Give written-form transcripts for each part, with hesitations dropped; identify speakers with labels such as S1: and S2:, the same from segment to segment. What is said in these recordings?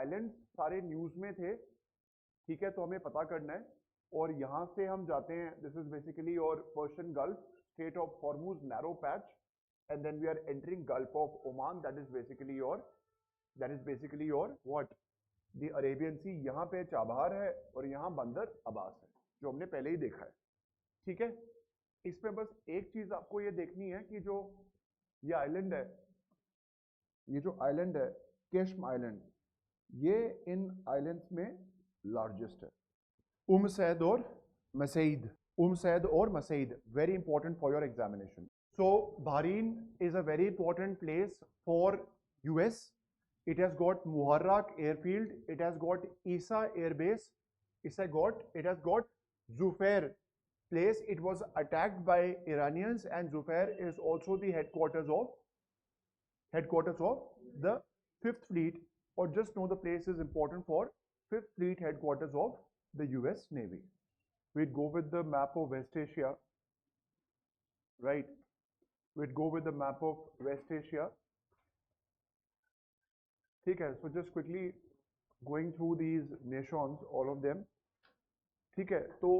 S1: Island सारे news में थे, ठीक है, तो हमें पता करना है। और यहाँ से हम जाते हैं, this is basically your Persian Gulf, Strait of Hormuz narrow patch, and then we are entering Gulf of Oman, that is basically your what, the Arabian Sea. यहाँ पे चाबहार है और यहाँ बंदर अब्बास है, जो हमने पहले ही देखा है, ठीक है। इसमें बस एक चीज आपको ये देखनी है कि जो ये आइलैंड है, ये जो आइलैंड है केशम आइलैंड, ये इन आइलैंड्स में लार्जेस्ट है। सैद और मसईद, सैद और Mesaieed, very important for your examination. So Bahrain is a very important place for US. It has got Muharraq airfield, it has got Isa air base, it has got Zufair place. It was attacked by Iranians, and Zufair is also the headquarters of the 5th Fleet, or just know the place is important for 5th Fleet headquarters of the US Navy. We'd go with the map of West Asia, right? We'd go with the map of West Asia. ठीक है, so just quickly going through these nations, all of them. ठीक है, तो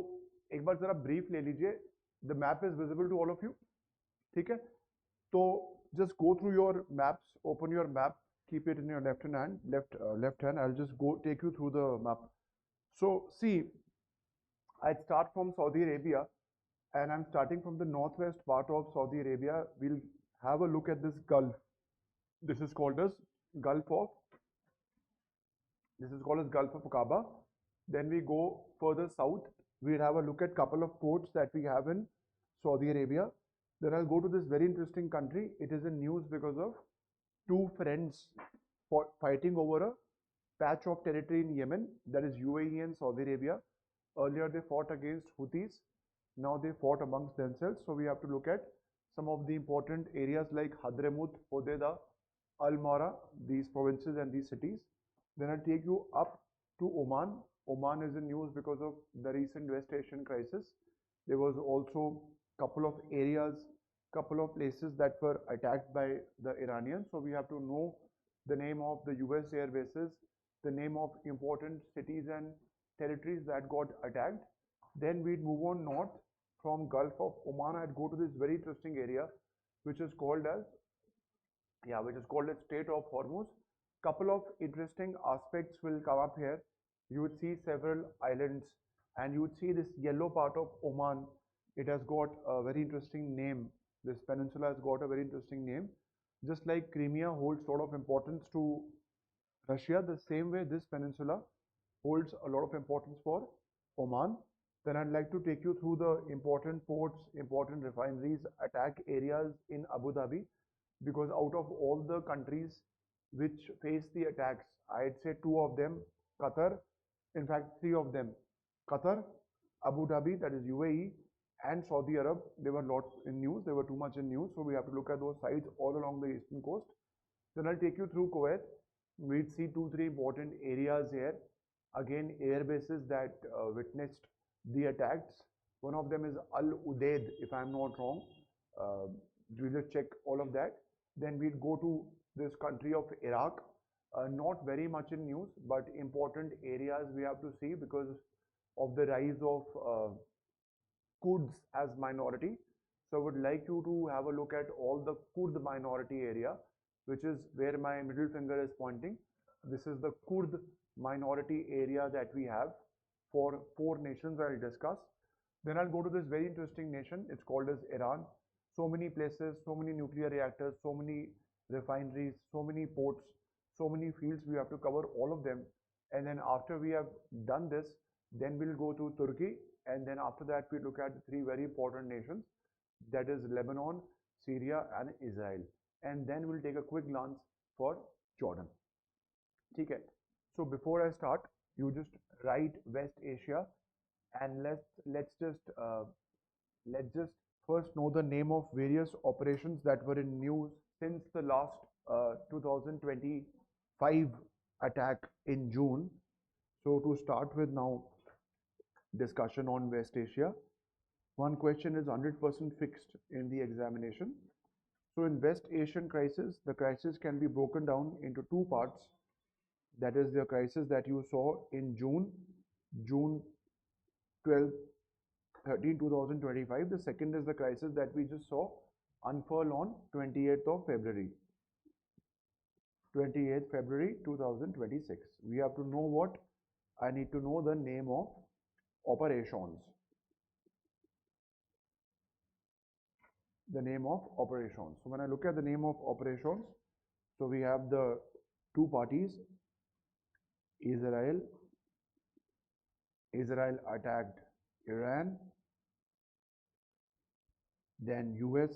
S1: एक बार जरा brief ले लीजिए. The map is visible to all of you. ठीक है, तो just go through your maps, open your map, keep it in your left hand. I'll just take you through the map. So see, I'd start from Saudi Arabia, and I'm starting from the northwest part of Saudi Arabia. We'll have a look at this gulf. This is called as Gulf of Aqaba. Then we go further south. We'll have a look at couple of ports that we have in Saudi Arabia. Then I'll go to this very interesting country. It is in news because of two friends fighting over a patch of territory in Yemen, that is UAE and Saudi Arabia. Earlier they fought against Houthis. Now they fought amongst themselves. So we have to look at some of the important areas like Hadramut, Hodeidah, Al-Mara, these provinces and these cities. Then I'll take you up to Oman. Oman is in news because of the recent West Asian crisis. There was also couple of areas, couple of places that were attacked by the Iranians. So we have to know the name of the US air bases, the name of important cities and territories that got attacked. Then we'd move on north from Gulf of Oman. I'd go to this very interesting area, which is called as Strait of Hormuz. Couple of interesting aspects will come up here. You would see several islands, and you would see this yellow part of Oman. It has got a very interesting name. This peninsula has got a very interesting name. Just like Crimea holds a lot of importance to Russia, the same way this peninsula holds a lot of importance for Oman. Then I'd like to take you through the important ports, important refineries, attack areas in Abu Dhabi, because out of all the countries which face the attacks, I'd say two of them, Qatar, in fact three of them, Qatar, Abu Dhabi, that is UAE, and Saudi Arab, they were not in news, they were too much in news, so we have to look at those sites all along the eastern coast. Then I'll take you through Kuwait. We'd see 2-3 important areas here. Again, air bases that witnessed the attacks. One of them is Al-Udeid, if I'm not wrong. We'll just check all of that. Then we'd go to this country of Iraq. Not very much in news, but important areas we have to see because of the rise of Kurds as minority. So I would like you to have a look at all the Kurd minority area, which is where my middle finger is pointing. This is the Kurd minority area that we have for 4 nations I'll discuss. Then I'll go to this very interesting nation. It's called as Iran. So many places, so many nuclear reactors, so many refineries, so many ports, so many fields. We have to cover all of them. And then after we have done this, then we'll go to Turkey. And then after that, we look at the 3 very important nations, that is Lebanon, Syria, and Israel. And then we'll take a quick glance for Jordan. Okay. So before I start, you just write West Asia, and let's just first know the name of various operations that were in news since the last 2025 attack in June. So to start with now, discussion on West Asia. One question is 100% fixed in the examination. So in West Asian crisis, the crisis can be broken down into 2 parts. That is the crisis that you saw in June 12, 2025. The second is the crisis that we just saw unfurl on 28th of February. 28th February 2026. We have to know what? I need to know the name of operations. The name of operations. So when I look at the name of operations, so we have the two parties. Israel attacked Iran, then US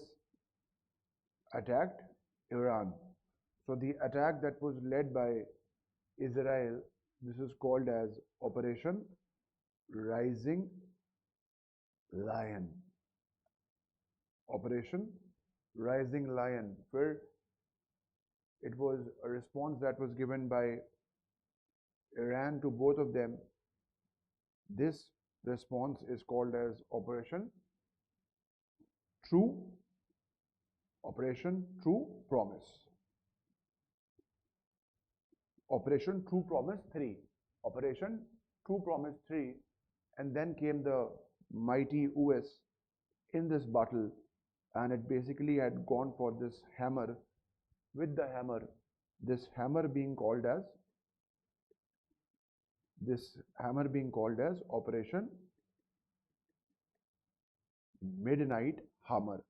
S1: attacked Iran. So the attack that was led by Israel, this is called as Operation Rising Lion. Operation Rising Lion, where it was a response that was given by Iran to both of them. This response is called as True Operation True Promise. Operation True Promise 3. Operation True Promise 3. And then came the mighty US in this battle, and it basically had gone for this hammer, with the hammer, this hammer being called as Operation Midnight Hammer.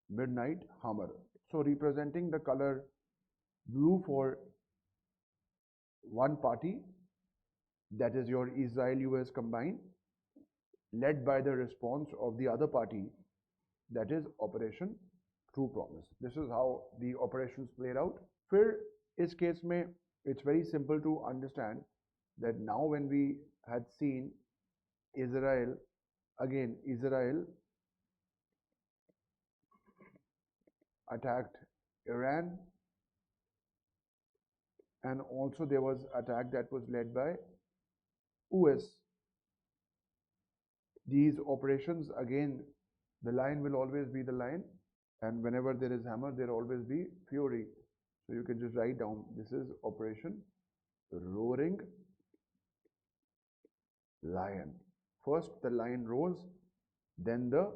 S1: Midnight Hammer. So representing the color blue for one party, that is your Israel-US combined, led by the response of the other party, that is Operation True Promise. This is how the operations played out. फिर इस case में it's very simple to understand that now when we had seen Israel attacked Iran, and also there was attack that was led by US. These operations, again, the lion will always be the lion, and whenever there is hammer, there will always be fury. So you can just write down, this is Operation Roaring Lion. First the lion roars, then the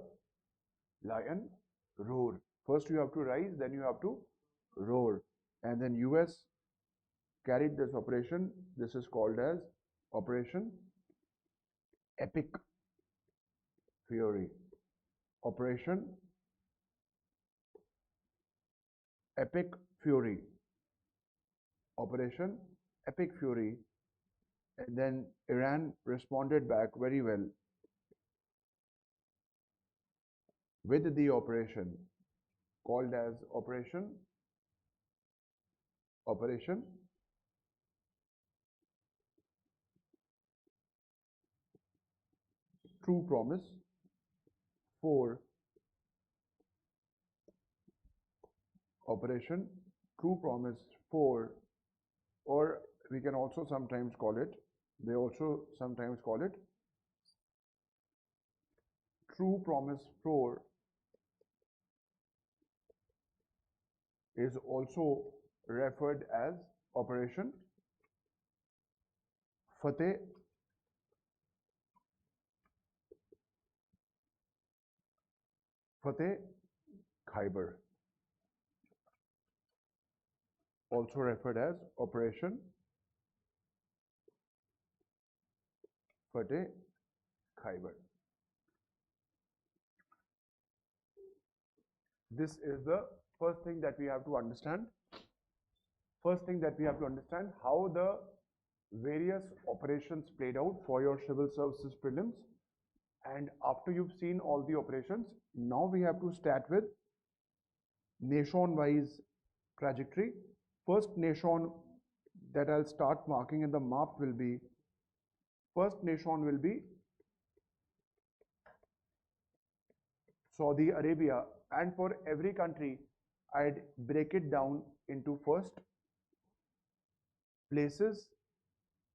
S1: lion roar. First you have to rise, then you have to roar. And then US carried this operation. This is called as Operation Epic Fury. Operation Epic Fury. Operation Epic Fury. And then Iran responded back very well with the operation called as Operation True Promise 4. Operation True Promise 4, or we can also sometimes call it, they also sometimes call it True Promise 4 is also referred as Operation Fateh Khyber, also referred as Operation Fateh Khyber. This is the first thing that we have to understand. First thing that we have to understand how the various operations played out for your civil services prelims. And after you've seen all the operations, now we have to start with nation-wise trajectory. First nation that I'll start marking in the map will be, first nation will be Saudi Arabia, and for every country I'd break it down into first places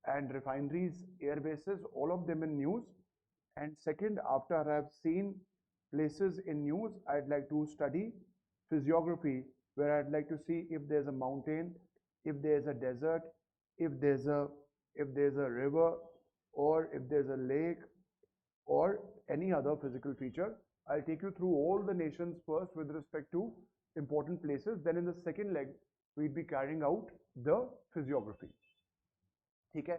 S1: and refineries, air bases, all of them in news. And second, after I have seen places in news, I'd like to study physiography, where I'd like to see if there's a mountain, if there's a desert, if there's a river, or if there's a lake, or any other physical feature. I'll take you through all the nations first with respect to important places. Then in the second leg, we'd be carrying out the physiography. Okay?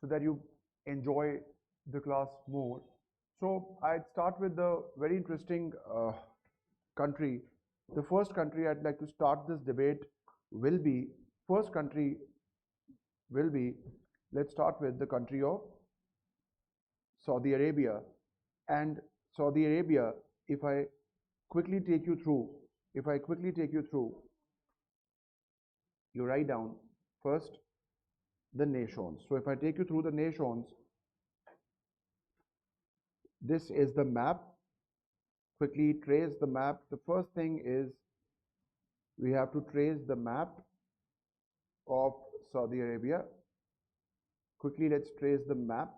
S1: So that you enjoy the class more. So I'd start with the very interesting country. The first country I'd like to start this debate will be, first country will be, let's start with the country of Saudi Arabia. And Saudi Arabia, if I quickly take you through, you write down first the nations. So if I take you through the nations, this is the map. Quickly trace the map. The first thing is we have to trace the map of Saudi Arabia. Quickly, let's trace the map.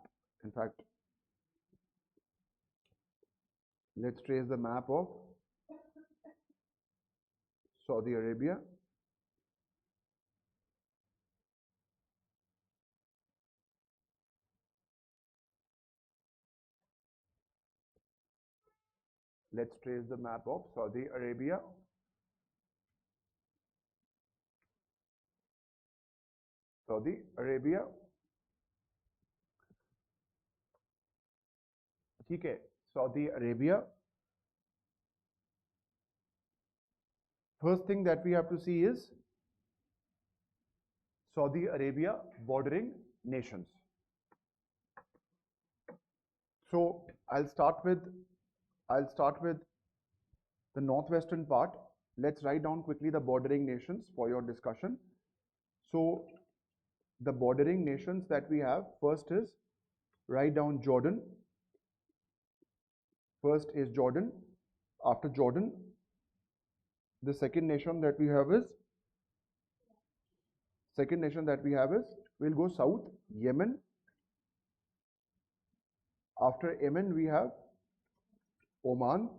S1: In fact, let's trace the map of Saudi Arabia. Let's trace the map of Saudi Arabia. Saudi Arabia. Okay, Saudi Arabia. First thing that we have to see is Saudi Arabia bordering nations. So I'll start with the northwestern part. Let's write down quickly the bordering nations for your discussion. So the bordering nations that we have, first is, write down Jordan. First is Jordan. After Jordan, the second nation that we have is, we'll go south, Yemen. After Yemen, we have Oman.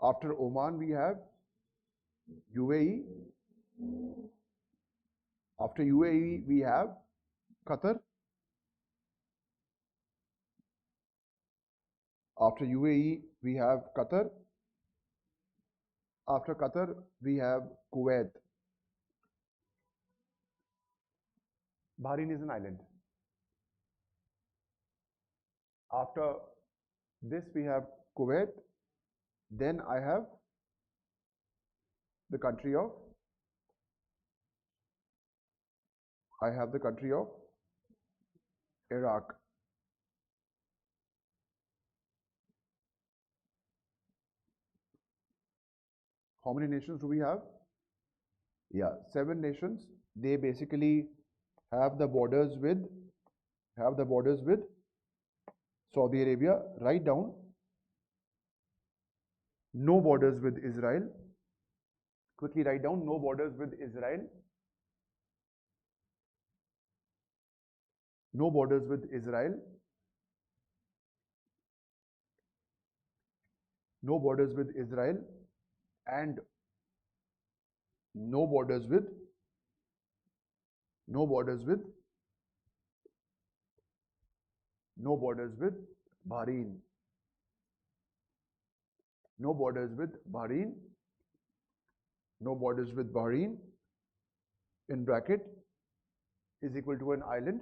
S1: After Oman, we have UAE. After UAE, we have Qatar. After UAE, we have Qatar. After Qatar, we have Kuwait. Bahrain is an island. After this, we have Kuwait. Then I have the country of Iraq. How many nations do we have? Yeah, 7 nations. They basically have the borders with Saudi Arabia. Write down no borders with Israel. Quickly write down no borders with Israel. No borders with Israel. No borders with Israel. And no borders with Bahrain. No borders with Bahrain. No borders with Bahrain, in bracket, is equal to an island,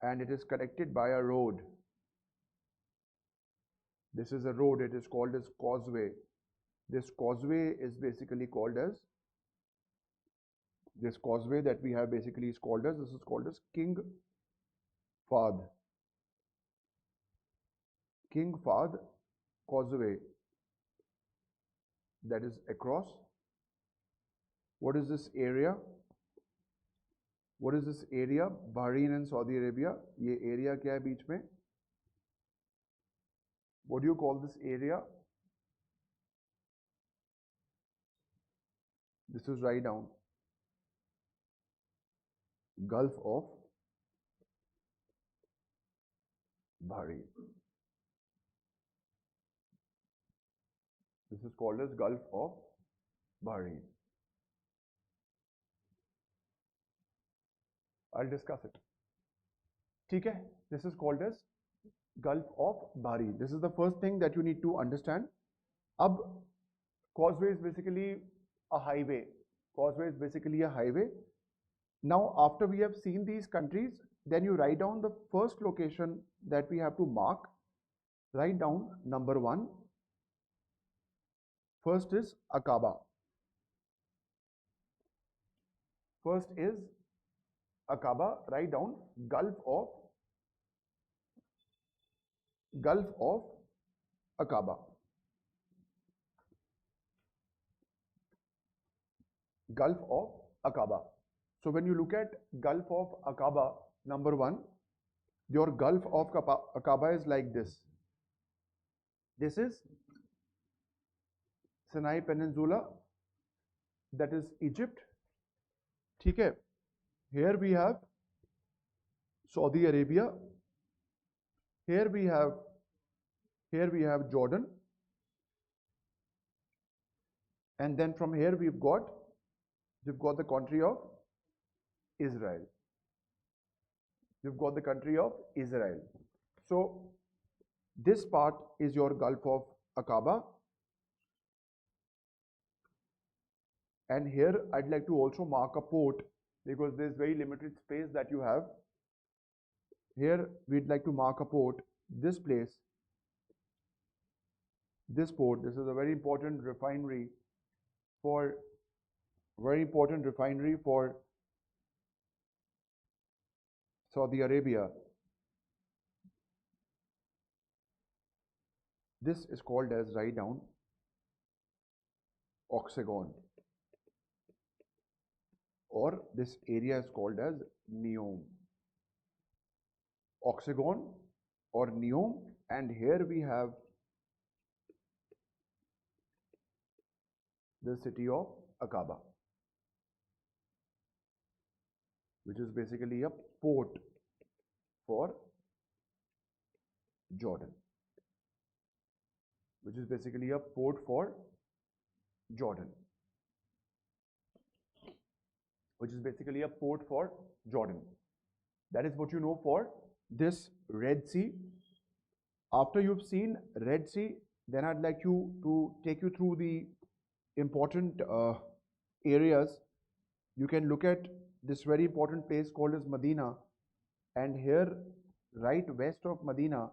S1: and it is connected by a road. This is a road. It is called as causeway. This causeway is basically called as, this causeway that we have basically is called as, this is called as King Fahd. King Fahd causeway, that is across. What is this area? What is this area? Bahrain and Saudi Arabia. ये area क्या है बीच में? What do you call this area? This is write down Gulf of Bahrain. This is called as Gulf of Bahrain. I'll discuss it. ठीक है? This is called as Gulf of Bahrain. This is the first thing that you need to understand. Ab causeway is basically a highway. Causeway is basically a highway. Now, after we have seen these countries, then you write down the first location that we have to mark. Write down number 1. First is Aqaba. First is Aqaba. Write down Gulf of Aqaba. Gulf of Aqaba. So when you look at Gulf of Aqaba, number 1, your Gulf of Aqaba is like this. This is Sinai Peninsula, that is Egypt. ठीक है? Here we have Saudi Arabia. Here we have Jordan. And then from here we've got the country of Israel. You've got the country of Israel. So this part is your Gulf of Aqaba. And here I'd like to also mark a port because there's very limited space that you have. Here we'd like to mark a port. This place, this port, this is a very important refinery for Saudi Arabia. This is called as, write down, Oxagon, or this area is called as Neom. Oxagon or Neom, and here we have the city of Aqaba, which is basically a port for Jordan. Which is basically a port for Jordan. Which is basically a port for Jordan. That is what you know for this Red Sea. After you've seen Red Sea, then I'd like you to take you through the important areas. You can look at this very important place called as Medina, and here right west of Medina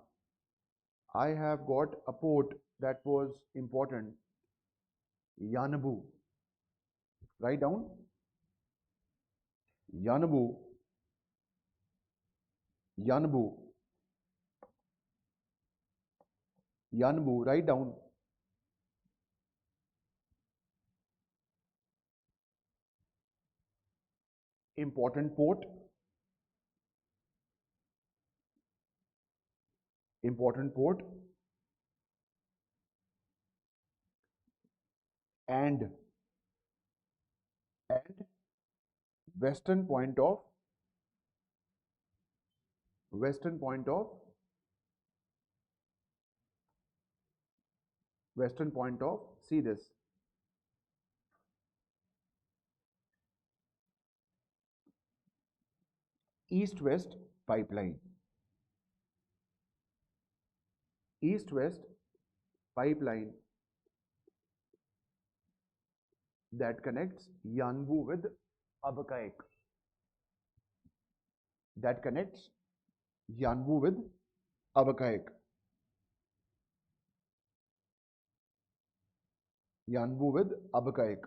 S1: I have got a port that was important, Yanbu. Write down Yanbu, Yanbu, Yanbu. Write down important port, important port, and western point of see this, east-west pipeline. East-west pipeline that connects Yanbu with Abqaiq. That connects Yanbu with Abqaiq. Yanbu with Abqaiq.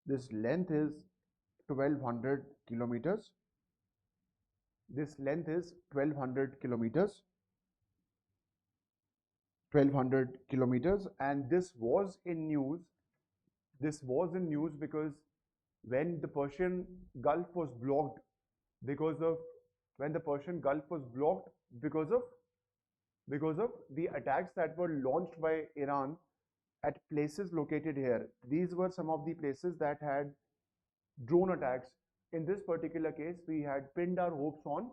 S1: This length is 1200 kilometers. This length is 1200 kilometers. 1200 kilometers, and this was in news. This was in news because when the Persian Gulf was blocked because of the attacks that were launched by Iran at places located here. These were some of the places that had drone attacks. In this particular case, we had pinned our hopes on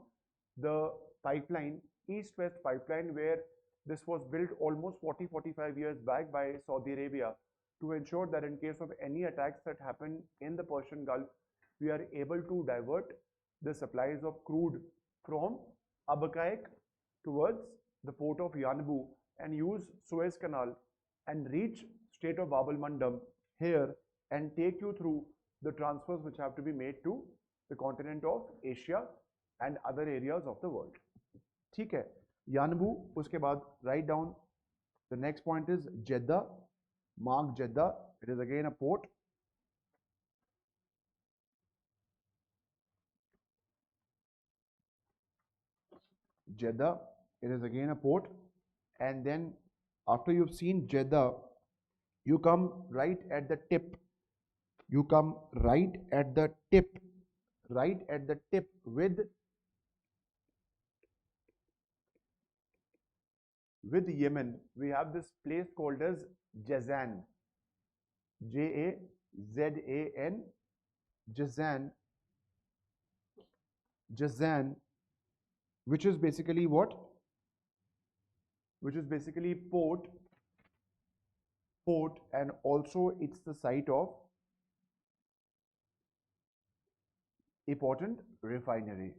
S1: the pipeline, east-west pipeline, where this was built almost 40-45 years back by Saudi Arabia. to ensure that in case of any attacks that happen in the Persian Gulf, we are able to divert the supplies of crude from Abqaiq towards the port of Yanbu and use Suez Canal and reach Strait of Bab-el-Mandeb here and take you through the transfers which have to be made to the continent of Asia and other areas of the world. ठीक है, Yanbu, उसके बाद write down the next point is Jeddah. Mark Jeddah. It is again a port. Jeddah. It is again a port. And then after you've seen Jeddah, you come right at the tip. You come right at the tip. Right at the tip with Yemen. We have this place called as Jazan. Jazan. Jazan. Jazan, which is basically what? Which is basically port, and also it's the site of important refinery.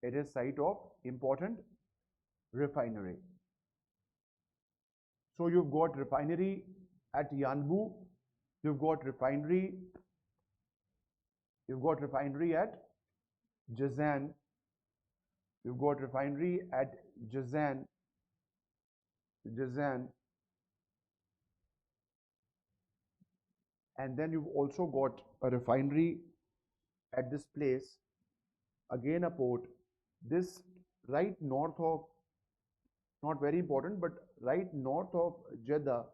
S1: It is site of important refinery. So you've got refinery at Yanbu, you've got refinery at Jazan, you've got refinery at Jazan, and then you've also got a refinery at this place, again a port. This right north of, not very important, but right north of Jeddah,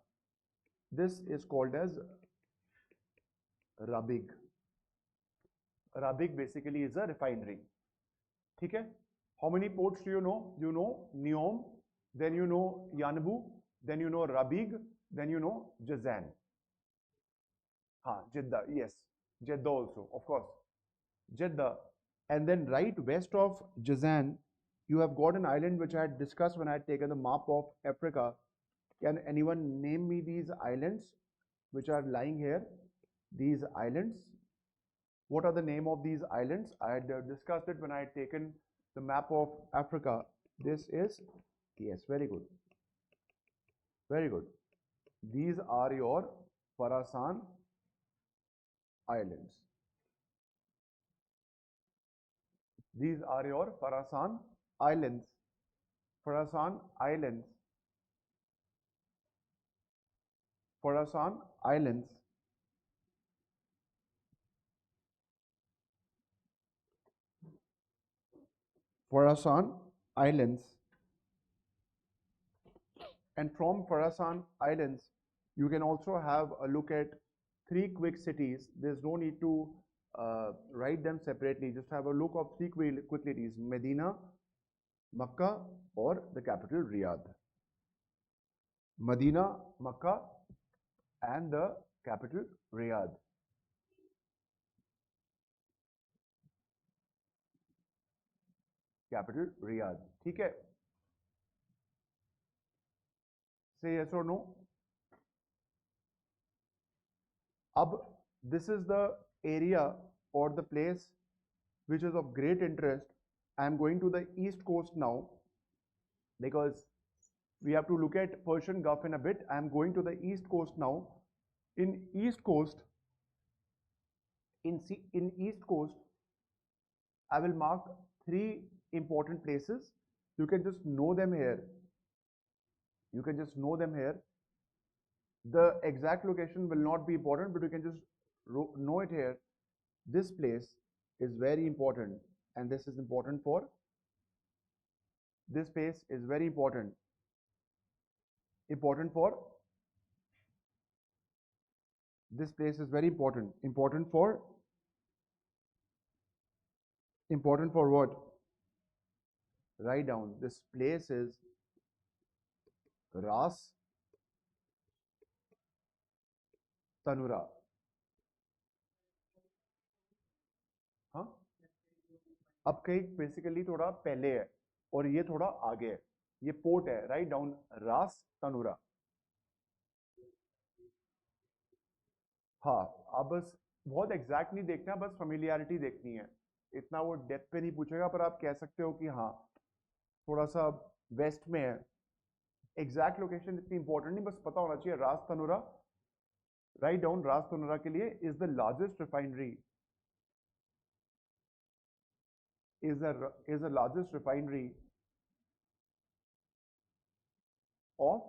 S1: this is called as Rabigh. Rabigh basically is a refinery. Okay? How many ports do you know? You know Neom, then you know Yanbu, then you know Rabigh, then you know Jazan. Jeddah, yes. Jeddah also, of course. Jeddah. And then right west of Jazan, you have got an island which I had discussed when I had taken the map of Africa. Can anyone name me these islands which are lying here? These islands. What are the name of these islands? I had discussed it when I had taken the map of Africa. This is, yes, very good. Very good. These are your Parasan Islands. These are your Parasan Islands. Parasan Islands. Parasan Islands. Parasan Islands. And from Parasan Islands, you can also have a look at 3 quick cities. There's no need to write them separately. Just have a look of 3 quick cities: Medina, Makkah, or the capital Riyadh. Medina, Makkah, and the capital Riyadh. Capital Riyadh. ठीक है? Say yes or no. This is the area or the place which is of great interest. I am going to the east coast now because we have to look at Persian Gulf in a bit. I am going to the east coast now. In east coast, I will mark 3 important places. You can just know them here. The exact location will not be important, but you can just know it here. This place is very important, and this is important for, this place is very important for, this place is very important for what? Write down, this place is Ras Tanura. हाँ, अब कहीं basically थोड़ा पहले है और ये थोड़ा आगे है, ये पोर्ट है. राइट डाउन रास तनुरा. हाँ, आप बस बहुत एग्जैक्ट नहीं देखना है, बस फेमिलियरिटी देखनी है। इतना वो डेप्थ पे नहीं पूछेगा, पर आप कह सकते हो कि हाँ थोड़ा सा वेस्ट में है। एग्जैक्ट लोकेशन इतनी इंपॉर्टेंट नहीं, बस पता होना चाहिए। रास तनुरा, राइट डाउन, रास तनुरा के लिए is the largest refinery, is the largest refinery of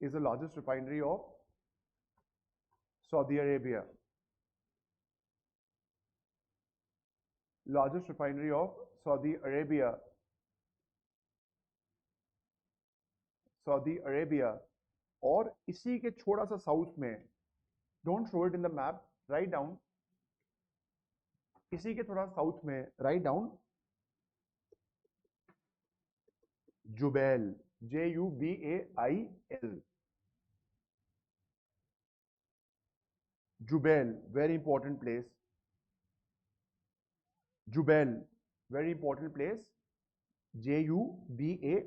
S1: is the largest refinery of Saudi Arabia. Largest refinery of Saudi Arabia. Saudi Arabia. और इसी के थोड़ा सा साउथ में, don't show it in the map, write down, इसी के थोड़ा south में write down Jubail, Jubail, Jubail, very important place. Jubal, very important place. Jubail,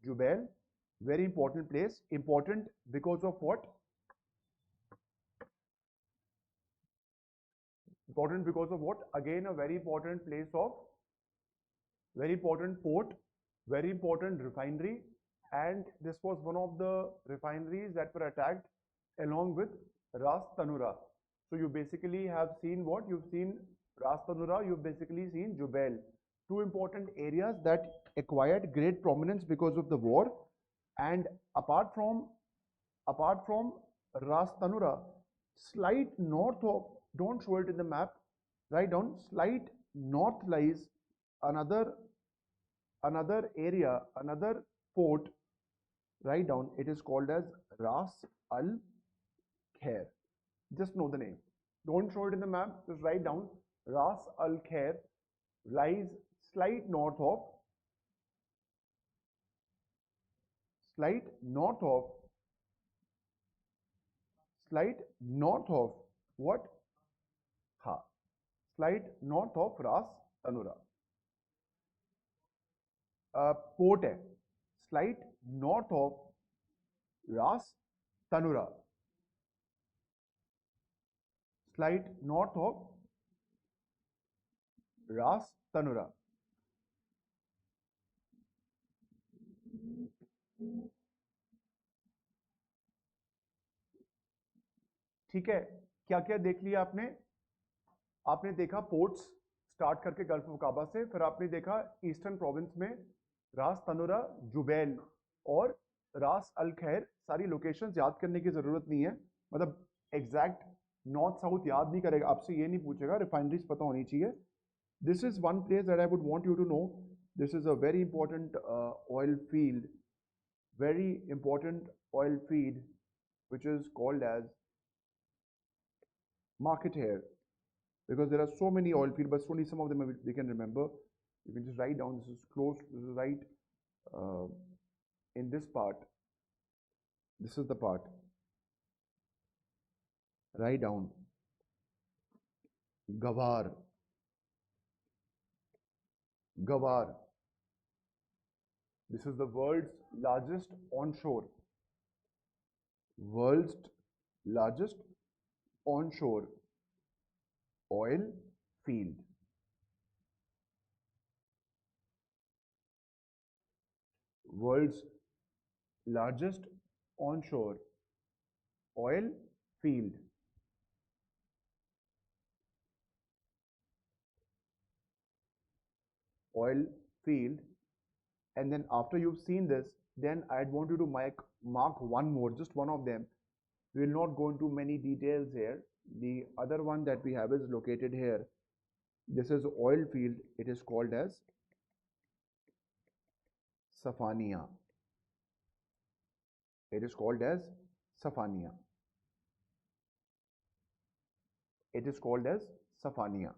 S1: Jubal, very important place. Important because of what? Important because of what? Again, a very important place of, very important port, very important refinery, and this was one of the refineries that were attacked along with Ras Tanura. So you basically have seen what? You've seen Ras Tanura, you've basically seen Jubail. Two important areas that acquired great prominence because of the war. And apart from Ras Tanura, slight north of, don't show it in the map, write down, slight north lies another area, another port, write down, it is called as Ras Al Khair. Just know the name. Don't show it in the map, just write down Ras Al Khair lies slight north of, slight north of, slight north of what? Ha. Slight north of Ras Tanura. Port है slight north of रास Tanura, slight north of रास तनुरा। ठीक है, क्या क्या देख लिया आपने? आपने देखा पोर्ट्स स्टार्ट करके गल्फ ऑफ काबा से, फिर आपने देखा ईस्टर्न प्रोविंस में रास तनुरा, जुबैल और रास अल खैर। सारी लोकेशंस याद करने की ज़रूरत नहीं है, मतलब एग्जैक्ट नॉर्थ साउथ याद नहीं करेगा, आपसे ये नहीं पूछेगा, रिफाइनरीज पता होनी चाहिए। This is one place that I would want you to know, this is a very important oil field, very important oil feed which is called as market here, because there are so many oil fields, but only some of them we can remember. You can just write down, this is close, this is right in this part, this is the part, write down Gawar, Gawar. This is the world's largest onshore, world's largest onshore oil field. World's largest onshore oil field. Oil field. And then after you've seen this, then I'd want you to mark one more, just one of them. We will not go into many details here. The other one that we have is located here. This is oil field. It is called as Safaniya. It is called as Safaniya. It is called as Safaniya.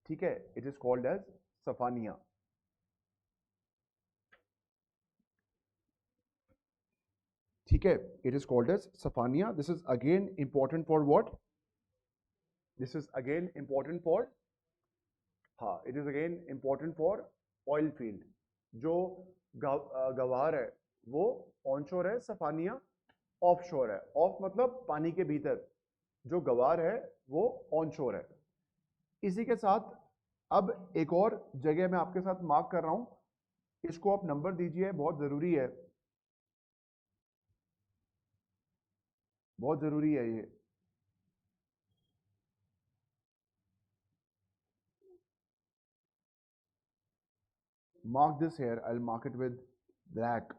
S1: ठीक है, it is called as Safaniya. ठीक है, it is called as Safaniya. This is again important for what? This is again important for, हाँ, it is again important for oil field. जो गवार है, वो onshore है, सफानिया ऑफशोर है। ऑफ मतलब पानी के भीतर, जो गवार है वो ऑनशोर है। इसी के साथ अब एक और जगह मैं आपके साथ मार्क कर रहा हूं, इसको आप नंबर दीजिए, बहुत जरूरी है, बहुत जरूरी है ये। Mark this here. I'll mark it with black.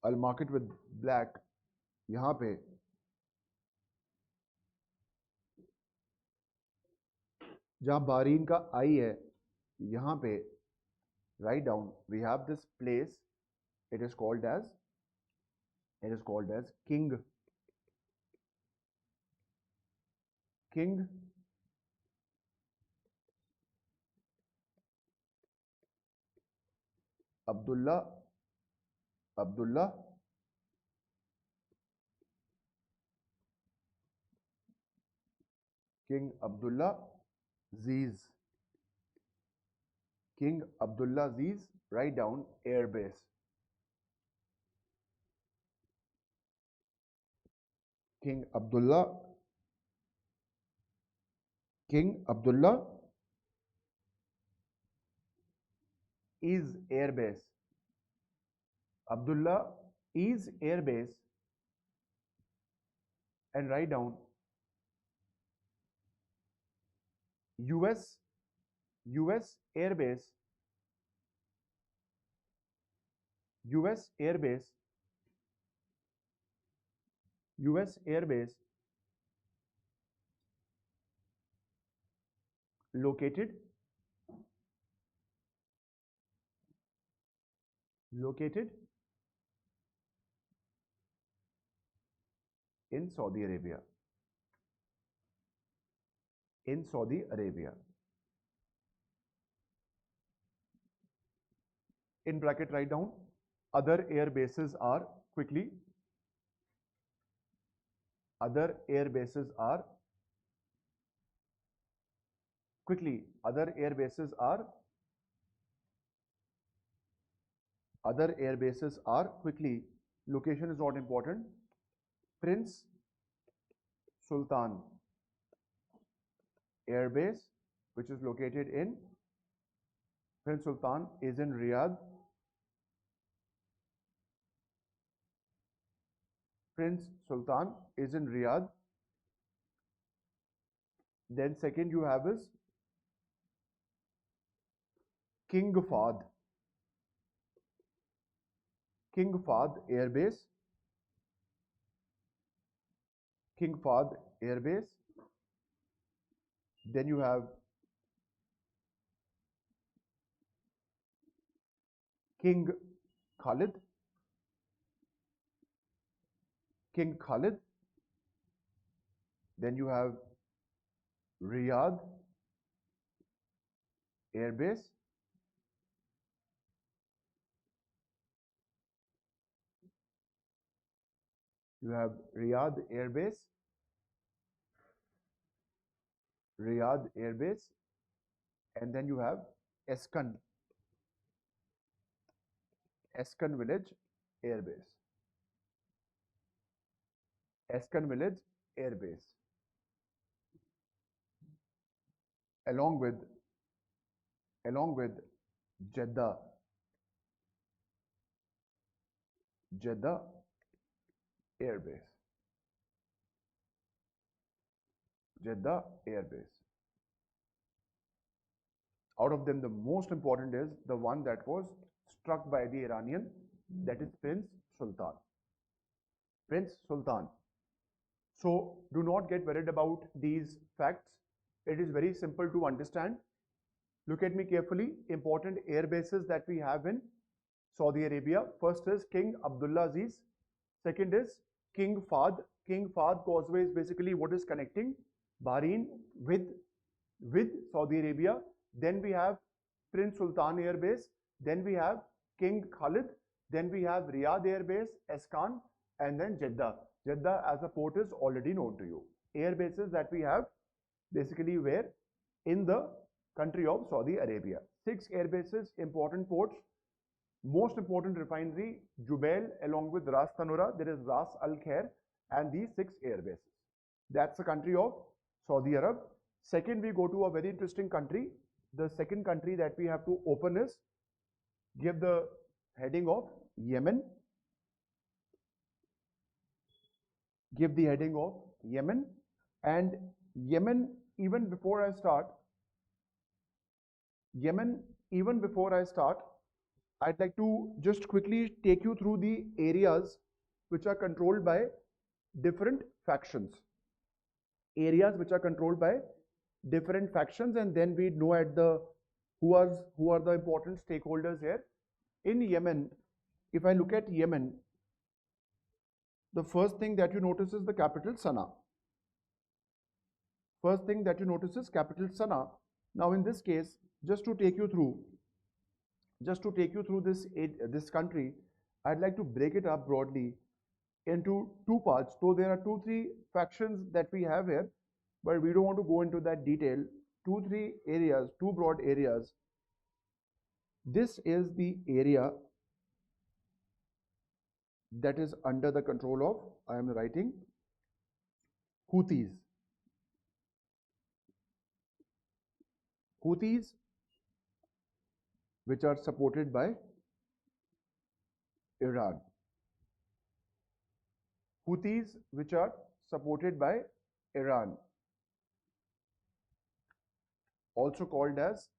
S1: I'll mark it with black. यहाँ पे जहाँ बारीन का आई है, यहाँ पे write down. We have this place. It is called as King Abdullah King Abdullah Aziz. King Abdullah Aziz. Write down air base. King Abdullah is air base. Abdullah is air base, and write down US air base, US air base, US air base located in Saudi Arabia. In bracket write down other air bases are quickly. Other air bases are quickly. Other air bases are quickly. Location is not important. Prince Sultan Air Base, which is located in Prince Sultan is in Riyadh. Prince Sultan is in Riyadh. Then second you have is King Fahd Air Base. King Fahd Air Base. Then you have King Khalid. Then you have Riyadh Air Base. You have Riyadh Air Base. And then you have Eskan Village Air Base. Eskan Village Air Base. Along with Jeddah Air Base. Out of them, the most important is the one that was struck by the Iranian, that is Prince Sultan. So do not get worried about these facts. It is very simple to understand. Look at me carefully. Important air bases that we have in Saudi Arabia. First is King Abdullah Aziz. Second is King Fahd. King Fahd Causeway is basically what is connecting Bahrain with Saudi Arabia. Then we have Prince Sultan Air Base. Then we have King Khalid. Then we have Riyadh Air Base, Eskan, and then Jeddah. Jeddah as a port is already known to you. Air bases that we have basically where in the country of Saudi Arabia. 6 air bases, important ports. Most important refinery, Jebel, along with Ras Tanura, there is Ras Al Khair, and these 6 air bases. That's the country of Saudi Arab. Second, we go to a very interesting country. The second country that we have to open is, give the heading of Yemen. Give the heading of Yemen. And Yemen, even before I start, I'd like to just quickly take you through the areas which are controlled by different factions. Areas which are controlled by different factions, and then we know at the who are the important stakeholders here. In Yemen, if I look at Yemen, the first thing that you notice is the capital Sana'a. First thing that you notice is capital Sana'a. Now in this case, just to take you through this country, I'd like to break it up broadly into two parts. So there are 2-3 factions that we have here, but we don't want to go into that detail. 2-3 areas, 2 broad areas. This is the area that is under the control of, I am writing, Houthis. Houthis, which are supported by Iran. Houthis, which are supported by Iran, also called as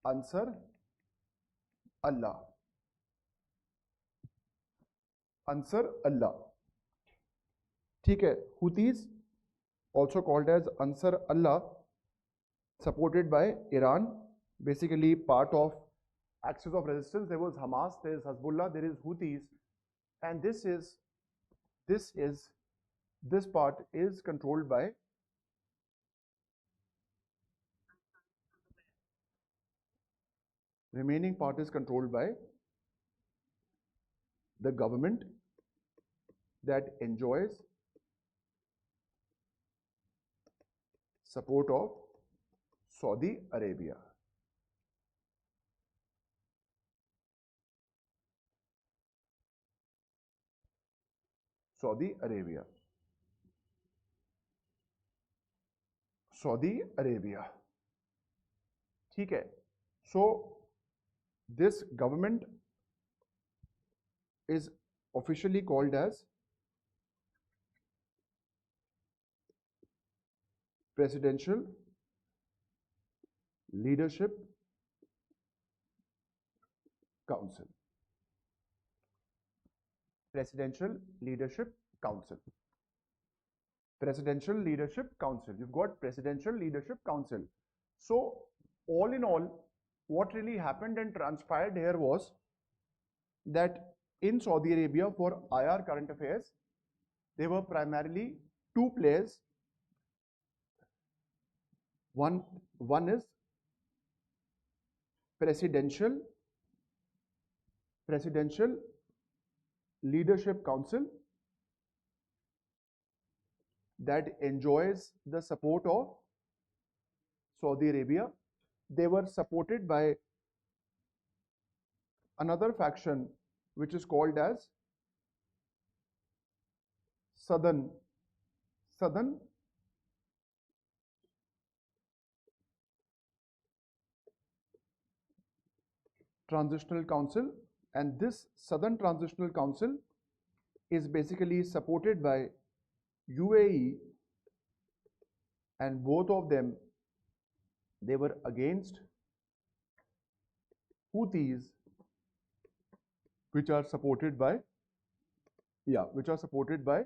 S1: Ansar Allah. Ansar Allah. ठीक है, Houthis, also called as Ansar Allah, supported by Iran, basically part of axis of resistance. There was Hamas, there is Hezbollah, there is Houthis, and this part is controlled by remaining part is controlled by the government that enjoys support of Saudi Arabia. Saudi Arabia. Saudi Arabia. ठीक है. So this government is officially called as Presidential Leadership Council. Presidential Leadership Council. Presidential Leadership Council. You've got Presidential Leadership Council. So all in all, what really happened and transpired here was that in Saudi Arabia, for IR current affairs, there were primarily 2 players. One is Presidential Leadership Council that enjoys the support of Saudi Arabia. They were supported by another faction which is called as Southern Transitional Council, and this Southern Transitional Council is basically supported by UAE, and both of them, they were against Houthis, which are supported by Iran. Which are supported by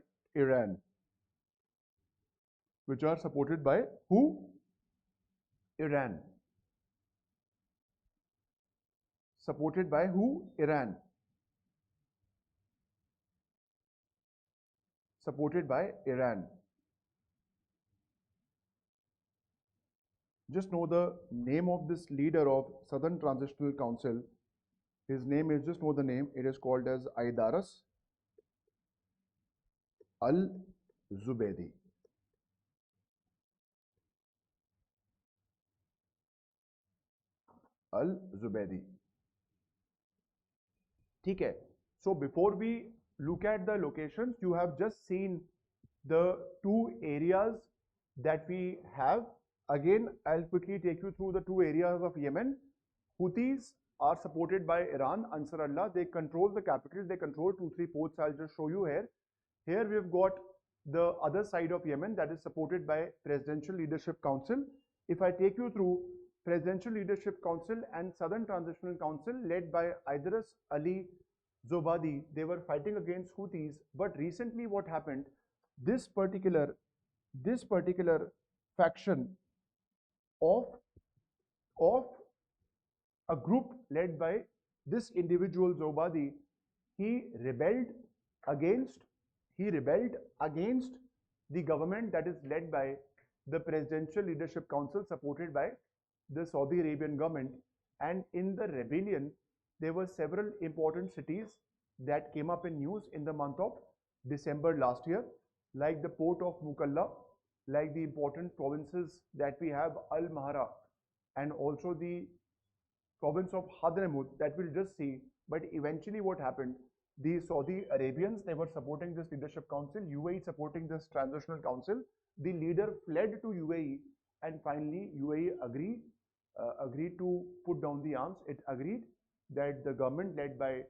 S1: who? Iran. Supported by who? Iran. Supported by Iran. Just know the name of this leader of Southern Transitional Council. His name is, just know the name, it is called as Aidarus Al-Zubaydi. Al-Zubaydi. ठीक है. So before we look at the locations, you have just seen the two areas that we have. Again, I'll quickly take you through the two areas of Yemen. Houthis are supported by Iran, Ansar Allah. They control the capital. They control 2-3 ports. I'll just show you here. Here we've got the other side of Yemen that is supported by Presidential Leadership Council. If I take you through Presidential Leadership Council and Southern Transitional Council led by Idris Ali Zobadi, they were fighting against Houthis. But recently what happened, this particular faction of a group led by this individual Zobadi, he rebelled against the government that is led by the Presidential Leadership Council supported by the Saudi Arabian government. And in the rebellion, there were several important cities that came up in news in the month of December last year, like the port of Mukalla, like the important provinces that we have, Al-Mahra, and also the province of Hadramaut that we'll just see. But eventually what happened, the Saudi Arabians, they were supporting this leadership council, UAE supporting this transitional council. The leader fled to UAE, and finally UAE agreed to put down the arms. It agreed that the government led by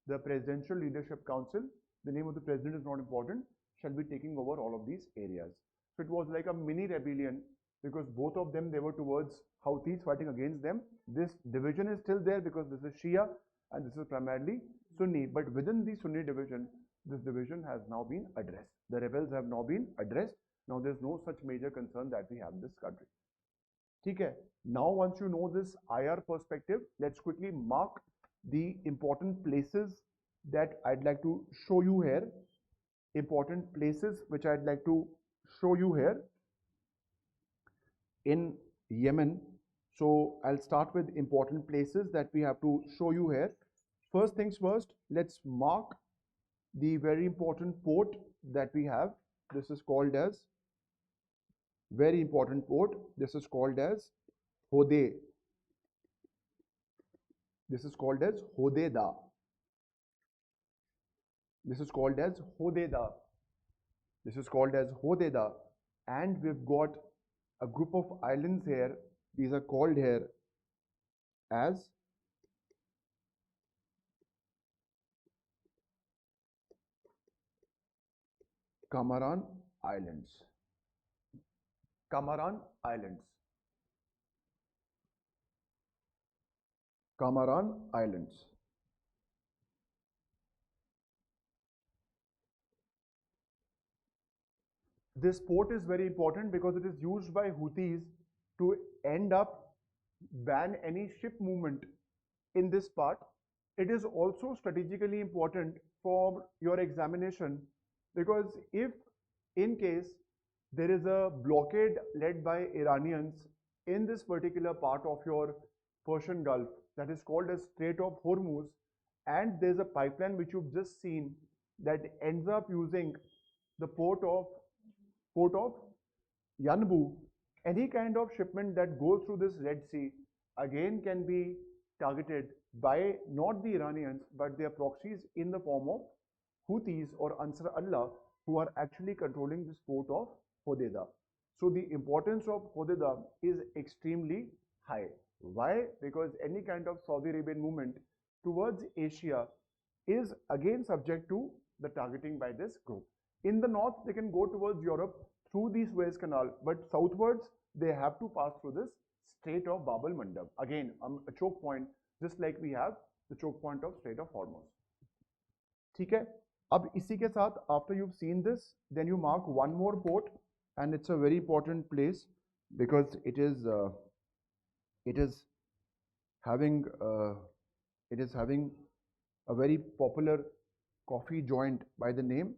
S1: the Presidential Leadership Council, the name of the president is not important, shall be taking over all of these areas. So it was like a mini rebellion because both of them, they were towards Houthis fighting against them. This division is still there because this is Shia and this is primarily Sunni. But within the Sunni division, this division has now been addressed. The rebels have now been addressed. Now there's no such major concern that we have in this country. Okay. Now once you know this IR perspective, let's quickly mark the important places that I'd like to show you here. Important places which I'd like to show you here in Yemen. So I'll start with important places that we have to show you here. First things first, let's mark the very important port that we have. This is called as very important port. This is called as Hode. This is called as Hodeda. This is called as Hodeda. This is called as Hodeda. And we've got a group of islands here. These are called here as Kamaran Islands. Kamaran Islands. Kamaran Islands. This port is very important because it is used by Houthis to end up ban any ship movement in this part. It is also strategically important for your examination because if in case there is a blockade led by Iranians in this particular part of your Persian Gulf that is called as Strait of Hormuz, and there's a pipeline which you've just seen that ends up using the port of Yanbu, any kind of shipment that goes through this Red Sea again can be targeted by not the Iranians but their proxies in the form of Houthis or Ansar Allah, who are actually controlling this port of Hodeidah. So the importance of Hodeidah is extremely high. Why? Because any kind of Saudi Arabian movement towards Asia is again subject to the targeting by this group. In the north, they can go towards Europe through the Suez Canal, but southwards, they have to pass through this Strait of Bab-el-Mandeb. Again, a choke point, just like we have the choke point of Strait of Hormuz. ठीक है? अब इसी के साथ, after you've seen this, then you mark one more port, and it's a very important place because it is having a very popular coffee joint by the name.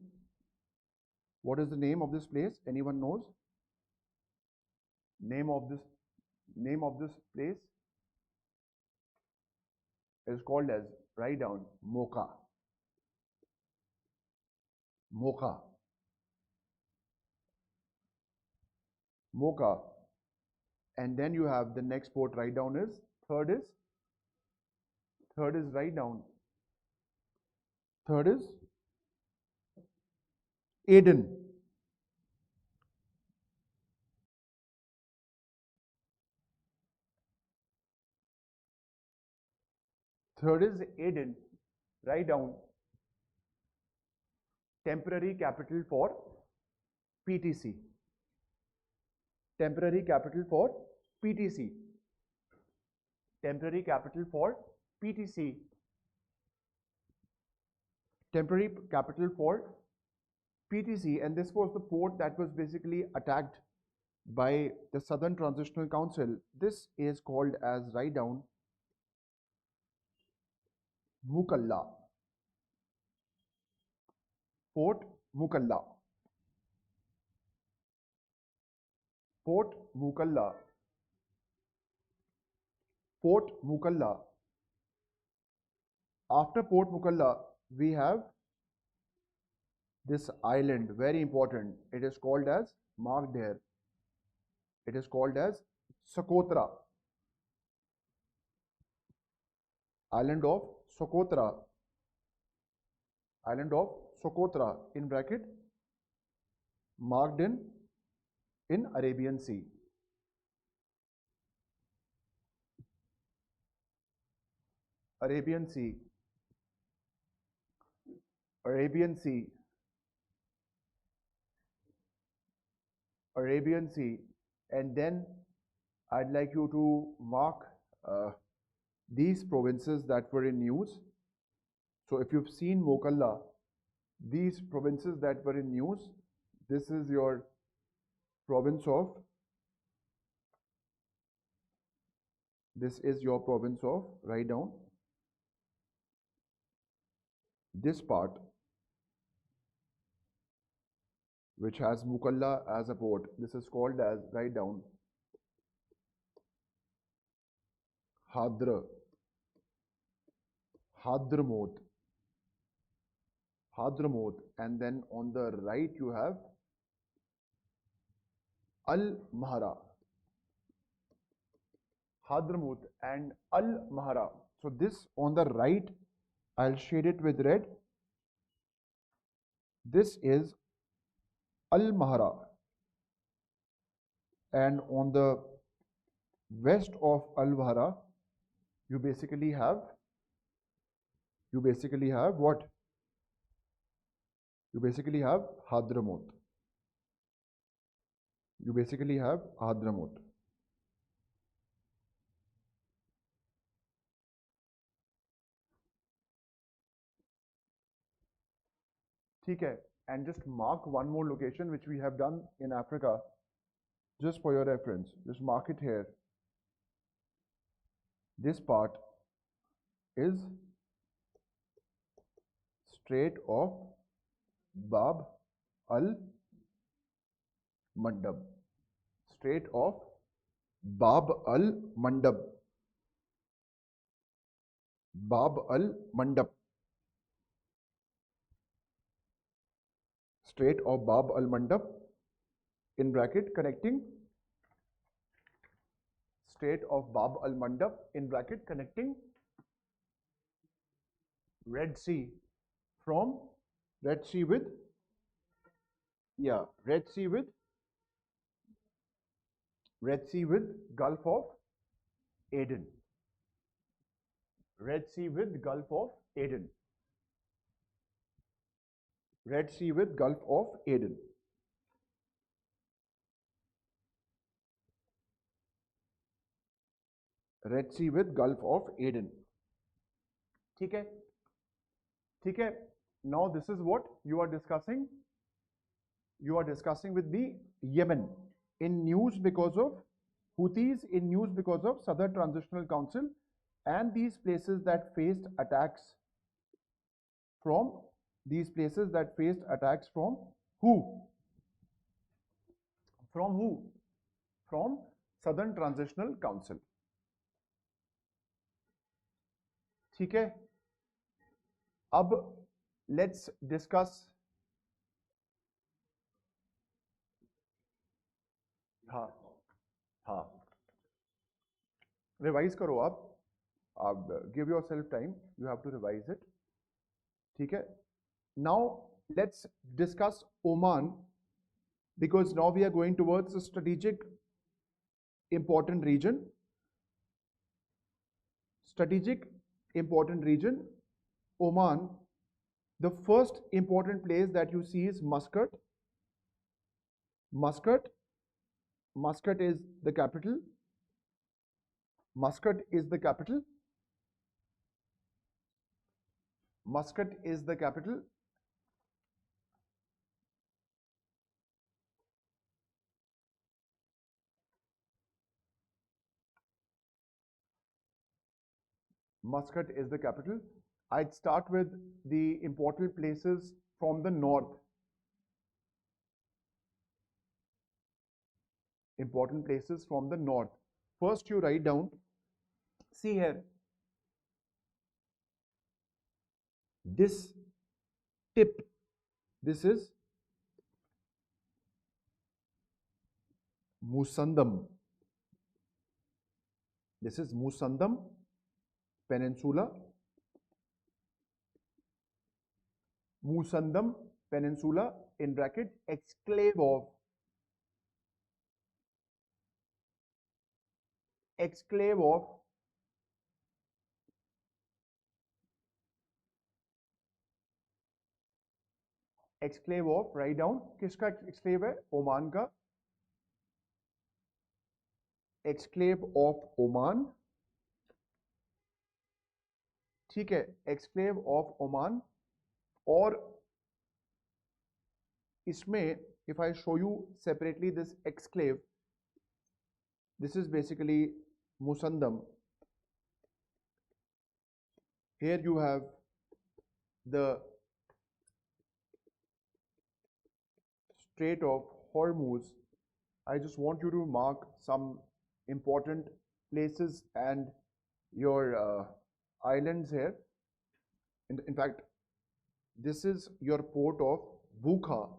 S1: What is the name of this place? Anyone knows? Name of this place is called as, write down, Mocha. Mocha. Mocha. And then you have the next port, write down is, third is write down Third is Aden. Third is Aden. Write down temporary capital for PTC. Temporary capital for PTC. Temporary capital for PTC. Temporary capital for PTC, and this was the port that was basically attacked by the Southern Transitional Council. This is called as, write down, Mukalla. Port Mukalla. Port Mukalla. Port Mukalla. After Port Mukalla, we have this island, very important. It is called as, marked here, it is called as Socotra. Island of Socotra. Island of Socotra, in bracket, marked in Arabian Sea. Arabian Sea. Arabian Sea. Arabian Sea. And then I'd like you to mark these provinces that were in news. So if you've seen Mokalla, these provinces that were in news, this is your province of, write down, this part, which has Mukalla as a port. This is called as, write down, Hadra, Hadramaut, Hadramaut, and then on the right you have Al-Mahra, Hadramaut and Al-Mahra. So this on the right, I'll shade it with red. This is Al-Mahra, and on the west of Al-Mahra, you basically have what? You basically have Hadramaut. You basically have Hadramaut. Okay, and just mark one more location which we have done in Africa, just for your reference. Just mark it here. This part is Strait of Bab-el-Mandeb. Strait of Bab-el-Mandeb. Bab-el-Mandeb. Strait of Bab-el-Mandeb, in bracket, connecting Strait of Bab-el-Mandeb, in bracket, connecting Red Sea from Red Sea with, yeah, Red Sea with Gulf of Aden. Red Sea with Gulf of Aden. Red Sea with Gulf of Aden. Red Sea with Gulf of Aden. Okay. Okay. Now this is what you are discussing. You are discussing with the Yemen in news because of Houthis, in news because of Southern Transitional Council, and these places that faced attacks from who? From who? From Southern Transitional Council. ठीक है, अब let's discuss. हाँ हाँ, revise करो आप give yourself time, you have to revise it. ठीक है. Now let's discuss Oman, because now we are going towards a strategic important region. Strategic important region, Oman. The first important place that you see is Muscat. Muscat. Muscat is the capital. Muscat is the capital. Muscat is the capital. Muscat is the capital. I'd start with the important places from the north. Important places from the north. First, you write down, see here, this tip, this is Musandam. This is Musandam Peninsula. Musandam Peninsula, in bracket, exclave of write down, किसका exclave है? Oman का. Exclave of Oman. ठीक है, exclave of Oman. और इसमें, if I show you separately this exclave, this is basically Musandam. Here you have the Strait of Hormuz. I just want you to mark some important places and your islands here. In fact, this is your port of Bukha,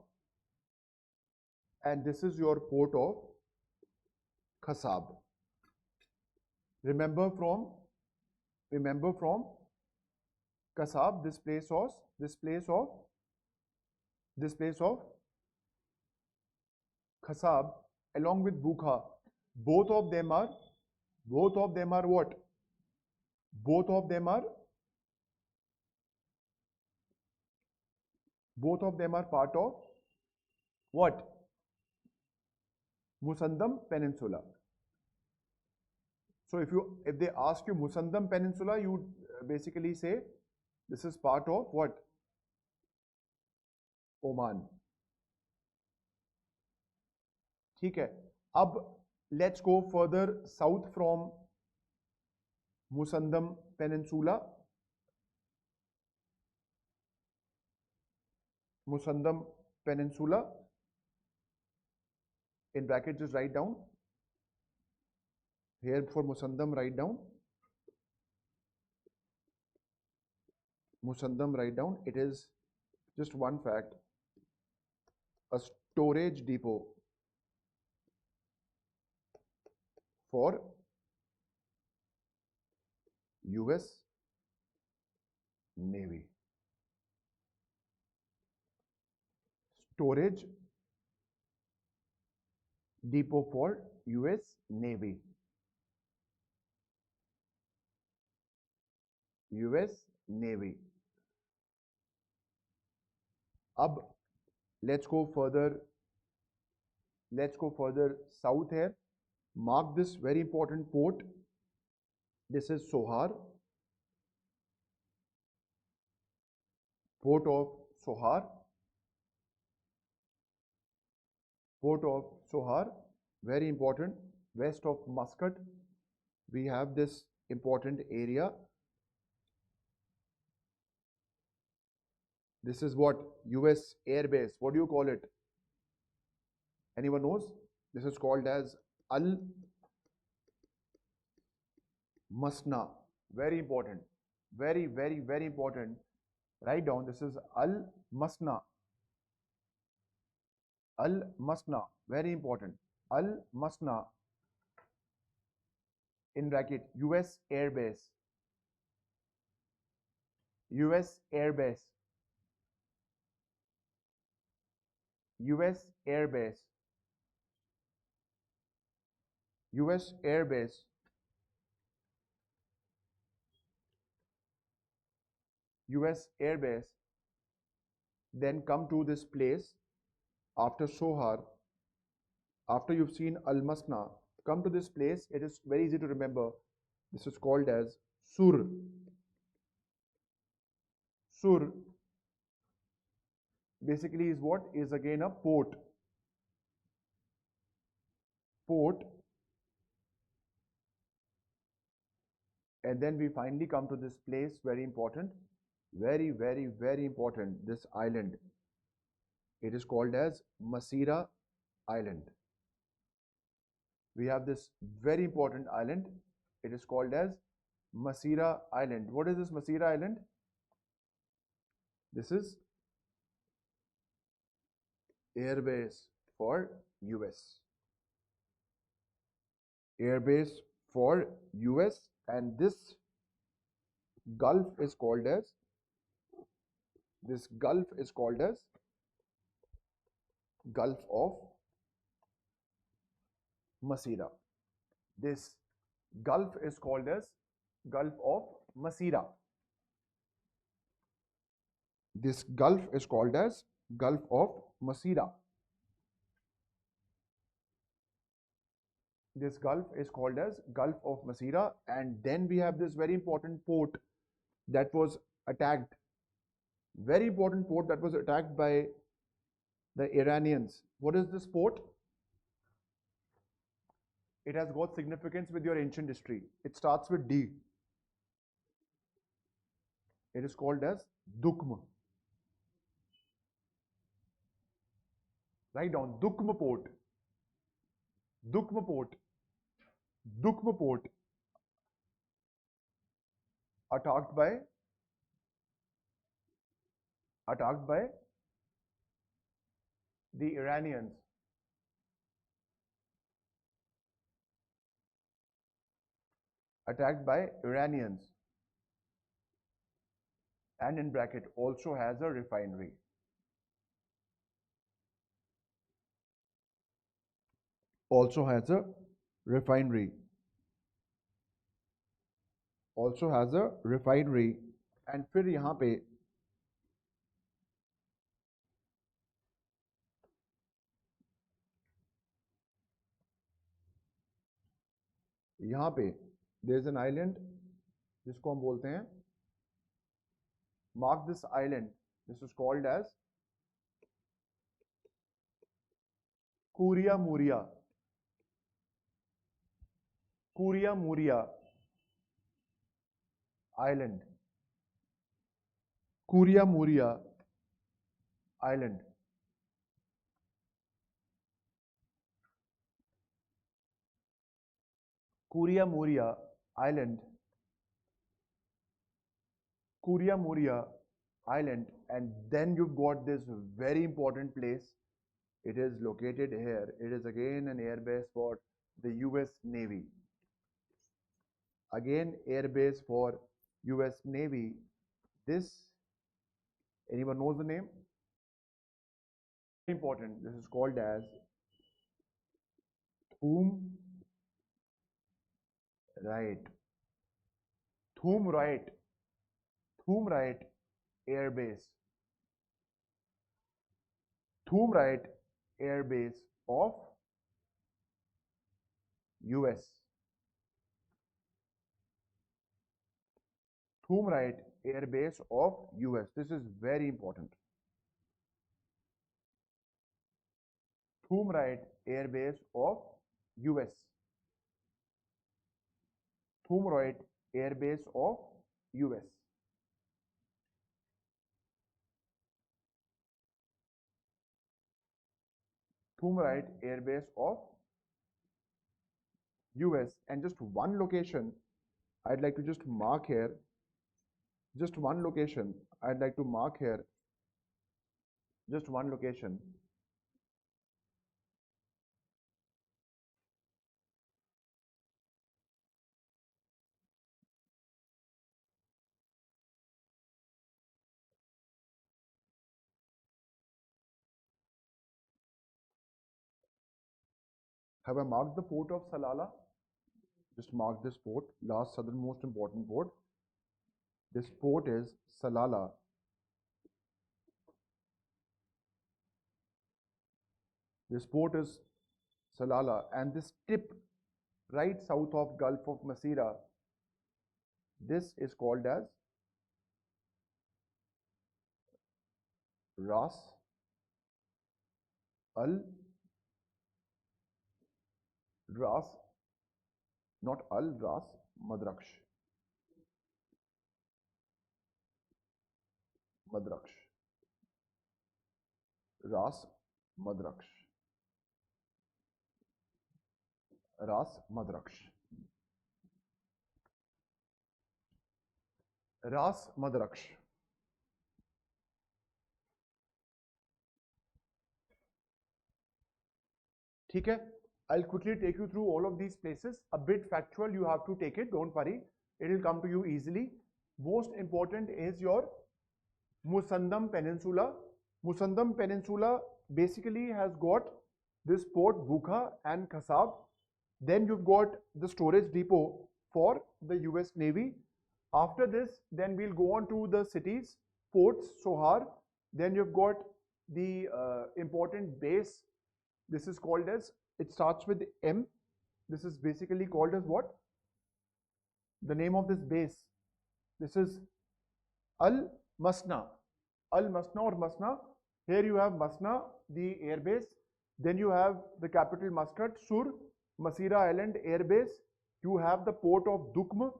S1: and this is your port of Khasab. Remember from Kasab, this place of Khasab, along with Bukha. Both of them are what? Both of them are part of what? Musandam Peninsula. So if they ask you Musandam Peninsula, you basically say this is part of what? Oman. ठीक है. अब let's go further south from Musandam Peninsula. Musandam Peninsula, in brackets, just write down here for Musandam, write down Musandam, write down, it is just one fact, a storage depot for US Navy. Storage depot for US Navy. US Navy. Ab, let's go further south here. Mark this very important port. This is Sohar. Port of Sohar. Port of Sohar, very important. West of Muscat, we have this important area. This is what? US Air Base. What do you call it? Anyone knows? This is called as Al-Masna. Very important. Very, very, very important. Write down, this is Al-Masna. Al-Masna, very important. Al-Masna, in bracket, US Air Base. US Air Base. US airbase, US airbase, US airbase, then come to this place after Sohar, after you've seen Al Masna, come to this place. It is very easy to remember. This is called as Sur. Sur basically is what? Is again a port. Port. And then we finally come to this place, very important, very, very, very important, this island. It is called as Masirah Island. We have this very important island. It is called as Masirah Island. What is this Masirah Island? This is airbase for US. Airbase for US, and this gulf is called as Gulf of Masirah. This gulf is called as Gulf of Masirah. This gulf is called as Gulf of Masirah. This gulf is called as Gulf of Masirah, and then we have this very important port that was attacked. Very important port that was attacked by the Iranians. What is this port? It has got significance with your ancient history. It starts with D. It is called as Duqm. Write down Duqm port. Duqm port. Duqm port. Attacked by the Iranians. Attacked by Iranians. And in bracket also has a refinery. Also has a refinery. Also has a refinery. And फिर यहाँ पे there is an island जिसको हम बोलते हैं, mark this island. This is called as Kuria Muria. Kuria Muria Island. Kuria Muria Island. Kuria Muria Island. Kuria Muria Island, and then you've got this very important place. It is located here. It is again an airbase for the US Navy. Again, airbase for US Navy. This, anyone knows the name? Very important. This is called as Thum Right. Thum Right. Thum Right Airbase. Thum Right Airbase of US. Thum Right Airbase of US. This is very important. Thum Right Airbase of US. Thum Right Airbase of US. Thum Right Airbase of US, and just one location I'd like to just mark here. Just one location I'd like to mark here. Just one location. Have I marked the port of Salalah? Just mark this port, last southernmost important port. This port is Salalah. This port is Salalah, and this tip right south of Gulf of Masirah, this is called as Ras al Ras, not al Ras Madraksh. Madraksh. Ras Madraksh. Ras Madraksh. Ras Madraksh. ठीक है, I'll quickly take you through all of these places. A bit factual, you have to take it, don't worry. It will come to you easily. Most important is your Musandam Peninsula. Musandam Peninsula basically has got this port Bukha and Khasab. Then you've got the storage depot for the US Navy. After this, then we'll go on to the cities, ports, Sohar. Then you've got the important base. This is called as, it starts with M. This is basically called as what? The name of this base. This is Al-Masna. Al-Masna or Masna. Here you have Masna, the air base. Then you have the capital Muscat, Sur, Masirah Island air base. You have the port of Duqm,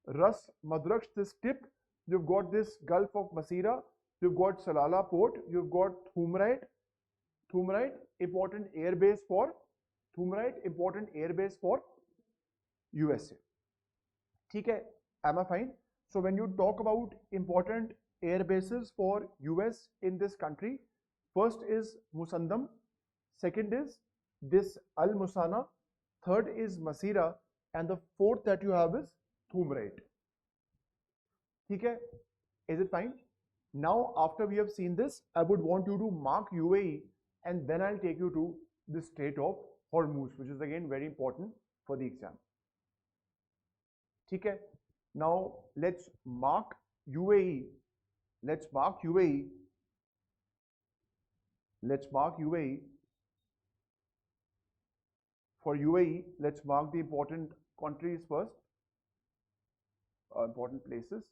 S1: Ras Madraksh, this tip. You've got this Gulf of Masirah. You've got Salalah port. You've got Thumrait, important air base for USA. ठीक है, am I fine? So when you talk about important air bases for US in this country, first is Musandam, second is this Al Musana, third is Masirah, and the fourth that you have is Thumrait. ठीक है, is it fine? Now after we have seen this, I would want you to mark UAE, and then I'll take you to the Strait of Hormuz, which is again very important for the exam. ठीक है, now let's mark UAE. Let's mark UAE. Let's mark UAE. For UAE, let's mark the important countries first, important places.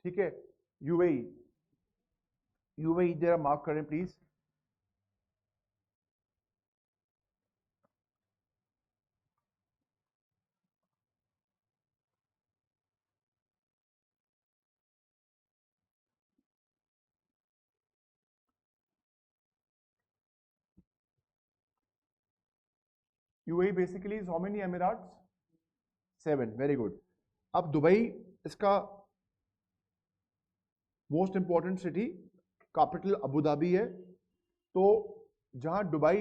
S1: ठीक है, UAE. UAE जरा mark करें please. UAE basically is how many Emirates? 7. Very good. अब Dubai इसका most important city, capital Abu Dhabi है. तो जहां Dubai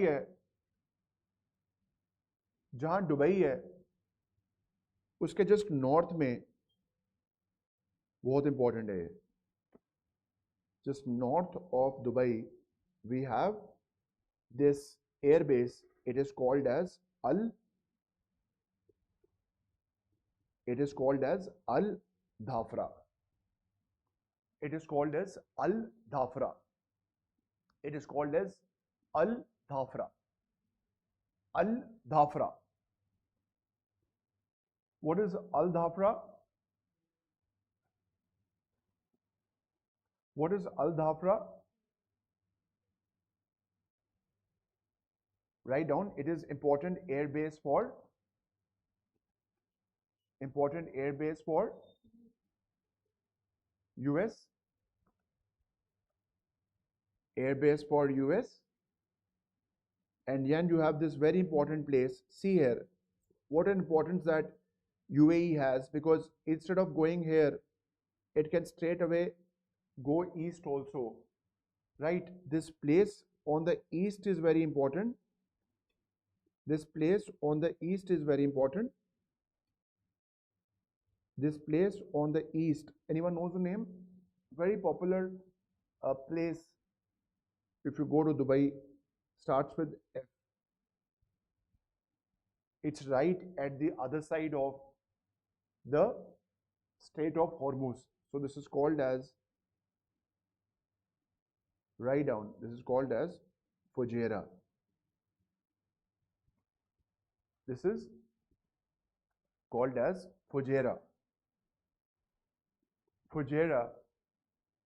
S1: है उसके जस्ट नॉर्थ में, बहुत इंपॉर्टेंट है, just north of Dubai we have this air base. It is called as Al Dhafra. It is called as Al Dhafra. It is called as Al Dhafra. Al Dhafra. What is Al Dhafra? What is Al Dhafra? Write down. It is important air base for US. Air base for US. And then you have this very important place. See here, what an importance that UAE has, because instead of going here, it can straight away go east also, right? This place on the east is very important. This place on the east is very important. This place on the east. Anyone knows the name? Very popular place. If you go to Dubai, starts with F. It's right at the other side of the Strait of Hormuz. So this is called as, write down, this is called as Fujairah. This is called as Fujairah. Fujairah,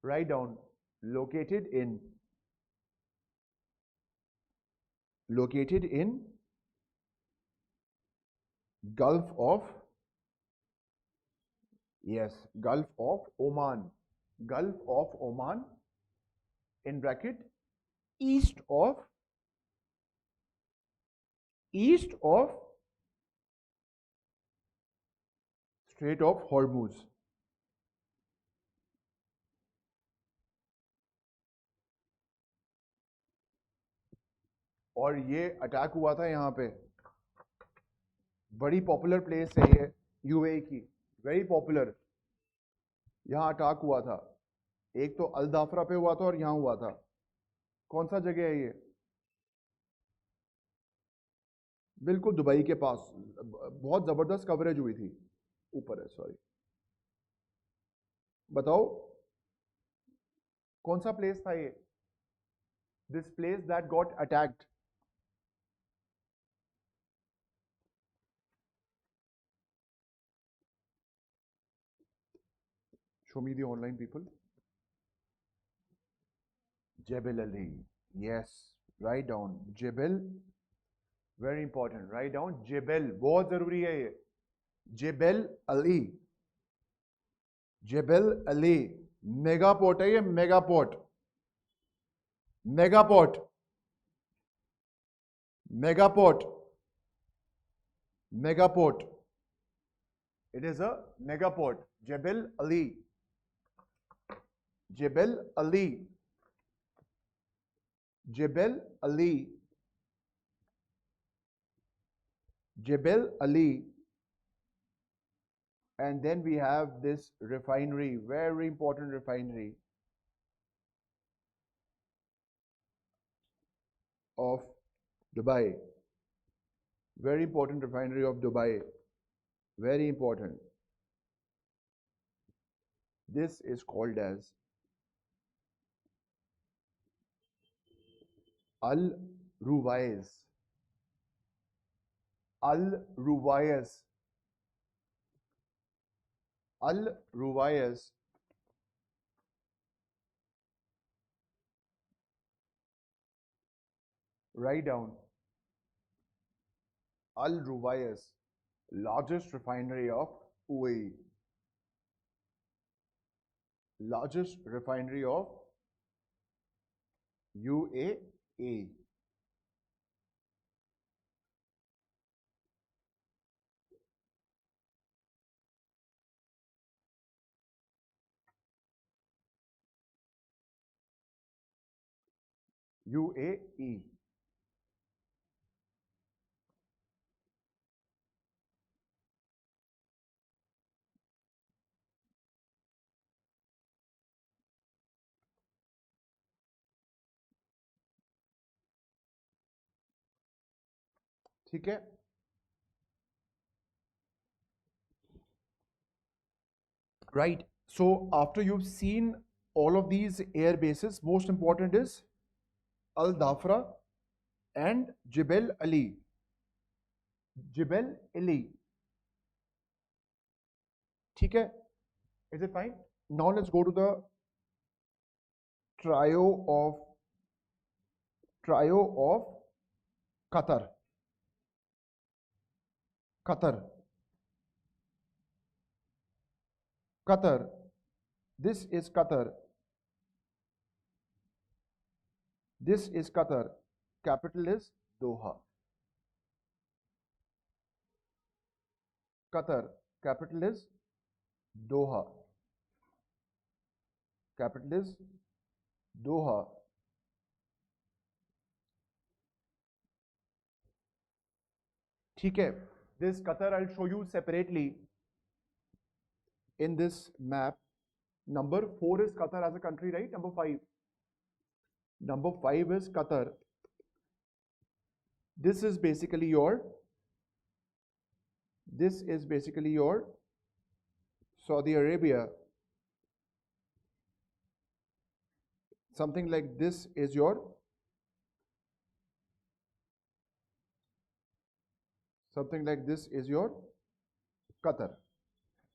S1: write down, located in Gulf of, yes, Gulf of Oman. Gulf of Oman, in bracket, east of Strait of Hormuz. और ये attack हुआ था यहाँ पे, बड़ी popular place है ये UAE की, वेरी पॉपुलर। यहाँ अटैक हुआ था, एक तो अल दाफरा पे हुआ था और यहाँ हुआ था। कौन सा जगह है ये? बिल्कुल दुबई के पास, बहुत जबरदस्त कवरेज हुई थी। ऊपर है, सॉरी, बताओ कौन सा प्लेस था ये? This place that got attacked. Show me the online people. Jebel Ali. Yes. Write down. Jebel. Very important. Write down. Jebel. बहुत जरूरी है ये. Jebel Ali. Jebel Ali. Mega port है ये, mega port. Mega port. Mega port. Mega port. It is a mega port. Jebel Ali. Jebel Ali. Jebel Ali. Jebel Ali. And then we have this refinery, very important refinery of Dubai. Very important refinery of Dubai. Very important. This is called as Al-Ruwais. Al-Ruwais. Al-Ruwais. Write down. Al-Ruwais, largest refinery of UAE. Largest refinery of UAE. UAE. ठीक है? Right. So after you've seen all of these air bases, most important is Al Dhafra and Jebel Ali. Jebel Ali. ठीक है? Is it fine? Now let's go to the trio of Qatar. Qatar. Qatar. This is Qatar. This is Qatar. Capital is Doha. Qatar. Capital is Doha. Capital is Doha. ठीक है? This Qatar I'll show you separately. in this map. Number 4 is Qatar as a country, right? Number 5. Number 5 is Qatar. This is basically your Saudi Arabia. Something like this is your Qatar.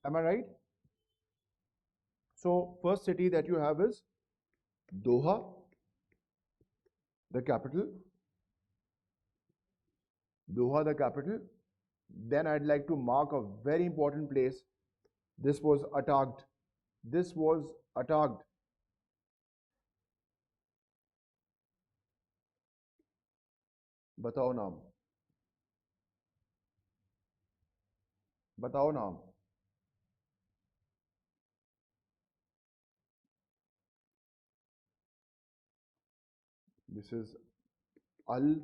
S1: Am I right? So first city that you have is Doha, the capital. Doha, the capital. Then I'd like to mark a very important place. This was attacked. बताओ नाम. बताओ नाम. This is Al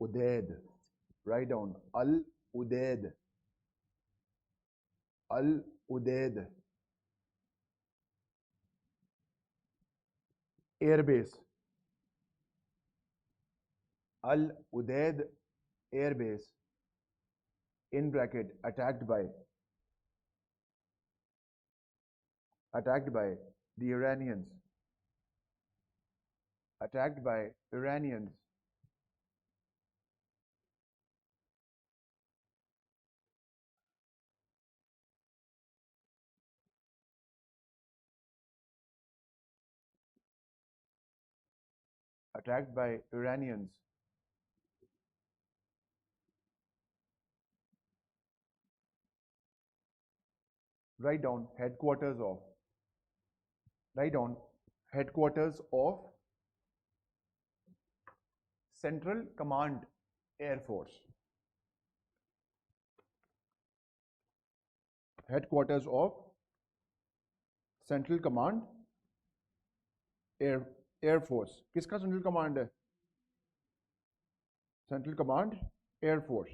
S1: Udeid. Write down Al Udeid. Al Udeid. Airbase. Al Udeid Airbase. In bracket, attacked by the Iranians. Attacked by Iranians. Attacked by Iranians. Write down headquarters of. Write down headquarters of Central Command Air Force. Headquarters of Central Command Air Force. किसका Central Command है? Central Command Air Force.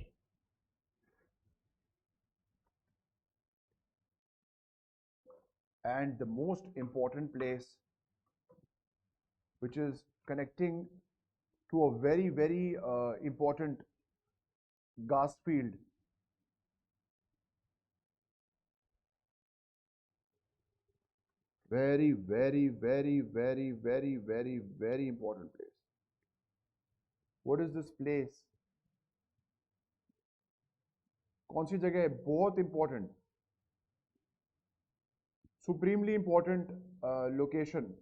S1: And the most important place, which is connecting to a very, very important gas field. Very, very, very, very, very, very, very important place. What is this place? कौन सी जगह है? बहुत important. Supremely important location.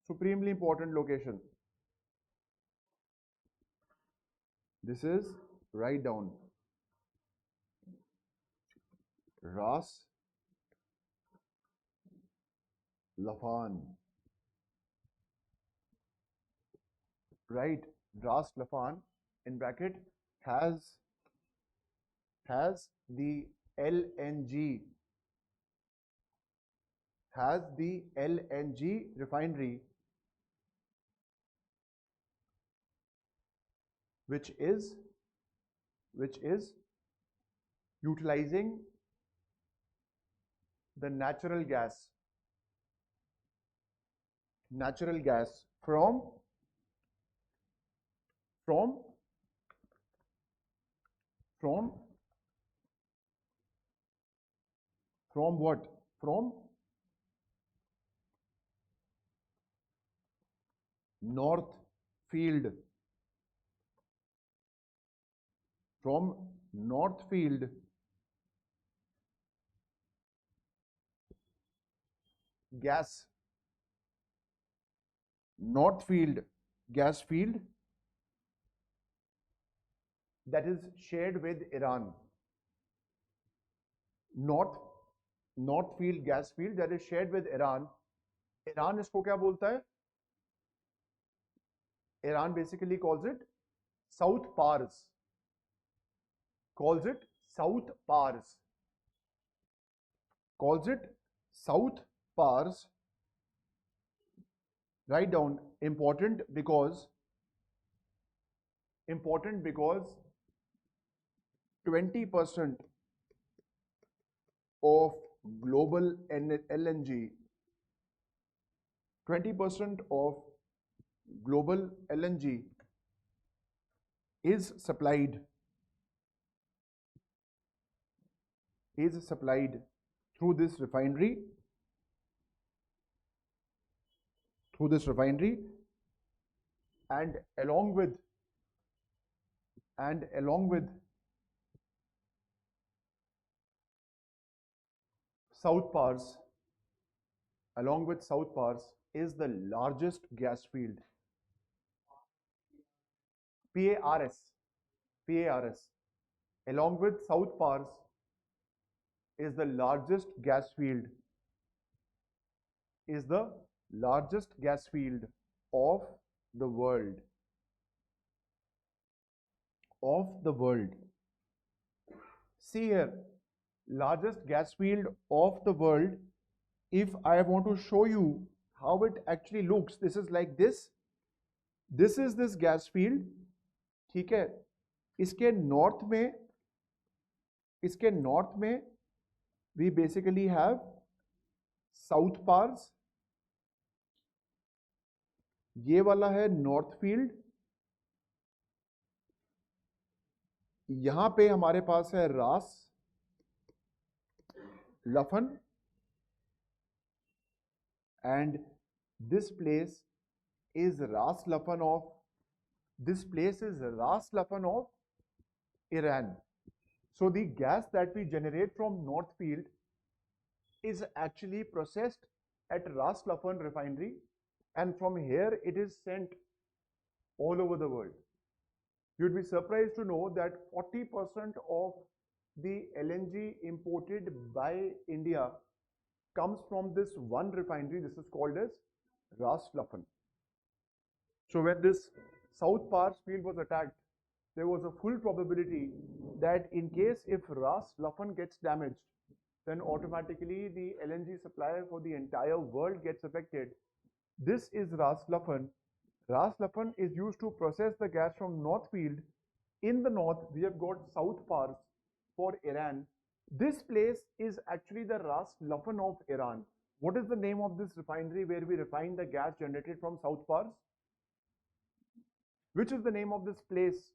S1: Supremely important location. This is, write down, Ras Laffan. Right, Ras Laffan in bracket has the LNG refinery, which is utilizing the natural gas from what? From North Field. From North Field gas. North Field gas field that is shared with Iran. North Field gas field that is shared with Iran. Iran इसको क्या बोलता है? Iran basically calls it South Pars. Calls it South Pars. Calls it South Pars. Write down important because 20% of global LNG, 20% of global LNG is supplied through this refinery, and along with South Pars, is the largest gas field. PARS, PARS, along with South Pars, is the largest gas field, of the world. See here, largest gas field of the world. If I want to show you how it actually looks, this is like this. This is this gas field. ठीक है, इसके north में we basically have South Pars. ये वाला है north field. यहां पे हमारे पास है रास लफन, and this place is Ras Laffan of Iran. So the gas that we generate from North Field is actually processed at Ras Laffan refinery, and from here it is sent all over the world. You'd be surprised to know that 40% of the LNG imported by India comes from this one refinery. This is called as Ras Laffan. So when this South Pars field was attacked, there was a full probability that in case if Ras Laffan gets damaged, then automatically the LNG supply for the entire world gets affected. This is Ras Laffan. Ras Laffan is used to process the gas from North Field. In the north, we have got South Pars for Iran. This place is actually the Ras Laffan of Iran. What is the name of this refinery where we refine the gas generated from South Pars? Which is the name of this place?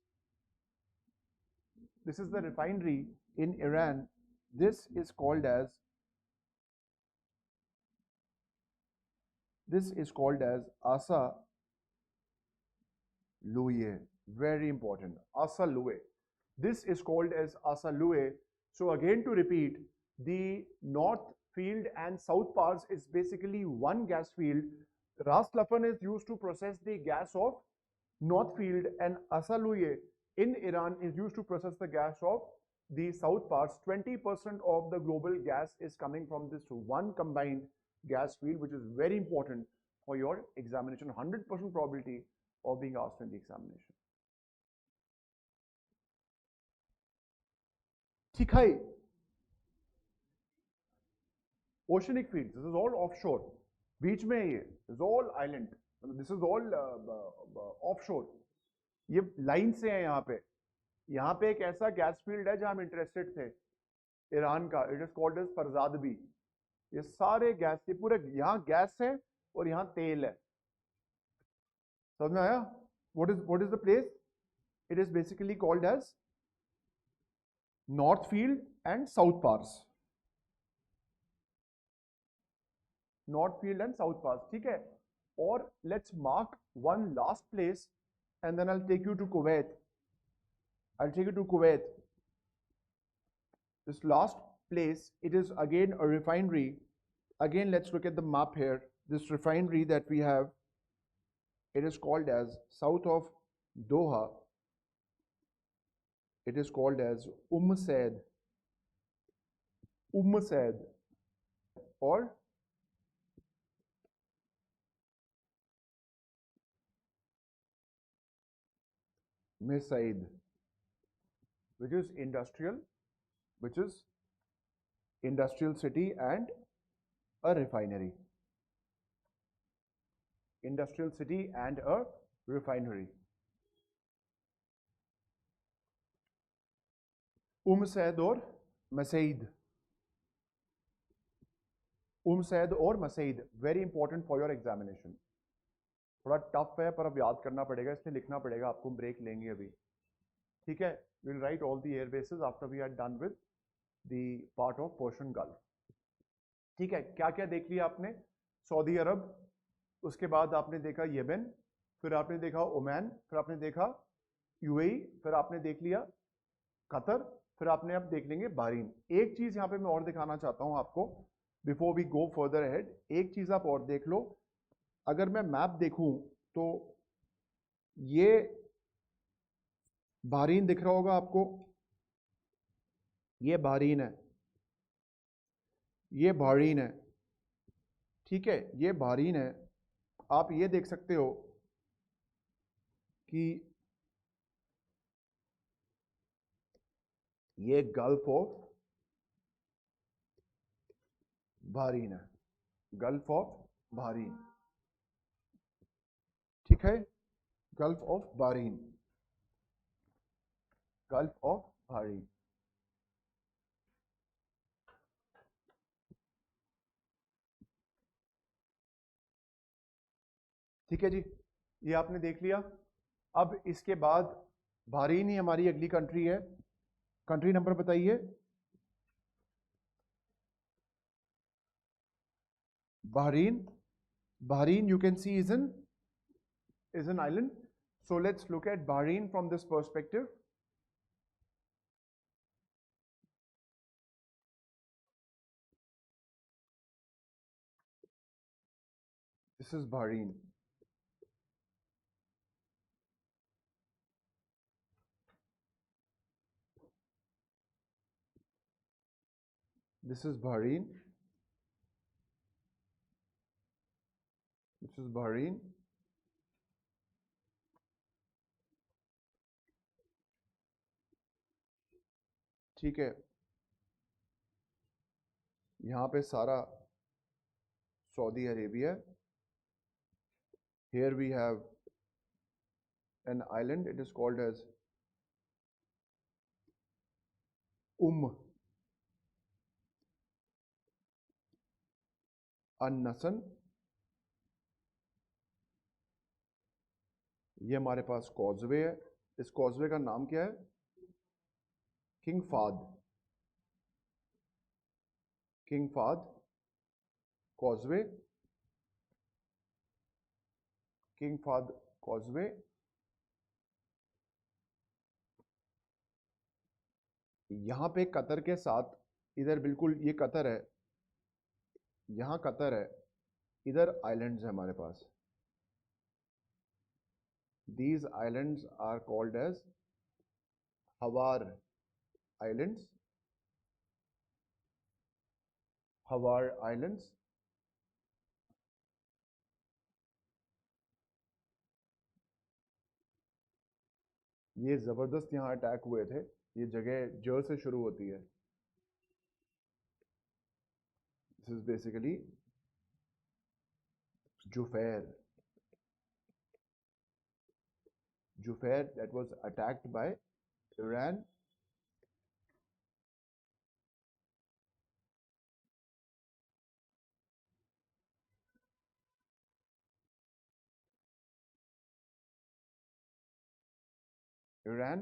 S1: This is the refinery in Iran. This is called as Asa Louie. Very important. Asa Louie. This is called as Asa Louie. So again, to repeat, the North Field and South Pars is basically one gas field. Ras Laffan is used to process the gas of North Field, and Asa Louie in Iran is used to process the gas of the South Pars. 20% of the global gas is coming from this one combined gas field, which is very important for your examination. 100% probability of being asked in the examination. ठीक है, oceanic fields. This is all offshore. बीच में ये, this is all island. This is all offshore. ये line से है यहाँ पे एक ऐसा गैस फील्ड है जहां हम इंटरेस्टेड थे, ईरान का. It is called as Farzad B. ये सारे गैस, ये पूरे यहाँ गैस है और यहाँ तेल है. समझ में आया? What is the place? It is basically called as North Field and South Pars. North Field and South Pars. ठीक है. Or let's mark one last place, and then I'll take you to Kuwait. This last place, it is again a refinery. Again, let's look at the map here. This refinery that we have, it is called as south of Doha. It is called as Said or Mesaid, which is industrial city and a refinery. Industrial city and a refinery. Syed और Mesaieed, Said और Mesaieed, very important for your examination. थोड़ा tough है पर अब याद करना पड़ेगा, इसलिए लिखना पड़ेगा आपको। ब्रेक लेंगे अभी, ठीक है। Will write all the air bases after we are done with the part of Persian Gulf. ठीक है, क्या क्या देख लिया आपने? सऊदी अरब, उसके बाद आपने देखा येमेन, फिर आपने देखा ओमान, फिर आपने देखा यूएई, फिर आपने देख लिया कतर, फिर आपने अब देख लेंगे बहरीन। एक चीज यहां पे मैं और दिखाना चाहता हूं आपको before we go further ahead. एक चीज आप और देख लो, अगर मैं मैप देखूं तो ये बहरीन दिख रहा होगा आपको, ये बहरीन है, ये बहरीन है, ठीक है, ये बहरीन है। आप ये देख सकते हो कि ये गल्फ ऑफ बहरीन है, गल्फ ऑफ बहरीन, ठीक है, gulf of Bahrain, gulf of Bahrain. ठीक है जी, ये आपने देख लिया। अब इसके बाद बहरीन ही हमारी अगली कंट्री है। कंट्री नंबर बताइए। Bahrain, Bahrain you can see is an island. So let's look at Bahrain from this perspective. This is Bahrain. This is Bahrain. This is Bahrain. ठीक है, यहाँ पे सारा Saudi Arabia. Here we have an island. It is called as an-Nasan. ये हमारे पास causeway है। इस causeway का नाम क्या है? King Fahd, king Fahd causeway, king Fahd causeway. यहाँ पे कतर के साथ, इधर बिल्कुल ये कतर है, यहाँ कतर है, इधर आइलैंड्स है हमारे पास। These islands are called as Hawar Islands, Hawar Islands। ये जबरदस्त यहाँ अटैक हुए थे। ये जगह ज से शुरू होती है। This is basically Jufair, Jufair that was attacked by Iran। Iran,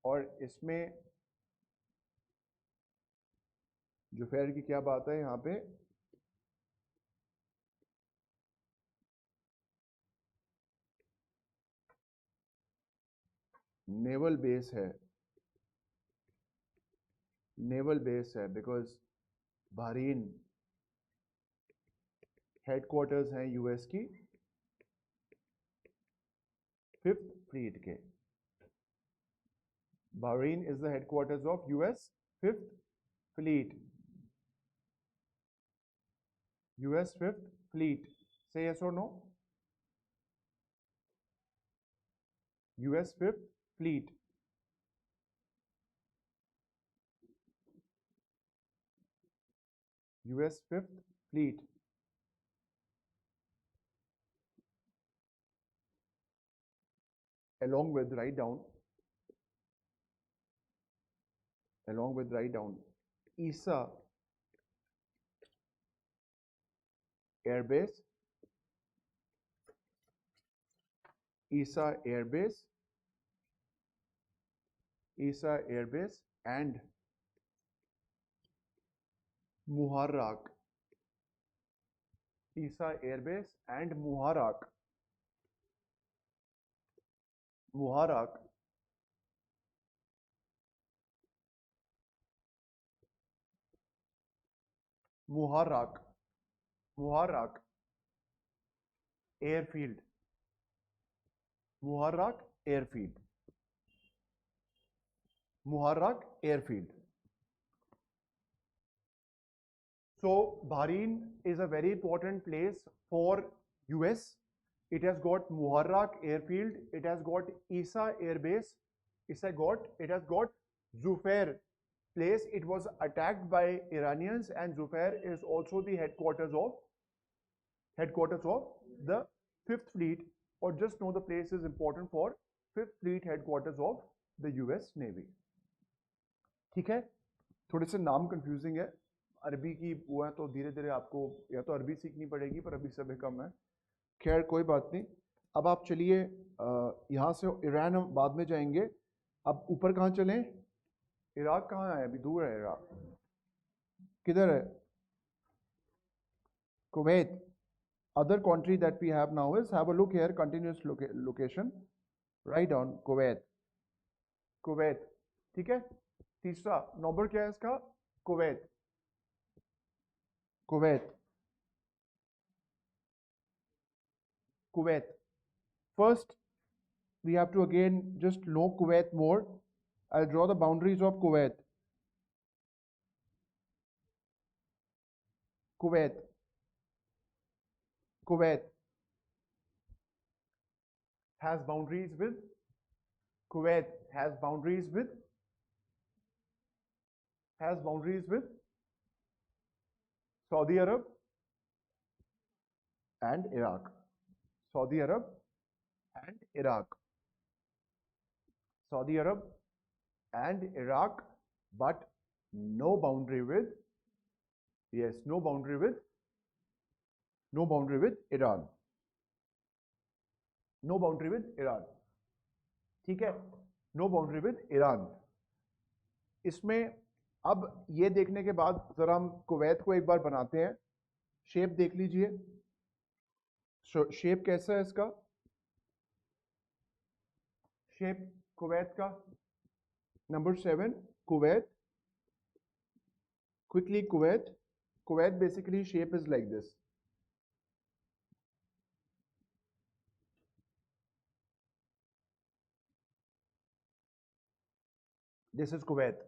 S1: और इसमें जुफैर की क्या बात है यहाँ पे? नेवल बेस है, नेवल बेस है, बिकॉज बहरीन हेडक्वार्टर्स हैं यूएस की 5th फ्लीट के। Bahrain is the headquarters of US 5th Fleet. US 5th Fleet. Say yes or no? US 5th Fleet. US 5th Fleet. Along with, write down, along with write down Isa airbase, Isa airbase, Isa airbase and Muharrak, Isa airbase and Muharrak, Muharrak, Muharrak, Muharrak airfield, Muharrak airfield, Muharrak airfield. So Bahrain is a very important place for US. It has got Muharrak airfield, it has got Isa airbase, it has got Zufair place. It was attacked by Iranians, and Zufair is also the headquarters of the Fifth Fleet, or just know the place is important for Fifth Fleet headquarters of the US Navy. ठीक है, थोड़े से नाम confusing है, अरबी की वो है तो धीरे धीरे आपको या तो अरबी सीखनी पड़ेगी, पर अभी समय कम है। खैर कोई बात नहीं। अब आप चलिए यहाँ से ईरान हम बाद में जाएंगे। अब ऊपर कहाँ चलें? इराक कहाँ है? अभी दूर है इराक। किधर है? Kuwait. Other country that we have now is, have a look here, continuous location, write down Kuwait, Kuwait, ठीक है। तीसरा नंबर क्या है इसका? Kuwait, Kuwait, Kuwait. First we have to again just know Kuwait more. I'll draw the boundaries of Kuwait. Kuwait, Kuwait has boundaries with, Kuwait has boundaries with, Saudi Arab and Iraq, Saudi Arab and Iraq, Saudi Arab and Iraq, but no boundary with, yes, no boundary with Iran, no boundary with Iran, ठीक है, no boundary with Iran। इसमें अब ये देखने के बाद जरा हम कुवैत को एक बार बनाते हैं। शेप देख लीजिए, शेप कैसा है इसका? शेप कुवैत का number 7, Kuwait, quickly Kuwait. Kuwait basically shape is like this. This is Kuwait.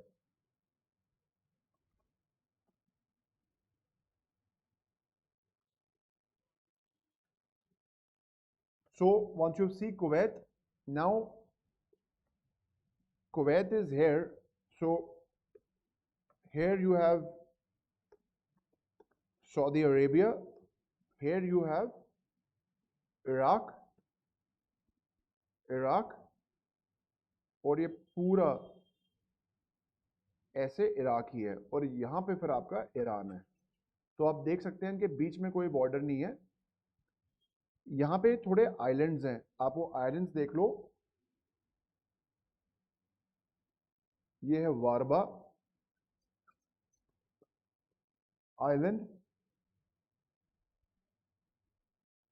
S1: So once you see Kuwait, now Kuwait is here. So here you have Saudi Arabia, here you have Iraq, और ये पूरा ऐसे Iraq ही है, और यहाँ पे फिर आपका ईरान है। तो आप देख सकते हैं कि बीच में कोई बॉर्डर नहीं है। यहाँ पे थोड़े आइलैंड्स हैं, आप वो आइलैंड्स देख लो। ये है वारबा आइलैंड,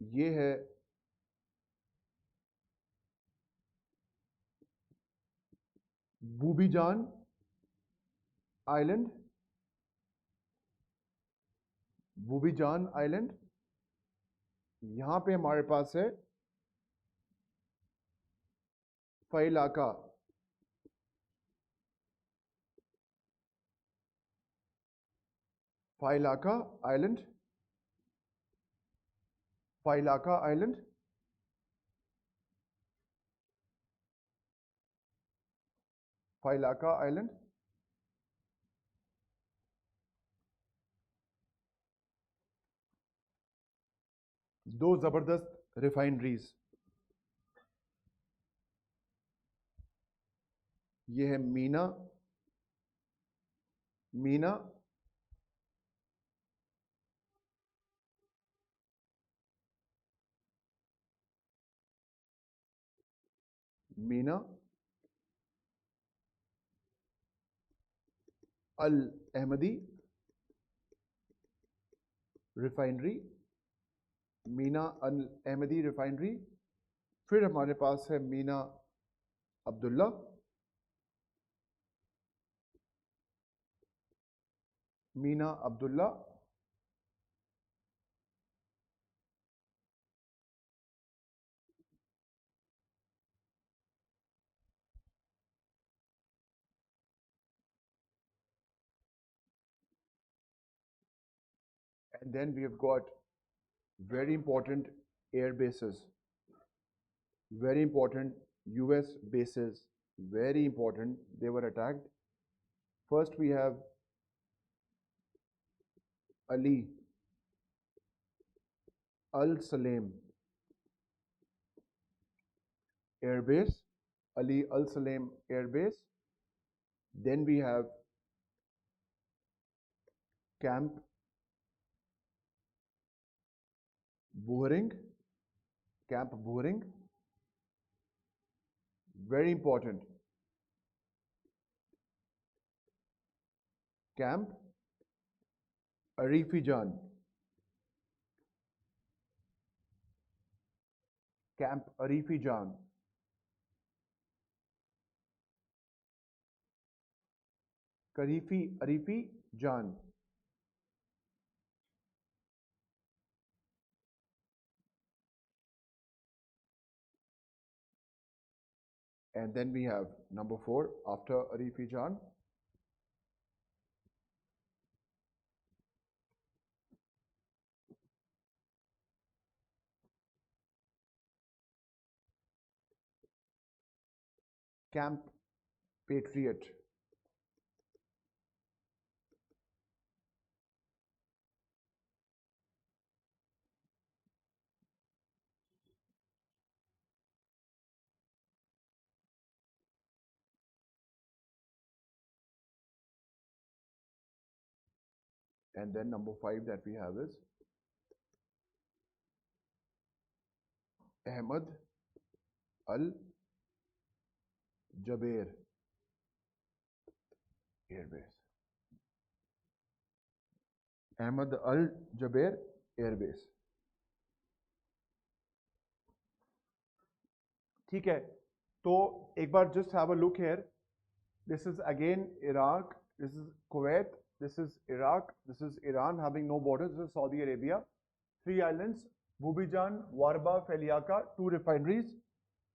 S1: ये है बूबीजान आइलैंड, बूबीजान आइलैंड। यहां पे हमारे पास है Failaka, Failaka island, Failaka island, Failaka island. दो जबरदस्त रिफाइनरीज, ये है Mina Mina, Mina Al-Ahmadi Refinery, Mina Al Ahmadi refinery. फिर हमारे पास है Meena Abdullah, Meena Abdullah, and then we have got very important air bases, very important US bases, very important. They were attacked. First, we have Ali Al Salem Air Base, Ali Al Salem Air Base. Then we have Camp Buhring, Camp Buhring, very important. Camp Arifijan, Camp Arifijan, Arifi Jan. And then we have number 4 after Arifi Jan, Camp Patriot. And then number 5 that we have is Ahmad Al Jaber Air Base. Ahmad Al Jaber Air Base. ठीक है, तो एक बार just have a look here. This is again Iraq, this is Kuwait, this is Iraq, this is Iran having no borders, this is Saudi Arabia. 3 islands, Bubijan, Warba, Feliaka, 2 refineries.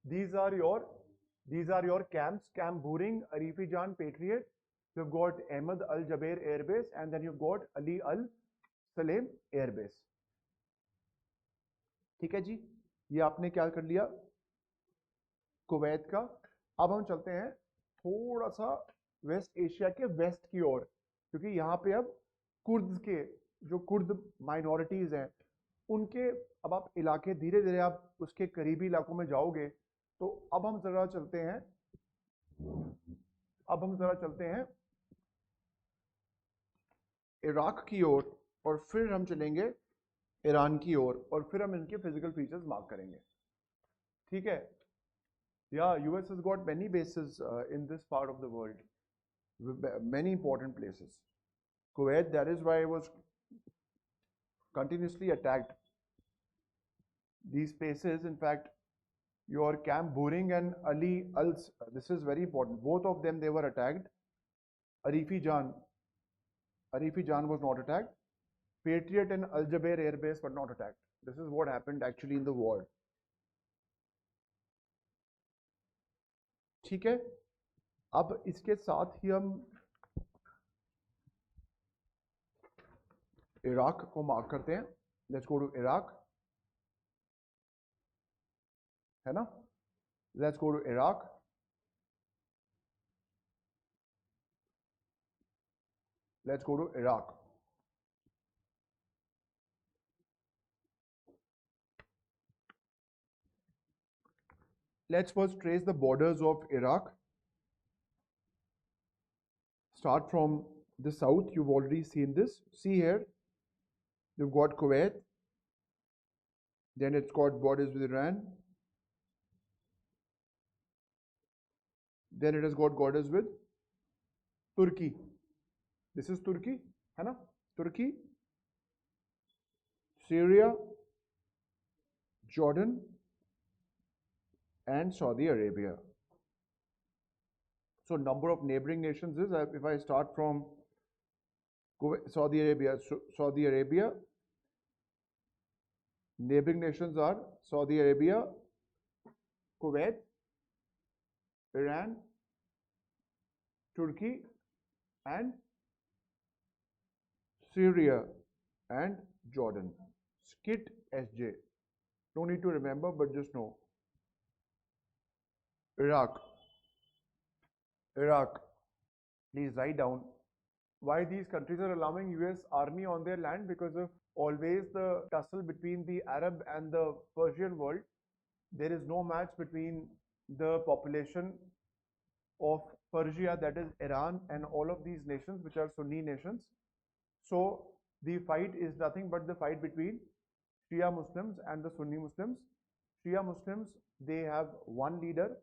S1: These are your camps, Camp Buhring, Arifijan, Patriot. You've got Ahmad Al Jaber Air Base, and then you've got Ali Al Salem Air Base. ठीक है जी, ये आपने क्या कर लिया Kuwait का। अब हम चलते हैं थोड़ा सा वेस्ट एशिया के वेस्ट की ओर, क्योंकि यहाँ पे अब कुर्द के जो कुर्द माइनॉरिटीज हैं उनके अब आप इलाके धीरे धीरे आप उसके करीबी इलाकों में जाओगे। तो अब हम जरा चलते हैं इराक की ओर, और फिर हम चलेंगे ईरान की ओर, और फिर हम इनके फिजिकल फीचर्स मार्क करेंगे। ठीक है, yeah, US has got many bases in this part of the world, many important places. Kuwait, that is why it was continuously attacked. These places, in fact, your Camp Buhring and Ali Al, this is very important. Both of them, they were attacked. Arifi Jan was not attacked. Patriot and Al Jaber Air Base were not attacked. This is what happened actually in the war. ठीक है, अब इसके साथ ही हम Iraq को mark करते हैं। Let's go to Iraq, है ना। Let's go to Iraq. Let's go to Iraq. Let's first trace the borders of Iraq. Start from The south, you've already seen this. See here, you've got Kuwait, then it's got borders with Iran, then it has got borders with Turkey. This is Turkey, है ना? Turkey, Syria, Jordan, and Saudi Arabia. So number of neighboring nations is, if I start from Saudi Arabia, Saudi Arabia, neighboring nations are Saudi Arabia, Kuwait, Iran, Turkey, and Syria and Jordan. Skit SJ. No need to remember, but just know. Iraq. Iraq. Please write down why these countries are allowing US army on their land, because of always the tussle between the Arab and the Persian world. There is no match between the population of Persia, that is Iran, and all of these nations which are Sunni nations. So the fight is nothing but the fight between Shia Muslims and the Sunni Muslims. Shia Muslims, they have one leader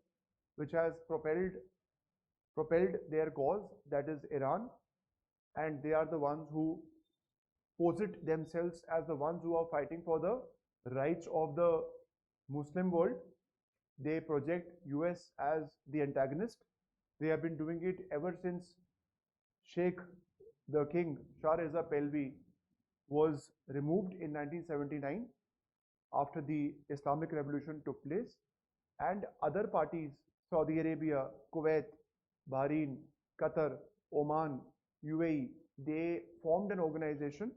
S1: which has propelled their cause, that is Iran, and they are the ones who posit themselves as the ones who are fighting for the rights of the Muslim world. They project US as the antagonist. They have been doing it ever since Sheikh the King Shah Reza Pahlavi was removed in 1979 after the Islamic Revolution took place, and other parties, Saudi Arabia, Kuwait, Bahrain, Qatar, Oman, UAE, they formed an organization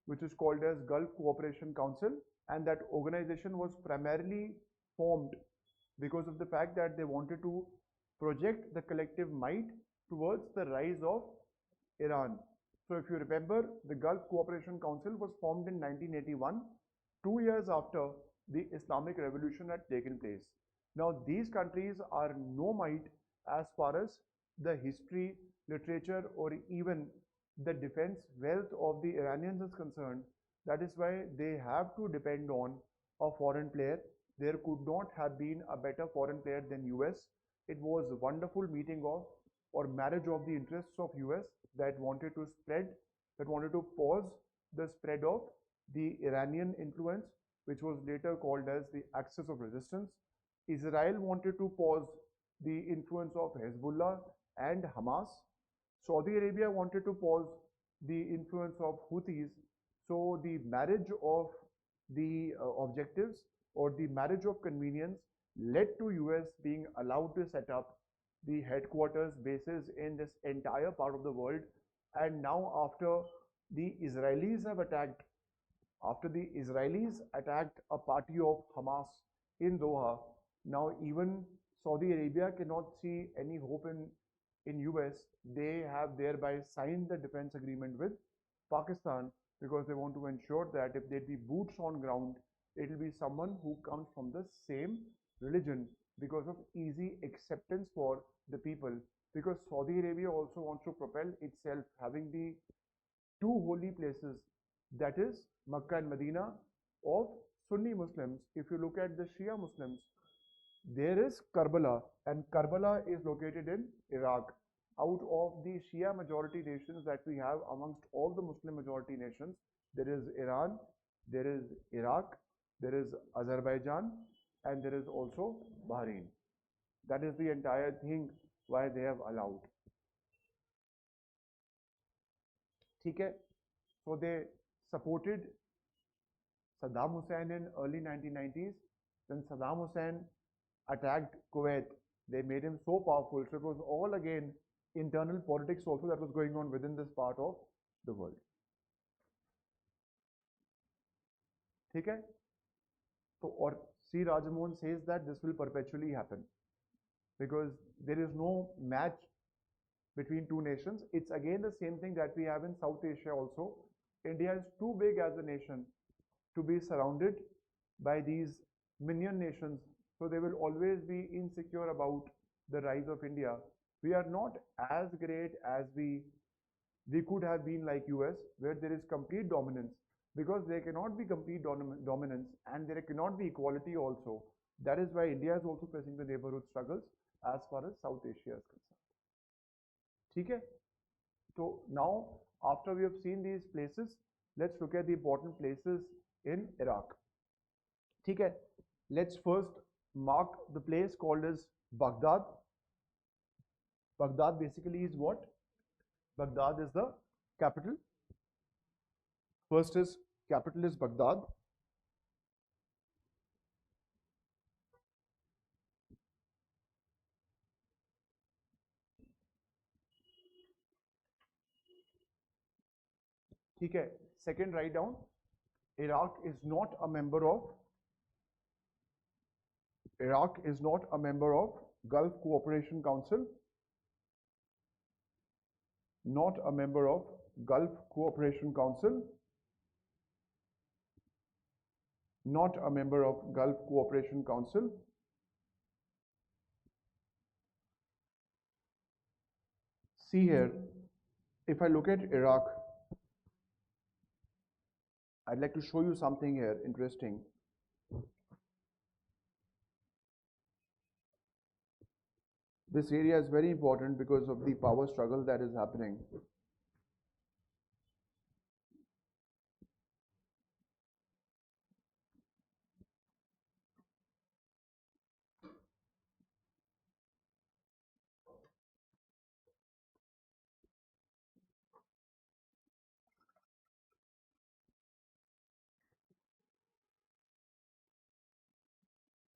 S1: which is called as Gulf Cooperation Council, and that organization was primarily formed because of the fact that they wanted to project the collective might towards the rise of Iran. So if you remember, the Gulf Cooperation Council was formed in 1981, 2 years after the Islamic Revolution had taken place. Now these countries are no might as far as the history, literature, or even the defense wealth of the Iranians is concerned. That is why they have to depend on a foreign player. There could not have been a better foreign player than US. It was a wonderful meeting of or marriage of the interests of US that wanted to pause the spread of the Iranian influence, which was later called as the axis of resistance. Israel wanted to pause the influence of Hezbollah and Hamas. Saudi Arabia wanted to pause the influence of Houthis. So the marriage of the objectives, or the marriage of convenience, led to US being allowed to set up the headquarters bases in this entire part of the world. And now after the Israelis attacked a party of Hamas in Doha, now even Saudi Arabia cannot see any hope in US. They have thereby signed the defense agreement with Pakistan, because they want to ensure that if there be boots on ground, it will be someone who comes from the same religion, because of easy acceptance for the people. Because Saudi Arabia also wants to propel itself having the two holy places, that is Makkah and Medina, of Sunni Muslims. If you look at the Shia Muslims, there is Karbala, and Karbala is located in Iraq. Out of the Shia majority nations that we have amongst all the Muslim majority nations, there is Iran, there is Iraq, there is Azerbaijan, and there is also Bahrain. That is the entire thing why they have allowed. Okay? So they supported Saddam Hussein in early 1990s. Then Saddam Hussein attacked Kuwait. They made him so powerful. So it was all again internal politics also that was going on within this part of the world. Okay? So, or C. Rajamohan says that this will perpetually happen, because there is no match between two nations. It's again the same thing that we have in South Asia also. India is too big as a nation to be surrounded by these minion nations. So they will always be insecure about the rise of India. We are not as great as we we could have been like US, where there is complete dominance, because there cannot be complete dominance and there cannot be equality also. That is why India is also facing the neighborhood struggles as far as South Asia is concerned. ठीक है? So now, after we have seen these places, let's look at the important places in Iraq. ठीक है? Let's first mark the place called as Baghdad. Baghdad basically is what? Baghdad is the capital. First is capital is Baghdad. ठीक है? Second, write down Iraq is not a member of Gulf Cooperation Council. Not a member of Gulf Cooperation Council. Not a member of Gulf Cooperation Council. See here, if I look at Iraq, I'd like to show you something here interesting. This area is very important because of the power struggle that is happening.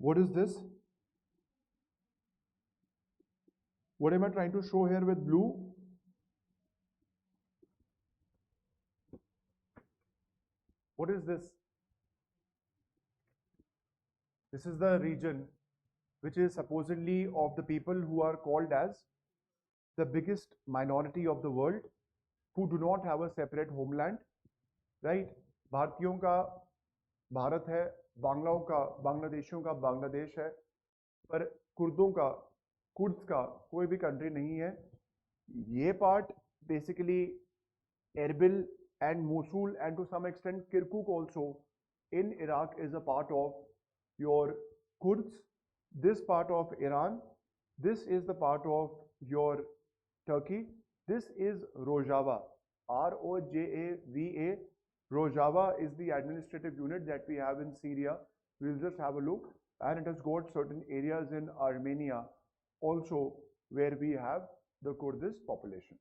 S1: What is this? What am I trying to show here with blue? What is this? This is the region which is supposedly of the people who are called as the biggest minority of the world, who do not have a separate homeland, right? भारतीयों का भारत है, बांग्लाओं का बांग्लादेशियों का बांग्लादेश है, पर कुर्दों का Kurds का कोई भी कंट्री नहीं है. ये part basically Erbil and Mosul and to some extent Kirkuk also in Iraq is a part of your Kurds. This part of Iran, this is the part of your Turkey. This is Rojava, Rojava. Rojava is the administrative unit that we have in Syria. We'll just have a look, and it has got certain areas in Armenia also where we have the Kurdish population,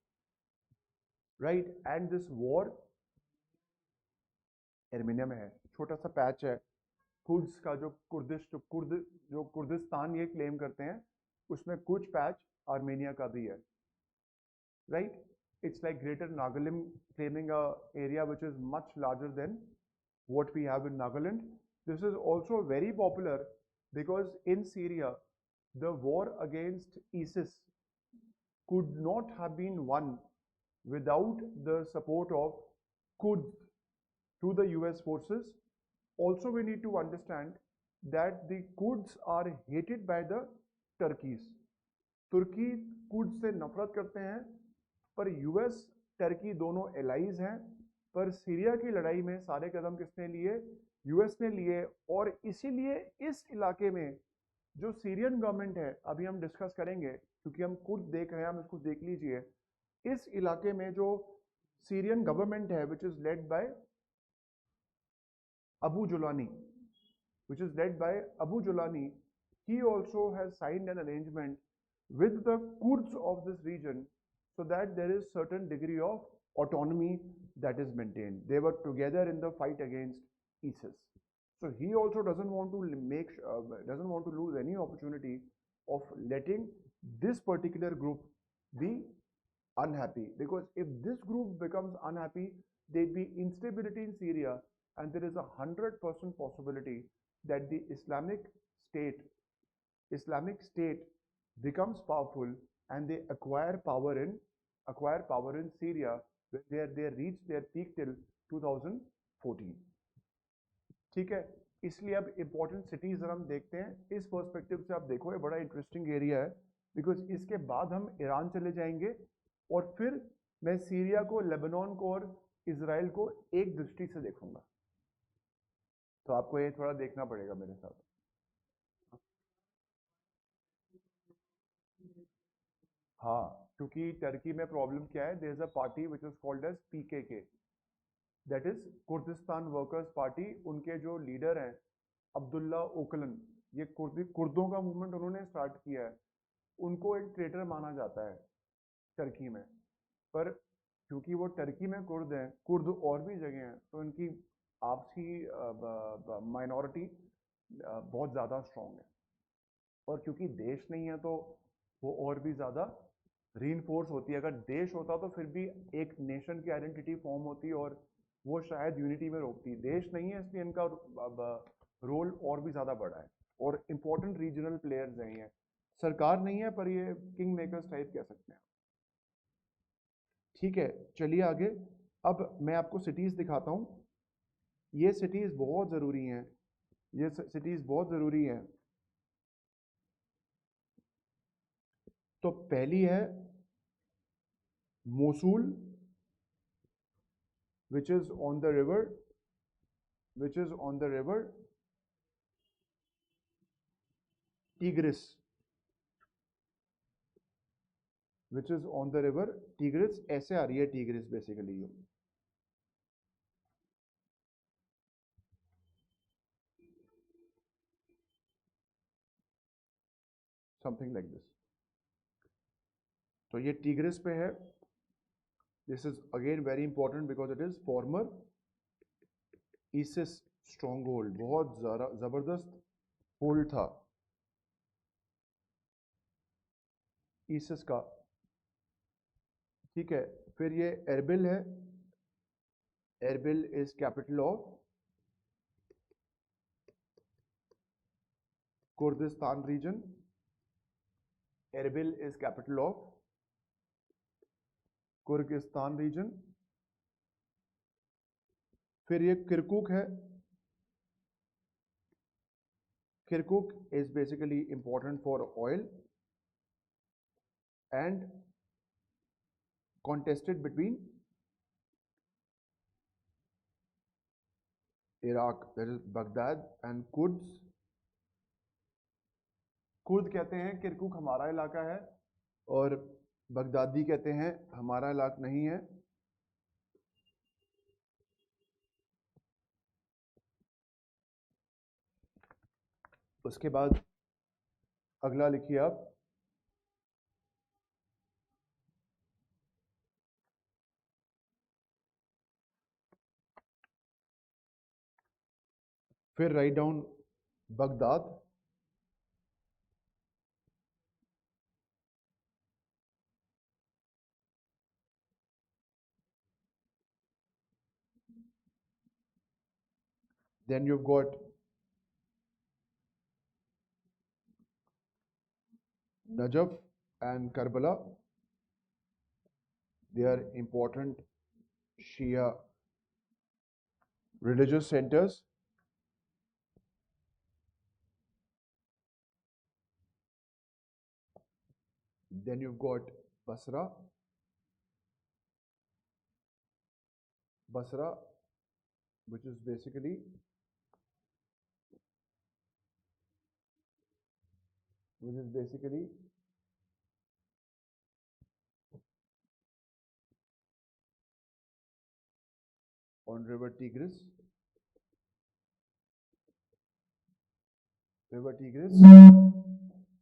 S1: right? And this war Armenia में है, छोटा सा patch है Kurds का, जो Kurdistan ये claim करते हैं, उसमें कुछ पैच आर्मेनिया का भी है, right? It's like Greater Nagalim claiming a area which is much larger than what we have in Nagaland. This is also very popular because in Syria, the war against ISIS could not have been won without the support of Kurds to the US forces. Also, we need to understand that the Kurds are hated by the Turkeys. तुर्की Kurd से नफरत करते हैं, पर US Turkey दोनों allies हैं, पर Syria की लड़ाई में सारे कदम किसने लिए? यूएस ने लिए. और इसीलिए इस इलाके में जो सीरियन गवर्नमेंट है, अभी हम डिस्कस करेंगे क्योंकि हम कुर्द देख रहे हैं, हम इसको देख लीजिए. इस इलाके में जो सीरियन गवर्नमेंट है which is led by Abu Julani, he also has signed an arrangement with the Kurds of this region so that there is certain degree of autonomy that is maintained. They were together in the fight against ISIS. So he also doesn't want to lose any opportunity of letting this particular group be unhappy, because if this group becomes unhappy, there'd be instability in Syria, and there is 100% possibility that the Islamic State becomes powerful and they acquire power in Syria, where they reach their peak till 2014. ठीक है, इसलिए अब important cities हम देखते हैं इस perspective से. आप देखो ये बड़ा इंटरेस्टिंग एरिया है, बिकॉज इसके बाद हम ईरान चले जाएंगे और फिर मैं सीरिया को, लेबनान को और इसराइल को एक दृष्टि से देखूंगा। तो आपको ये थोड़ा देखना पड़ेगा मेरे साथ। हाँ, क्योंकि टर्की में प्रॉब्लम क्या है, there is a party which is called as PKK, that is Kurdistan workers party. उनके जो लीडर हैं अब्दुल्ला ओकलन, ये कुर्दों का मूवमेंट उन्होंने स्टार्ट किया है। उनको एक ट्रेटर माना जाता है टर्की में। पर क्योंकि वो टर्की में कुर्द हैं, कुर्द और भी जगह हैं, तो इनकी आपसी माइनॉरिटी बहुत ज़्यादा स्ट्रॉन्ग है। और क्योंकि देश नहीं है तो वो और भी ज़्यादा रीइंफोर्स होती है। अगर देश होता तो फिर भी एक नेशन की आइडेंटिटी फॉर्म होती और वो शायद यूनिटी में रोकती। देश नहीं है इसलिए इनका रोल और भी ज़्यादा बड़ा है और इम्पोर्टेंट रीजनल प्लेयर्स हैं ये। सरकार नहीं है पर ये किंग मेकर्स टाइप कह सकते हैं। ठीक है, चलिए आगे। अब मैं आपको सिटीज़ दिखाता हूँ। ये सिटीज़ बहुत ज़रूरी हैं, ये सिटीज़ बहुत ज़रूरी हैं। तो पहली है Mosul, which is on the river, which is on the river Tigris, which is on the river Tigris। ऐसे आ रही है tigris बेसिकली, ये समथिंग लाइक दिस। तो ये tigris पे है। This is again very important because it is farmer ISIS strong hold, बहुत जबरदस्त होल्ड था ISIS का। ठीक है, फिर ये एरबिल है। Erbil is capital of Kurdistan region. Erbil is capital of Kurgistan region. फिर ये किरकुक है। Kirkuk is basically important for oil and contested between Iraq, that is Baghdad and Kurds। Kurd कहते हैं किरकुक हमारा इलाका है और बगदादी कहते हैं हमारा इलाका नहीं है। उसके बाद अगला लिखिए आप, फिर write down Baghdad. Then you've got Najaf and Karbala, they are important Shia religious centers। Then you've got Basra, Basra, which is basically on river Tigris। River tigris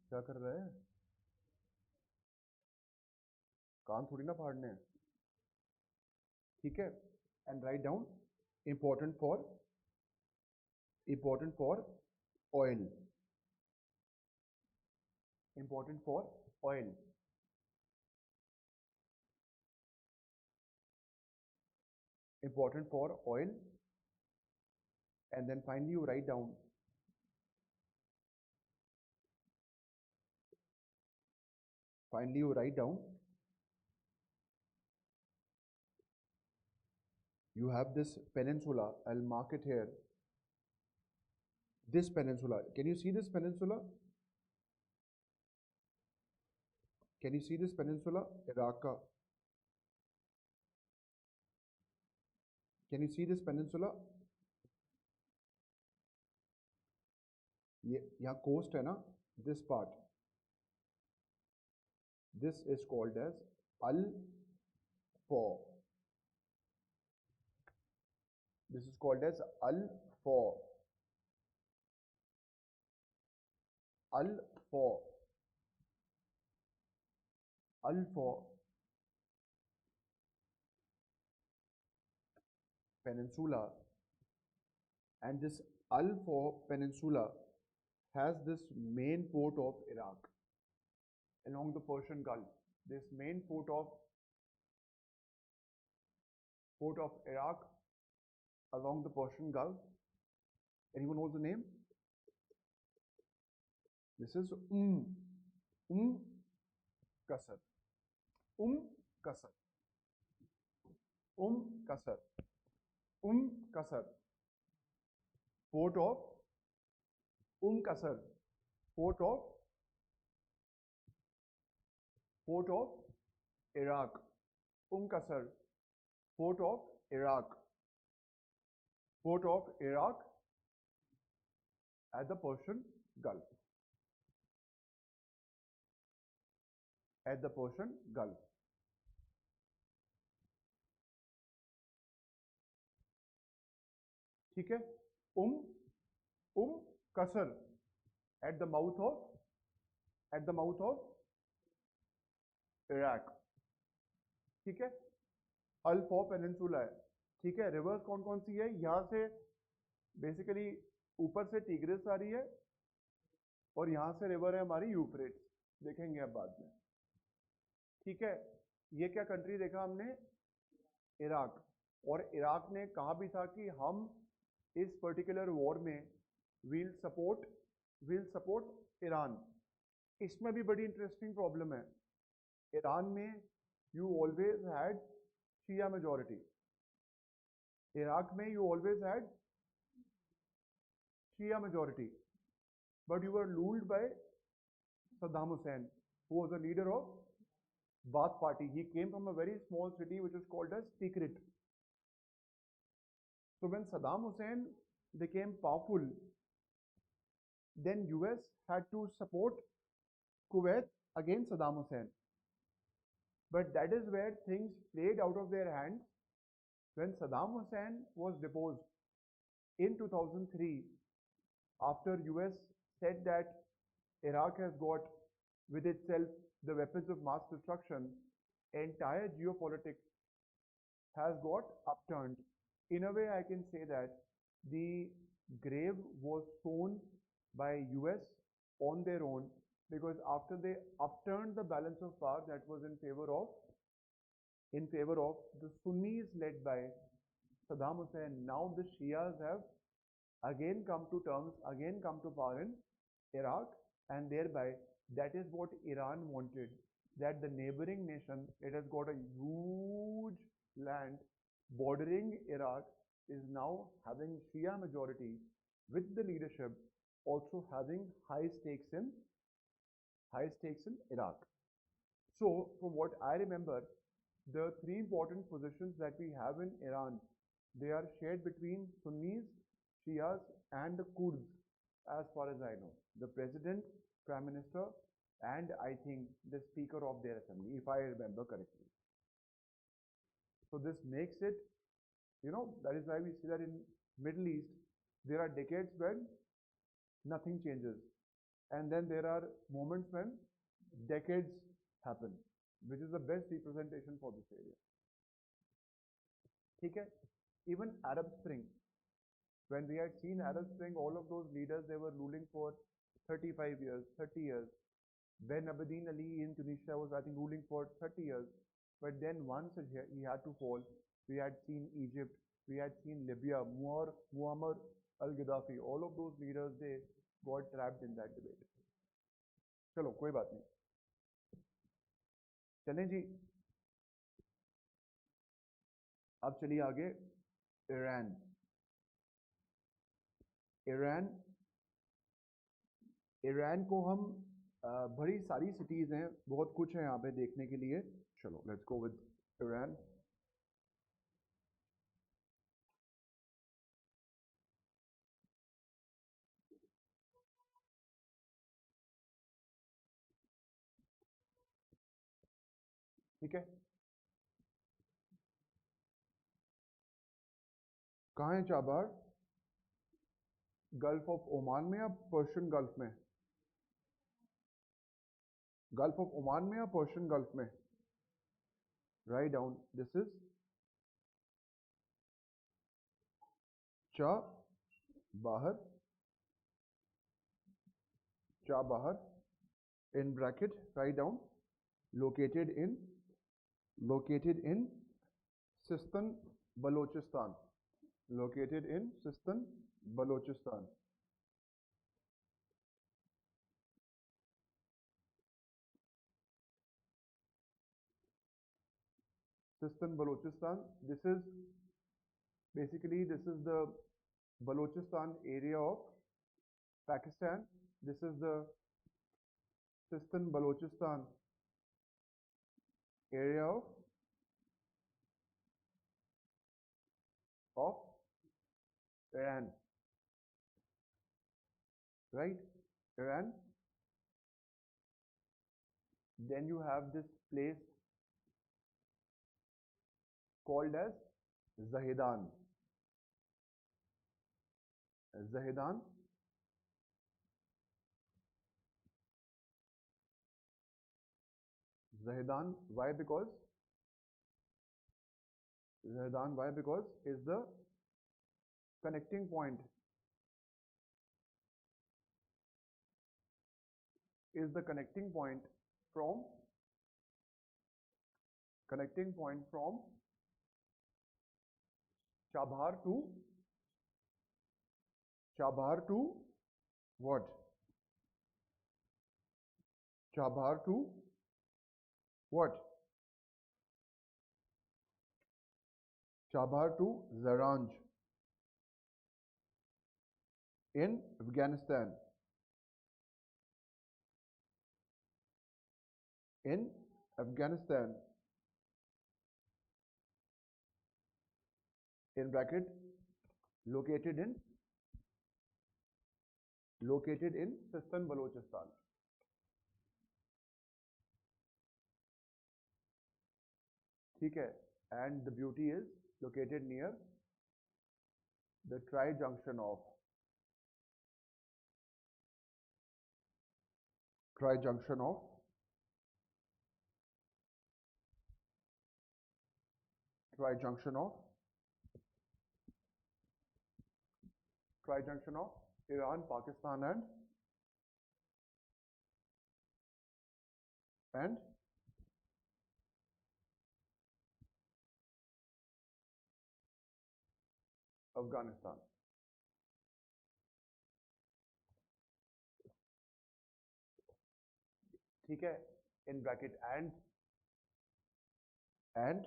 S1: क्या कर रहा है, कान थोड़ी ना फाड़ने हैं। ठीक है, and write down important for oil, important for oil, important for oil. And then finally you write down, you have this peninsula, I'll mark it here, this peninsula, can you see this peninsula, can you see this peninsula, Iraq का Can you see this peninsula? ये यहाँ coast है ना, this part. This is called as Al-Faw. This is called as Al-Faw. Al-Faw. Al-Faw Peninsula, and this Al-Faw Peninsula has this main port of Iraq along the Persian Gulf. This main port of Iraq along the Persian Gulf. Anyone knows the name? This is Qasr. Qasr. Qasr. Qasr. Port of Qasr. Port of Iraq. Qasr. Port of Iraq. Port of Iraq at the Persian Gulf. At the Persian Gulf. ठीक है? Qasr at the mouth of Iraq. ठीक है? अल-फॉ peninsula है. ठीक है? Reverse कौन कौन सी है? यहाँ से बेसिकली ऊपर से टिग्रिस आ रही है और यहाँ से रिवर है हमारी यूफ्रेट्स. देखेंगे अब बाद में. ठीक है? ये क्या कंट्री देखा हमने? इराक. और इराक ने कहा भी था कि हम इस पर्टिकुलर वॉर में विल सपोर्ट ईरान. इसमें भी बड़ी इंटरेस्टिंग प्रॉब्लम है. ईरान में you always had Shia majority. Iraq में you always had Shia majority, but you were ruled by Saddam Hussein, who was the leader of Baath party. He came from a very small city which is called as Tikrit. So when Saddam Hussein became powerful, then US had to support Kuwait against Saddam Hussein. But that is where things played out of their hands when Saddam Hussein was deposed in 2003, after US said that Iraq has got with itself the weapons of mass destruction, entire geopolitics has got upturned. In a way, I can say that the grave was sown by US on their own, because after they upturned the balance of power that was in favor of the Sunnis led by Saddam Hussein, now the Shias have again come to terms, again come to power in Iraq, and thereby that is what Iran wanted, that the neighboring nation, it has got a huge land bordering Iraq, is now having Shia majority with the leadership also having high stakes in Iraq. So from what I remember, the three important positions that we have in Iran, they are shared between Sunnis, Shias and the Kurds, as far as I know. The president, prime minister, and I think the speaker of their assembly, if I remember correctly. So this makes it, that is why we see that in Middle East, there are decades when nothing changes. And then there are moments when decades happen, which is the best representation for this area. Okay? Even Arab Spring, when we had seen Arab Spring, all of those leaders, they were ruling for 35 years, 30 years. Ben Abedin Ali in Tunisia was, I think, ruling for 30 years. But then once he had to fall, we had seen Egypt, we had seen Libya, Muammar al-Gaddafi, all of those leaders, they got trapped in that debate. चलो कोई बात नहीं, चलें जी. अब चलिए आगे. Iran को हम बड़ी सारी सिटीज़ हैं, बहुत कुछ है यहाँ पे देखने के लिए. चलो लेट्स गो विद ईरान. ठीक है, कहाँ है चाबार? गल्फ ऑफ ओमान में या पर्शियन गल्फ में? गल्फ ऑफ ओमान में या पर्शियन गल्फ में? राइट डाउन, दिस इज चा बाहर, चा बाहर, in bracket, write down, located in, located in Sistan, Balochistan, located in Sistan, Balochistan. Sistan, Balochistan. This is basically this is the Balochistan area of Pakistan. This is the Sistan, Balochistan area of Iran, right? Iran. Then you have this place called as Zahedan. Zahedan. Zahedan. Why? Because Zahedan. Why? Because is the connecting point. Is the connecting point from Chabhar to Chabhar to what? Chabhar to what? Chabhar to Zaranj in Afghanistan. In Afghanistan. In bracket, located in Sistan Balochistan. ठीक है, and the beauty is located near the tri-junction of tri-junction of tri-junction of tri-junction of Iran, Pakistan, and Afghanistan. ठीक है, in bracket and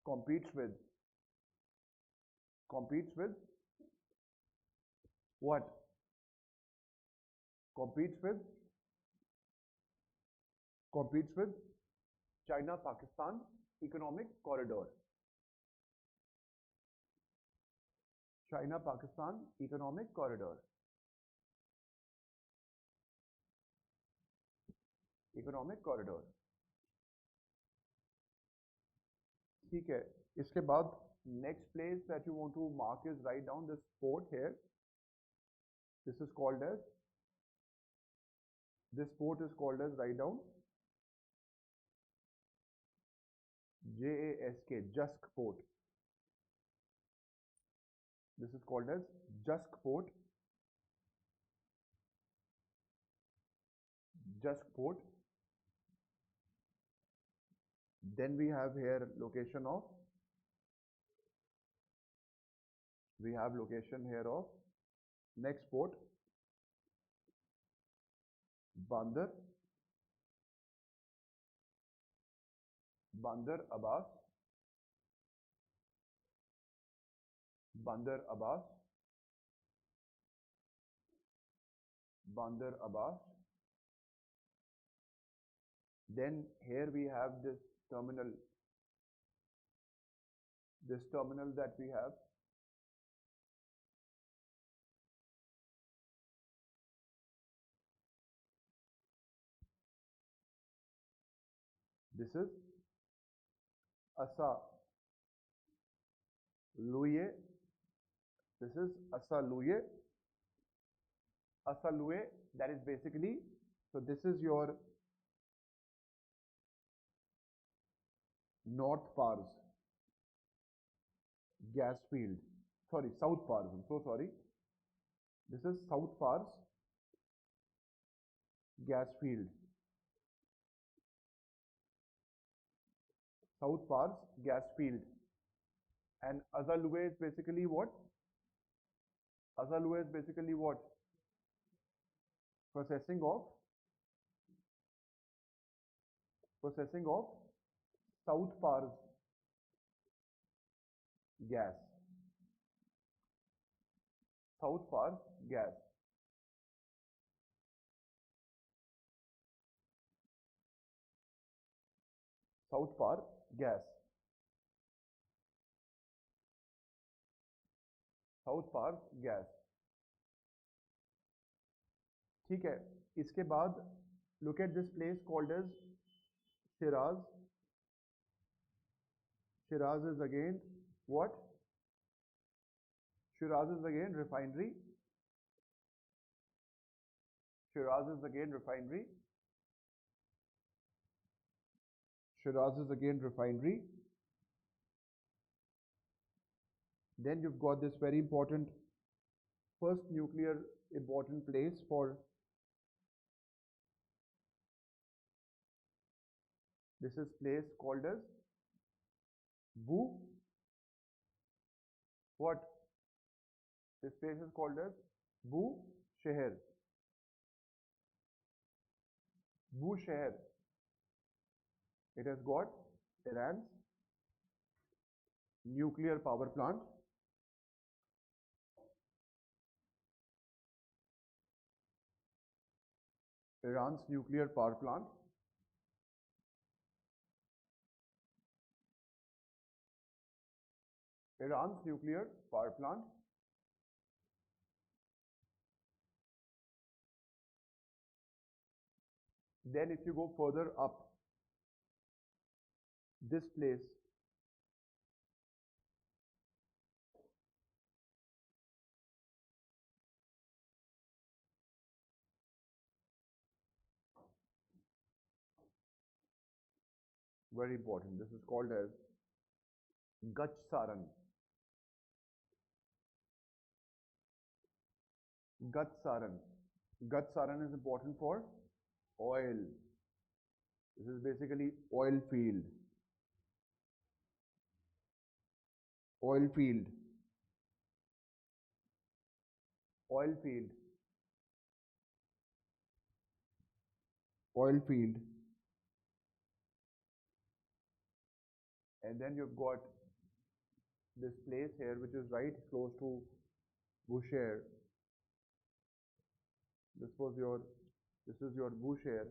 S1: competes with what? Competes with China Pakistan economic corridor. China Pakistan economic corridor. Economic corridor. ठीक है, इसके बाद next place that you want to mark is write down this port here. This is called as this port is called as write down JASK, Jask port. This is called as Jask port. Jask port. Then we have here location of we have location here of next port Bandar Abbas Bandar Abbas Bandar Abbas. Then here we have this terminal that we have This is Asa Luye. This is Asa Luye. Asa Luye, that is basically, so this is your North Pars gas field. Sorry, South Pars. I'm so sorry. This is South Pars gas field. South Pars gas field. And Azalue is basically what? Azalue is basically what? Processing of South Pars gas. South Pars gas. South Par gas. South Par gas. ठीक है, इसके बाद look at this place called as Shiraz. Shiraz is again what? Shiraz is again refinery. Shiraz is again refinery. Shiraz is again refinery. Then you've got this very important first nuclear important place for this is place called as Bu. What? This place is called as Bu Sheher. Bu Sheher. It has got Iran's nuclear power plant. Iran's nuclear power plant. Iran's nuclear power plant. Then if you go further up, this place, very important, this is called as Gach Saran. Gach Saran. Gach Saran is important for oil. This is basically oil field. Oil field. Oil field. Oil field. And then you've got this place here which is right close to Bushehr. This is your Bushehr.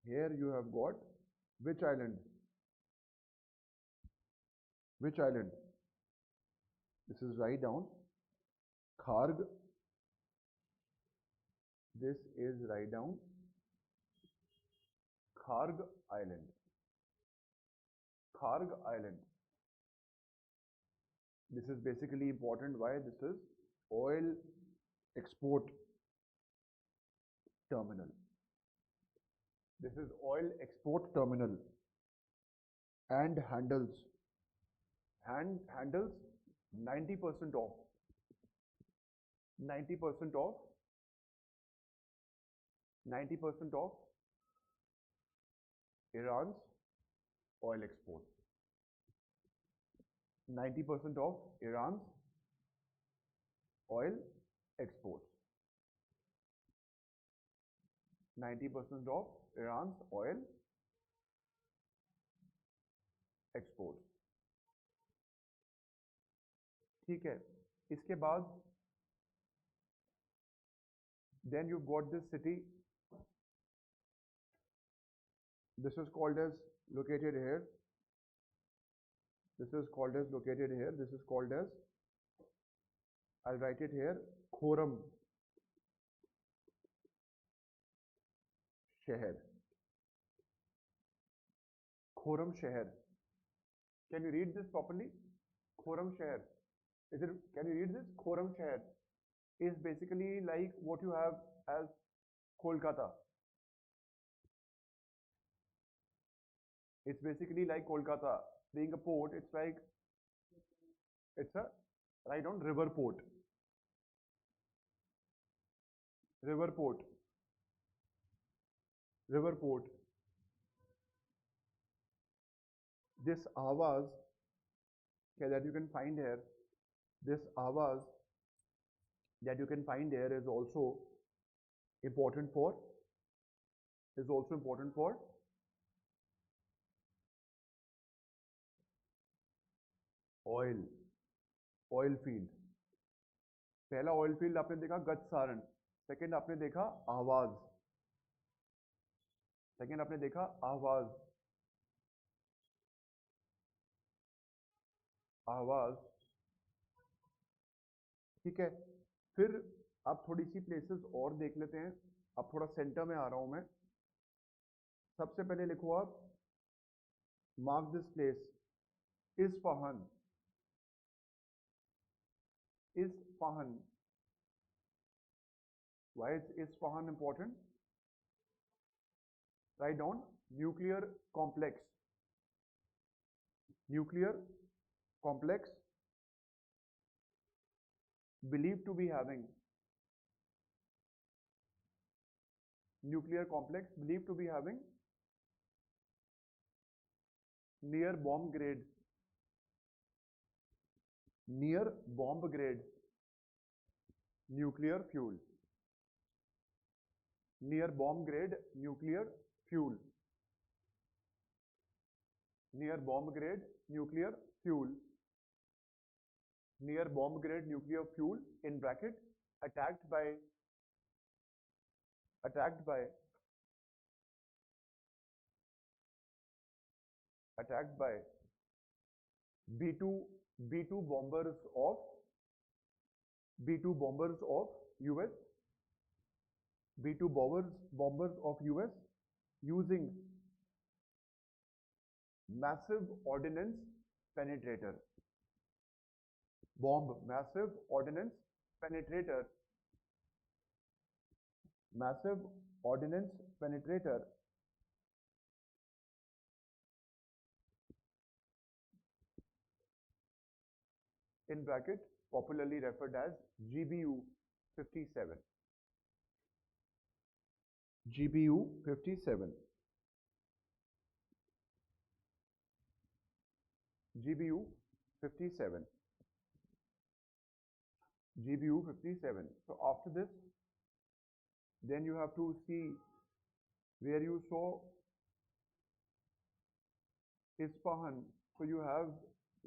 S1: Here you have got which island? Which island? This is right down. Kharg. This is right down. Kharg Island. Kharg Island. This is basically important. Why? This is oil export terminal. This is oil export terminal and handles 90% of 90% of 90% of Iran's oil exports. 90% of Iran's oil exports. 90% of Iran's oil exports. ठीक है, इसके बाद then you've got this city. This is called as located here. This is called as located here. This is called as, I'll write it here, Khorram Sheher. Khorram Sheher. Can you read this properly? Khorram Sheher. Can you read this? Khorram Sheher is basically like what you have as Kolkata. It's basically like Kolkata. Being a port, it's like it's a right on river port. River port. River port. This Ahvaz that you can find here, this Ahvaz that you can find here important for is also important for oil, oil field. पहला oil field आपने देखा गच Saran, second आपने देखा आवाज, second आपने देखा आवाज, आवाज, ठीक है। फिर आप थोड़ी सी प्लेसेस और देख लेते हैं। अब थोड़ा सेंटर में आ रहा हूं मैं। सबसे पहले लिखो आप, mark this place, Isfahan, Isfahan. Why is Isfahan important? Write down nuclear complex. Nuclear complex believed to be having nuclear complex believed to be having near bomb grade nuclear fuel, near bomb grade nuclear fuel, near bomb grade nuclear fuel, near bomb grade nuclear fuel in bracket attacked by attacked by attacked by B2 B2 bombers of B2 bombers of US B2 bombers of US using massive ordnance penetrator bomb, massive ordnance penetrator, massive ordnance penetrator in bracket popularly referred as GBU 57. GBU 57. GBU 57. GBU 57. So after this, then you have to see where you saw Isfahan. So you have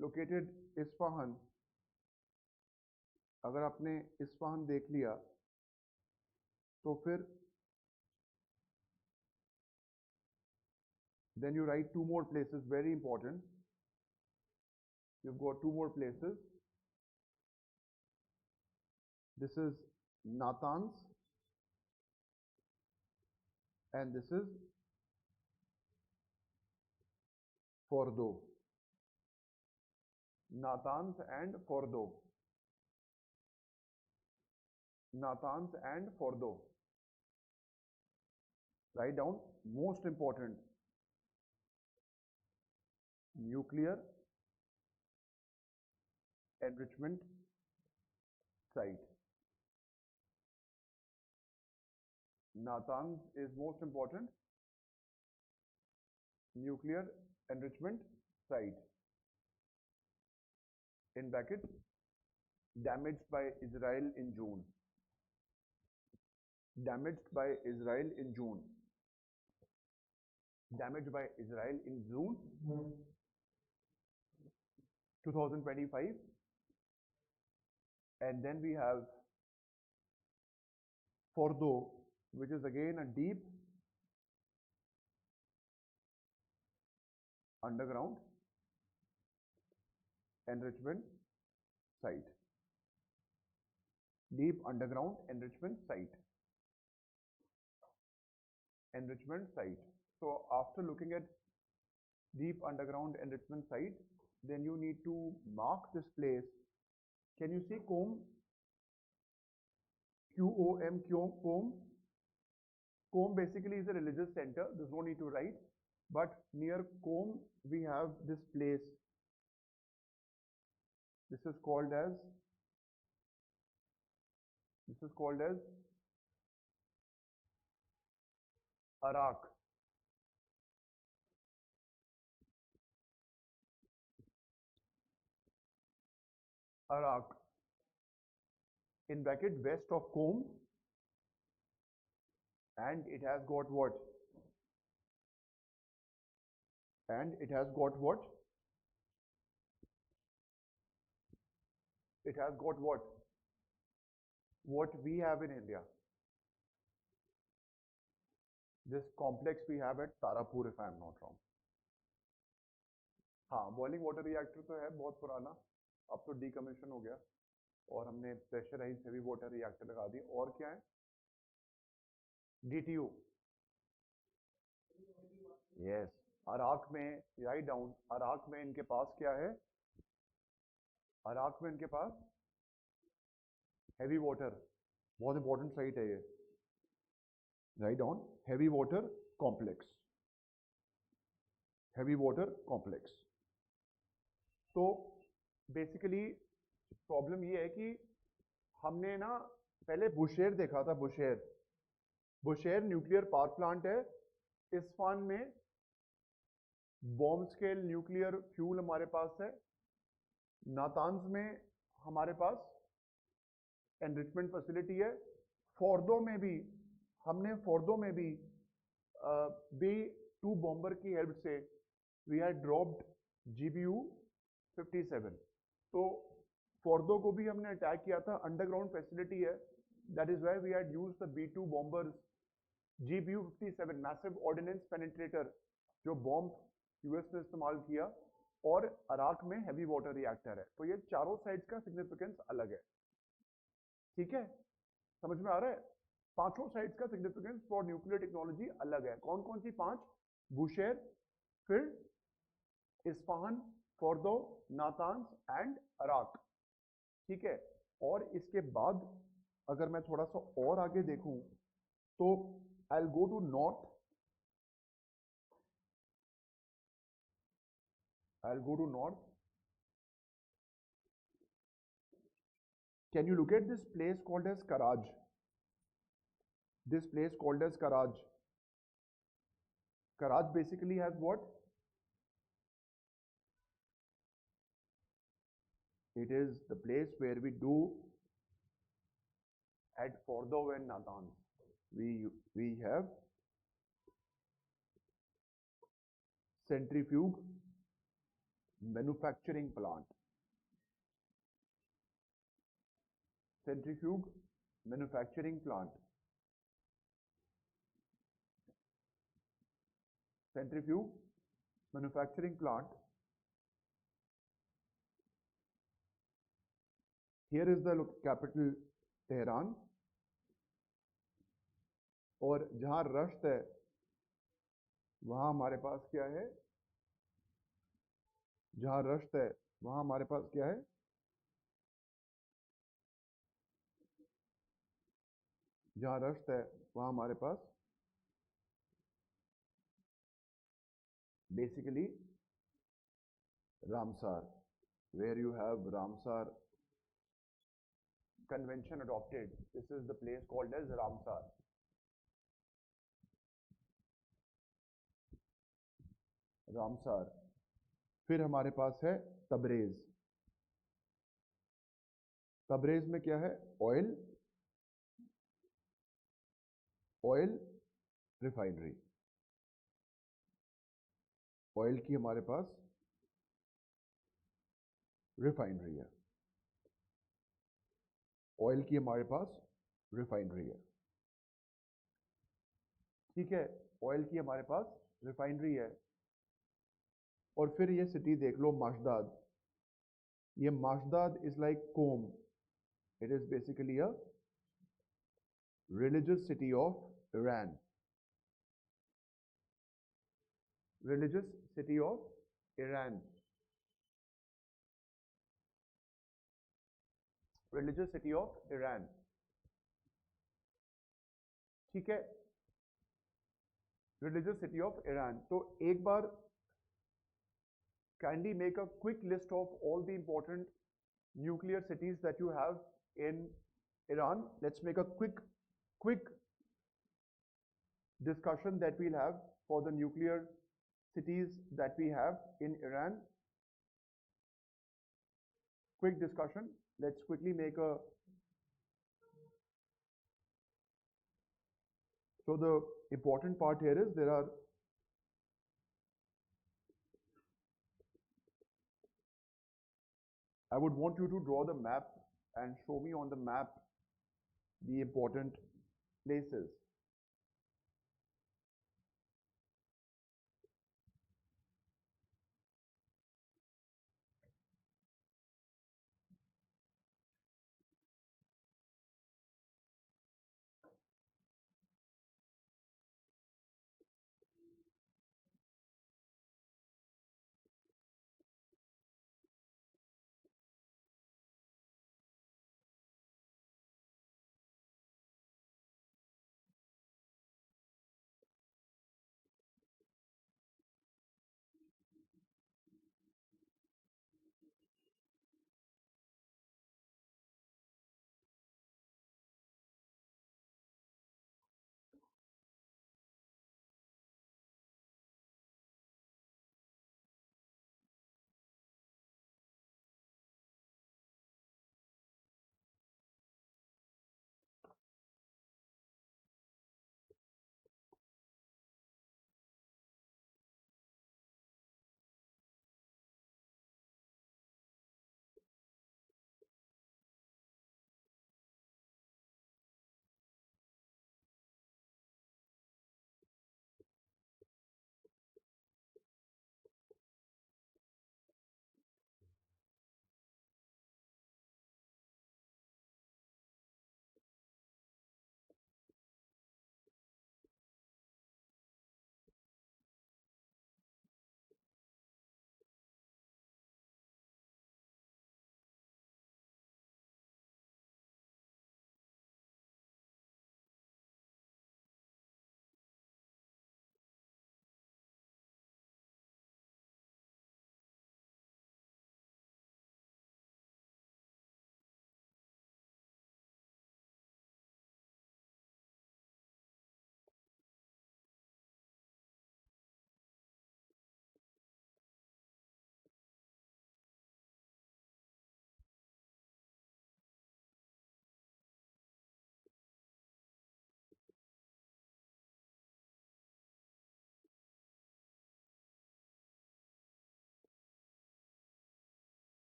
S1: located Isfahan. अगर आपने Isfahan देख लिया तो फिर then you write two more places, very important. You've got two more places. This is Natanz and this is Fordo. Natanz and Fordo. Natanz and Fordo. Write down most important nuclear enrichment site. Natanz is most important nuclear enrichment site. In bracket, damaged by Israel in June. Damaged by Israel in June. Damaged by Israel in June 2025. And then we have Fordo, which is again a deep underground enrichment site. Deep underground enrichment site. Enrichment site. So after looking at deep underground enrichment site, then you need to mark this place. Can you see Qom? Qom, Qom. Qom basically is a religious center. There's no need to write. But near Qom, we have this place. This is called as Arak. Arak. In bracket west of Qom, and it has got what? And it has got what? It has got what? What we have in India. This complex we have at Tarapur, if I am not wrong. हाँ, boiling water reactor तो है बहुत पुराना, अब तो decommission हो गया और हमने प्रेशराइज्ड हेवी वाटर रिएक्टर लगा दिए. और क्या है? डीटीयू. यस. अराक में, राइट डाउन, अराक में इनके पास क्या है? अराक में इनके पास हेवी वाटर, बहुत इंपॉर्टेंट साइट है ये. Write down, heavy water complex. Heavy water complex. तो बेसिकली प्रॉब्लम ये है कि हमने ना पहले बुशेर देखा था. बुशेर न्यूक्लियर पावर प्लांट है. इस्फान में बॉम्ब स्केल न्यूक्लियर फ्यूल हमारे पास है. नातांज में हमारे पास एनरिचमेंट फैसिलिटी है. फोर्दो में भी बी टू बॉम्बर की हेल्प से वी हैड ड्रॉप्ड GBU-57. तो फोर्दो को भी हमने अटैक किया था. अंडरग्राउंड फैसिलिटी है. That is why we had used the B-2 bombers. GBU-57 massive ordnance penetrator, जो बॉम्ब यूएस ने इस्तेमाल किया, और अराक में हैवी वाटर रिएक्टर है. तो ये चारों साइड्स का सिग्निफिकेंस अलग है. ठीक है, समझ में आ रहा है? पांचों साइड्स का सिग्निफिकेंस फॉर न्यूक्लियर टेक्नोलॉजी अलग है. कौन कौन सी पांच? बुशेर, फिर इस्फहान, फोर्दो, नातांज एंड अराक. ठीक है. और इसके बाद अगर मैं थोड़ा सा और आगे देखूं तो I will go to north. Can you look at this place called as Karaj? This place called as Karaj. Karaj basically has what? It is the place where we do at Fordo and Natanz. We have centrifuge manufacturing plant. Centrifuge manufacturing plant. Centrifuge manufacturing plant. Here is the capital Tehran. और जहां रश्त है वहां हमारे पास क्या है? जहां रश्त है वहां हमारे पास क्या है? जहां रश्त है वहां हमारे पास basically Ramsar, where you have Ramsar convention adopted. This is the place called as Ramsar. Ramsar. फिर हमारे पास है तबरेज. तबरेज में क्या है? Oil refinery. ऑयल की हमारे पास रिफाइनरी है. ऑयल की हमारे पास रिफाइनरी है. ठीक है, ऑयल की हमारे पास रिफाइनरी है. और फिर ये सिटी देख लो, माशदाद. ये Mashhad is like Qom. It is basically a religious city of Iran. Religious city of Iran. Religious city of Iran. ठीक है, religious city of Iran. तो एक बार kindly make a quick list of all the important nuclear cities that you have in Iran. Let's make a quick discussion that we'll have for the nuclear cities that we have in Iran. Quick discussion. Let's quickly make a. So the important part here is there are. I would want you to draw the map and show me on the map the important places.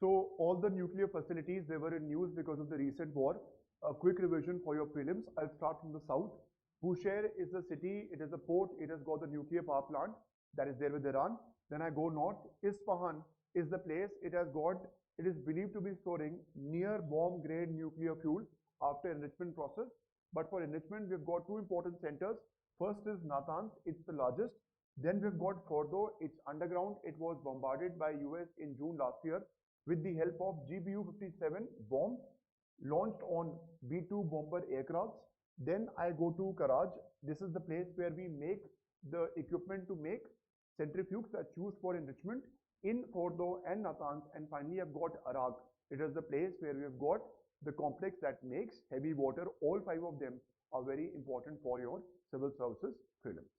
S1: So all the nuclear facilities, they were in news because of the recent war. A quick revision for your prelims. I'll start from the south. Bushehr is a city, it is a port, it has got the nuclear power plant that is there with Iran. Then I go north. Isfahan is the place, it is believed to be storing near bomb grade nuclear fuel after enrichment process. But for enrichment, we've got two important centers. First is Natanz, it's the largest. Then we've got Fordo, it's underground. It was bombarded by US in June last year with the help of GBU-57 bombs launched on B-2 bomber aircrafts. Then I go to Karaj. This is the place where we make the equipment to make centrifuges that's used for enrichment in Fordo and Natanz. And finally, I've got Arak. It is the place where we have got the complex that makes heavy water. All five of them are very important for your civil services prelims.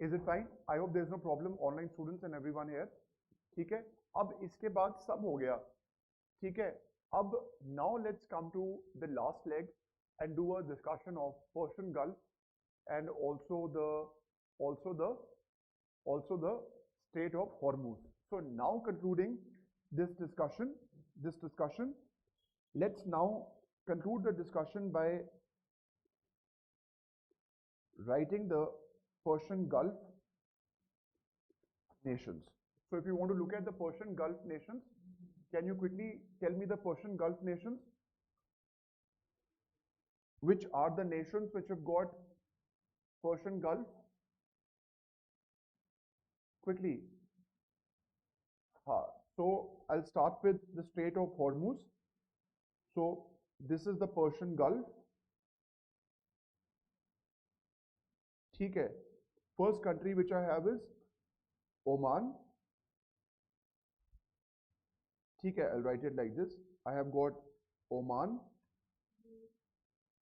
S1: Is it fine? I hope there's no problem, online students and everyone here. ठीक है, अब इसके बाद सब हो गया. ठीक है, अब now let's come to the last leg and do a discussion of Persian Gulf and also the Strait of Hormuz. So now concluding this discussion, let's now conclude the discussion by writing the Persian Gulf nations. So if you want to look at the Persian Gulf nations, can you quickly tell me the Persian Gulf nations? Which are the nations which have got Persian Gulf? Quickly. So I'll start with the Strait of Hormuz. So this is the Persian Gulf. ठीक है. First country which I have is Oman. ठीक है, I'll write it like this. I have got Oman.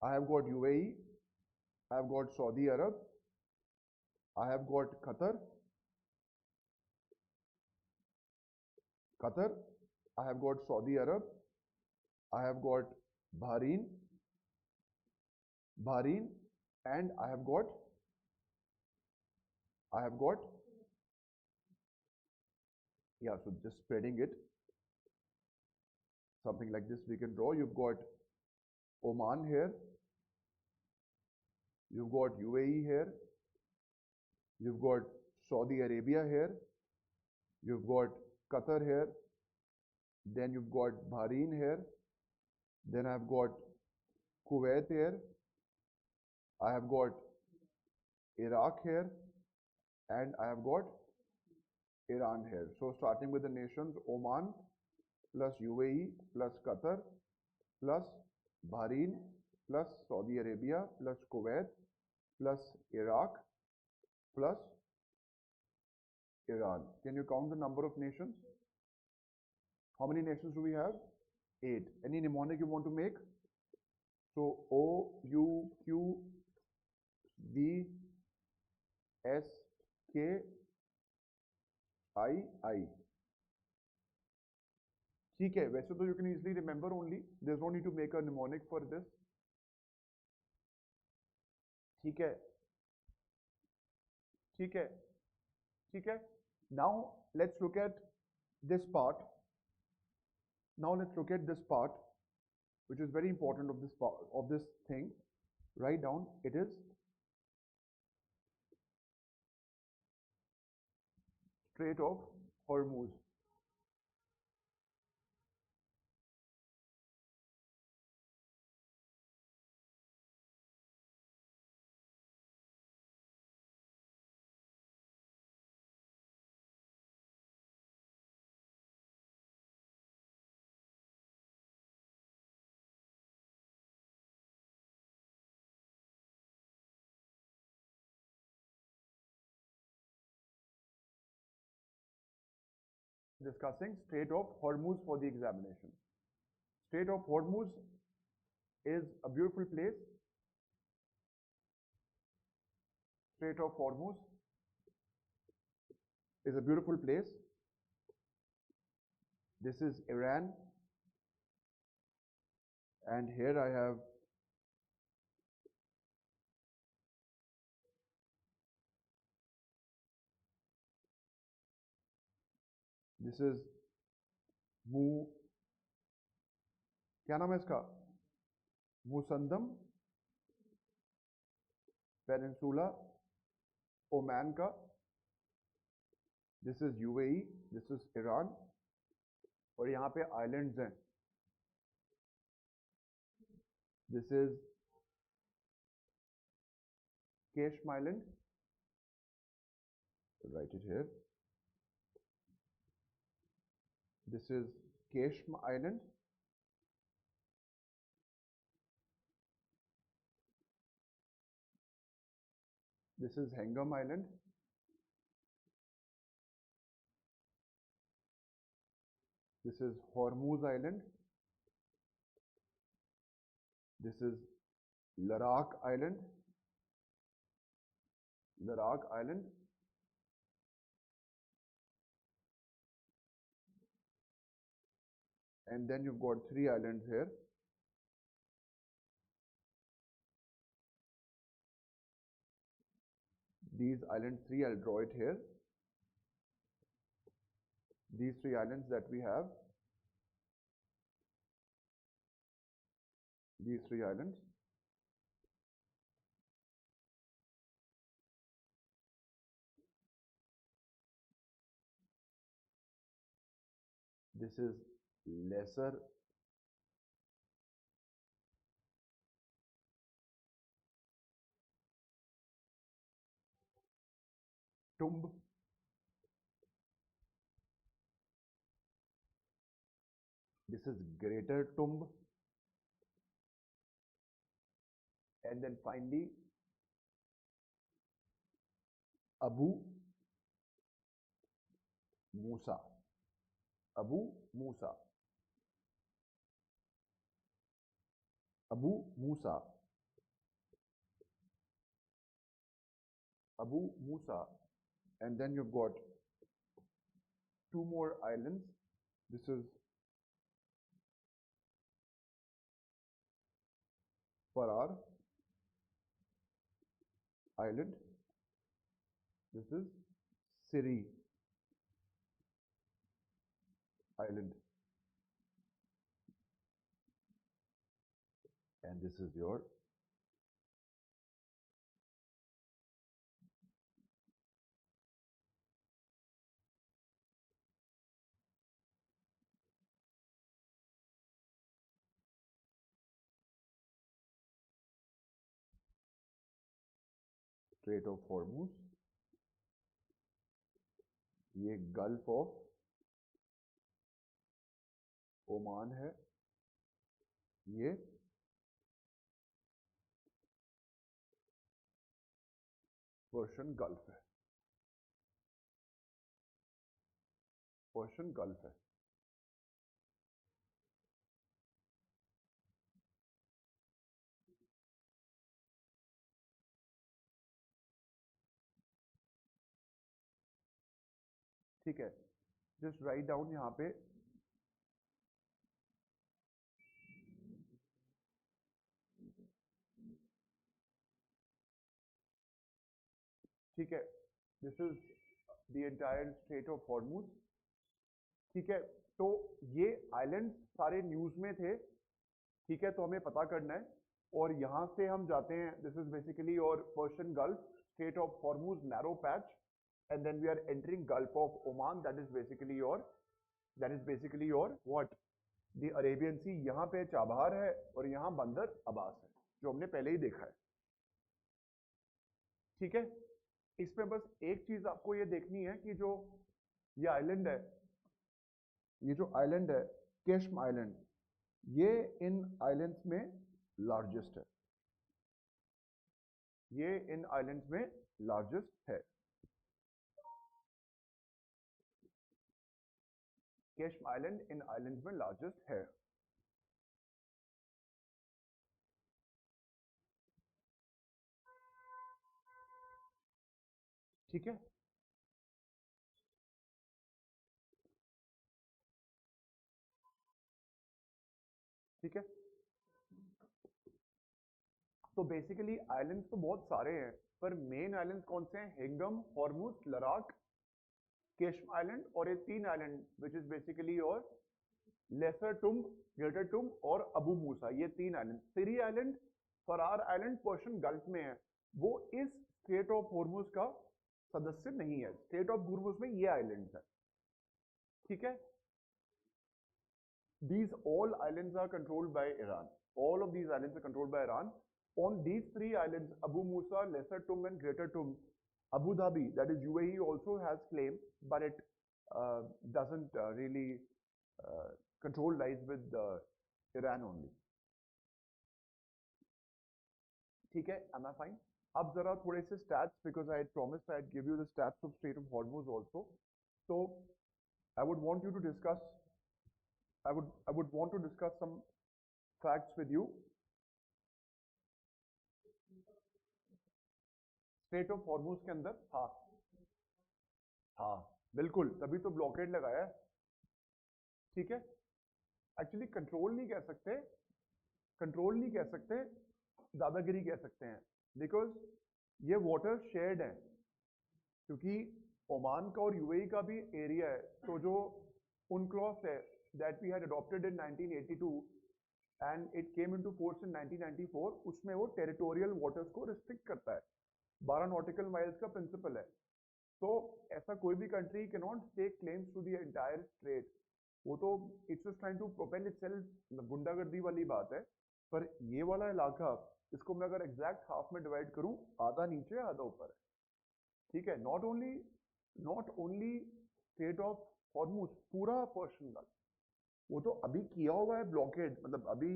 S1: I have got UAE. I have got Saudi Arab. I have got Qatar. I have got Saudi Arab. I have got Bahrain. And I have got yeah, so just spreading it something like this we can draw. You've got Oman here, you've got UAE here, you've got Saudi Arabia here, you've got Qatar here, then you've got Bahrain here, then I've got Kuwait here, I have got Iraq here, and I have got Iran here. So starting with the nations, Oman plus UAE plus Qatar plus Bahrain plus Saudi Arabia plus Kuwait plus Iraq plus Iran. Can you count the number of nations? How many nations do we have? 8. Any mnemonic you want to make? So O, U, Q, V, S, K, I. ठीक है, वैसे तो you can easily remember only. There's no need to make a mnemonic for this. ठीक है, ठीक है, ठीक है. Now let's look at this part. Now let's look at this part, which is very important of this part of this thing. Write down. It is Strait of Hormuz. Discussing Strait of Hormuz for the examination. Strait of Hormuz is a beautiful place. Strait of Hormuz is a beautiful place. This is Iran, and here I have this is क्या नाम है इसका? Musandam Peninsula, Oman का. This is UAE, this is Iran, और यहाँ पे islands हैं. This is Keshm Island. Write it here. This is Keshm Island. This is Hengam Island. This is Hormuz Island. This is Larak Island. And then you've got 3 islands here. These island 3, I'll draw it here. these three islands that we have, these three islands, this is lesser Tumb, this is greater Tumb, and then finally Abu Musa, Abu Musa, Abu Musa, Abu Musa, and then you've got two more islands. This is Farar Island. This is Siri Island. And this is your Strait of Hormuz. ये gulf of Oman है, ये Persian gulf है, Persian gulf है। ठीक है, just write down यहाँ पे, ठीक है, this is the entire straight of Hormuz. ठीक है, तो ये आइलैंड सारे न्यूज में थे। ठीक है, तो हमें पता करना है, और यहाँ से हम जाते हैं, दिस इज बेसिकली और Persian Gulf, Strait of Hormuz narrow patch, and then we are entering Gulf of Oman, that is basically your what, the Arabian Sea। यहाँ पे चाबहार है और यहाँ बंदर अब्बास है, जो हमने पहले ही देखा है। ठीक है, इसमें बस एक चीज आपको ये देखनी है कि जो ये आइलैंड है, ये जो आइलैंड है केशम आइलैंड, ये इन आइलैंड्स में लार्जेस्ट है, ये इन आइलैंड्स में लार्जेस्ट है। केशम आइलैंड इन आइलैंड्स में लार्जेस्ट है। ठीक है, ठीक है, तो बेसिकली आइलैंड्स तो बहुत सारे हैं, पर मेन आइलैंड्स कौन से हैं? हिंगम, हॉर्मुज, लराक, केशम आइलैंड, और ये तीन आइलैंड विच इज बेसिकली और लेसर टुम्ब, ग्रेटर टुम्ब और अबू मूसा, ये तीन आइलैंड। सीरी आइलैंड, फरार आइलैंड पर्शियन गल्फ में है, वो इस स्ट्रेट ऑफ हॉर्मुज का सदस्य नहीं है। स्ट्रेट ऑफ हॉर्मुज में ये आइलैंड्स है। ठीक है, these all islands are controlled by Iran, all of these islands are controlled by Iran. On these three islands, Abu Musa, Lesser Tum and Greater Tum, Abu Dhabi, that is UAE, also has claim, but it doesn't really control lies with Iran only. ठीक है, am I fine? अब जरा थोड़े से stats, because I had promised I'd give you the stats of Strait of Hormuz also. So I would want you to discuss, I would want to discuss some facts with you. Straight of Hormuz के अंदर, हाँ हाँ बिल्कुल, तभी तो blockade लगाया है। ठीक है, एक्चुअली कंट्रोल नहीं कह सकते, कंट्रोल नहीं कह सकते, दादागिरी कह सकते हैं, बिकॉज ये वाटर शेयर्ड है, क्योंकि ओमान का और यूएई का भी एरिया है, तो जो UNCLOS है that we had adopted in 1982 and it came into force in 1994, उसमें वो टेरिटोरियल वाटर्स को रिस्ट्रिक्ट करता है, 12 नॉटिकल माइल्स का प्रिंसिपल है। तो ऐसा कोई भी country can not take claims to the entire strait, वो तो it's just trying to propel itself, गुंडागर्दी वाली बात है। पर ये वाला इलाका, इसको मैं अगर एग्जैक्ट हाफ में डिवाइड करूं, आधा नीचे आधा ऊपर है, ठीक है। Not only straight of Hormuz, पूरा पर्शियन गल्फ, वो तो अभी किया हुआ है ब्लॉकेड, मतलब अभी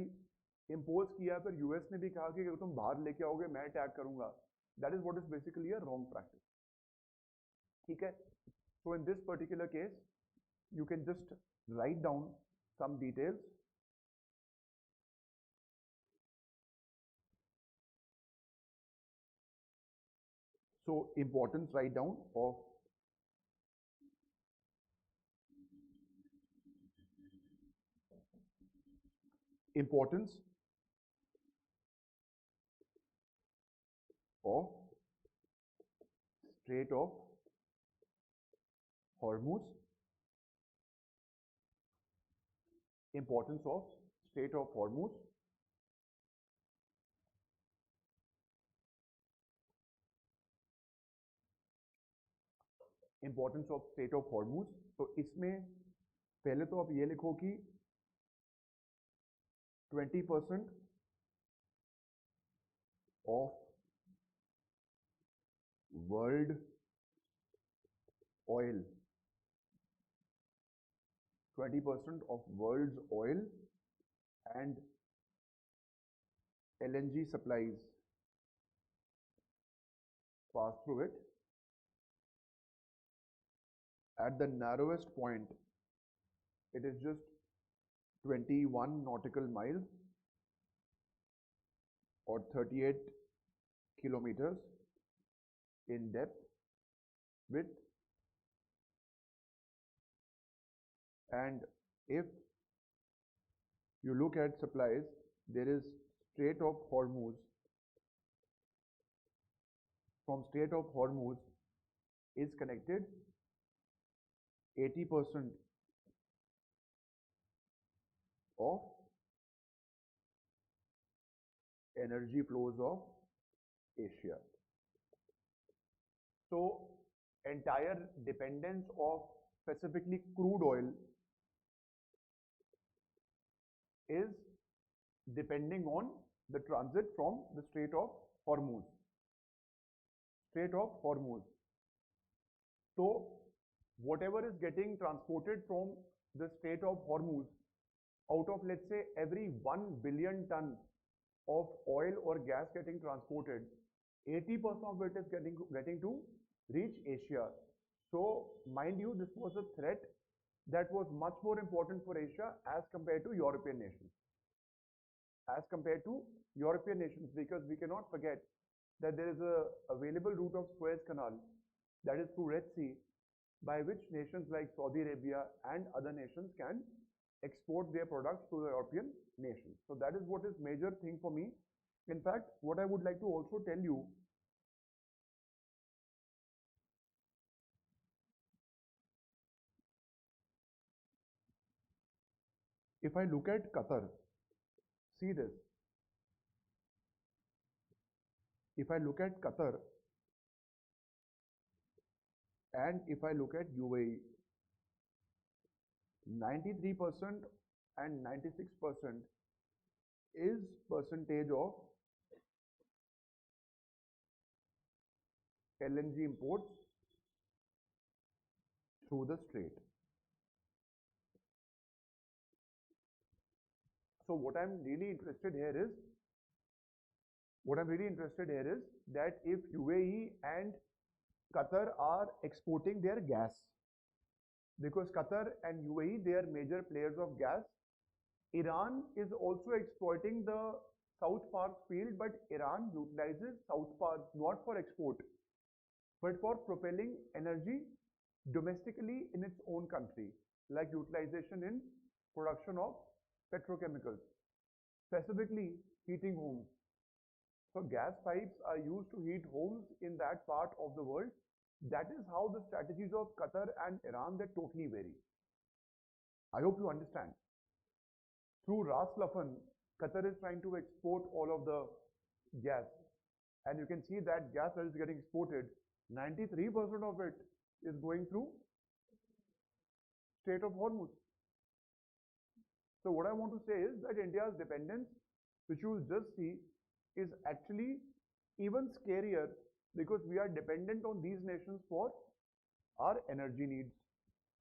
S1: इम्पोज किया है, पर यूएस ने भी कहा कि अगर तुम बाहर लेके आओगे मैं अटैक करूंगा। That is what is basically a wrong practice, ठीक है। So in this particular case you can just write down some details. So importance write down of importance of Strait of Hormuz, importance of Strait of Hormuz, importance of Strait of Hormuz। तो इसमें पहले तो आप ये लिखो कि 20% of world oil, 20% of world's oil and LNG supplies pass through it. At the narrowest point, it is just 21 nautical miles or 38 kilometers in depth, width, and if you look at supplies, there is Strait of Hormuz. From Strait of Hormuz is connected 80% of energy flows of Asia. So entire dependence of specifically crude oil is depending on the transit from the Strait of Hormuz. Strait of Hormuz. So whatever is getting transported from the Strait of Hormuz, out of let's say every 1 billion ton of oil or gas getting transported, 80% of it is getting to reach Asia. So mind you, this was a threat that was much more important for Asia as compared to European nations. As compared to European nations, because we cannot forget that there is a available route of Suez Canal, that is through Red Sea, by which nations like Saudi Arabia and other nations can export their products to the European nations. So that is what is major thing for me. In fact, what I would like to also tell you, if I look at Qatar, see this. If I look at Qatar and if I look at UAE, 93% and 96% is percentage of LNG imports through the strait. So what I'm really interested here is that if UAE and Qatar are exporting their gas, because Qatar and UAE, they are major players of gas. Iran is also exploiting the South Pars field, but Iran utilizes South Pars not for export, but for propelling energy domestically in its own country, like utilization in production of petrochemicals, specifically heating homes. So gas pipes are used to heat homes in that part of the world, That is how the strategies of Qatar and Iran, they totally vary. I hope you understand. Through Ras Laffan, Qatar is trying to export all of the gas. And you can see that gas that is getting exported, 93% of it is going through Strait of Hormuz. So what I want to say is that India's dependence, which you will just see, is actually even scarier because we are dependent on these nations for our energy needs.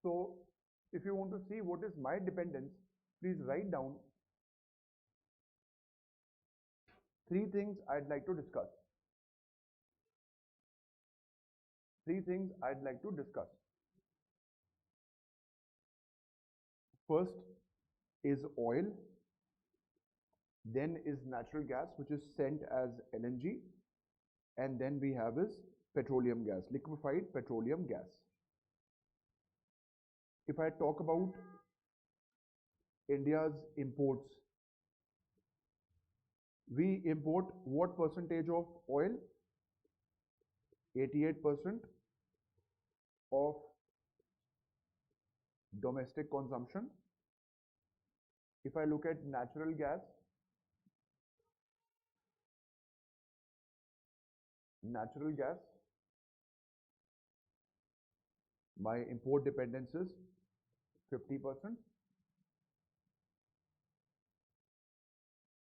S1: So if you want to see what is my dependence, please write down three things I'd like to discuss. Three things I'd like to discuss. First is oil, then is natural gas, which is sent as LNG, and then we have is petroleum gas, liquefied petroleum gas. If I talk about India's imports, we import what percentage of oil? 88% of domestic consumption. If I look at natural gas, my import dependence is 50%,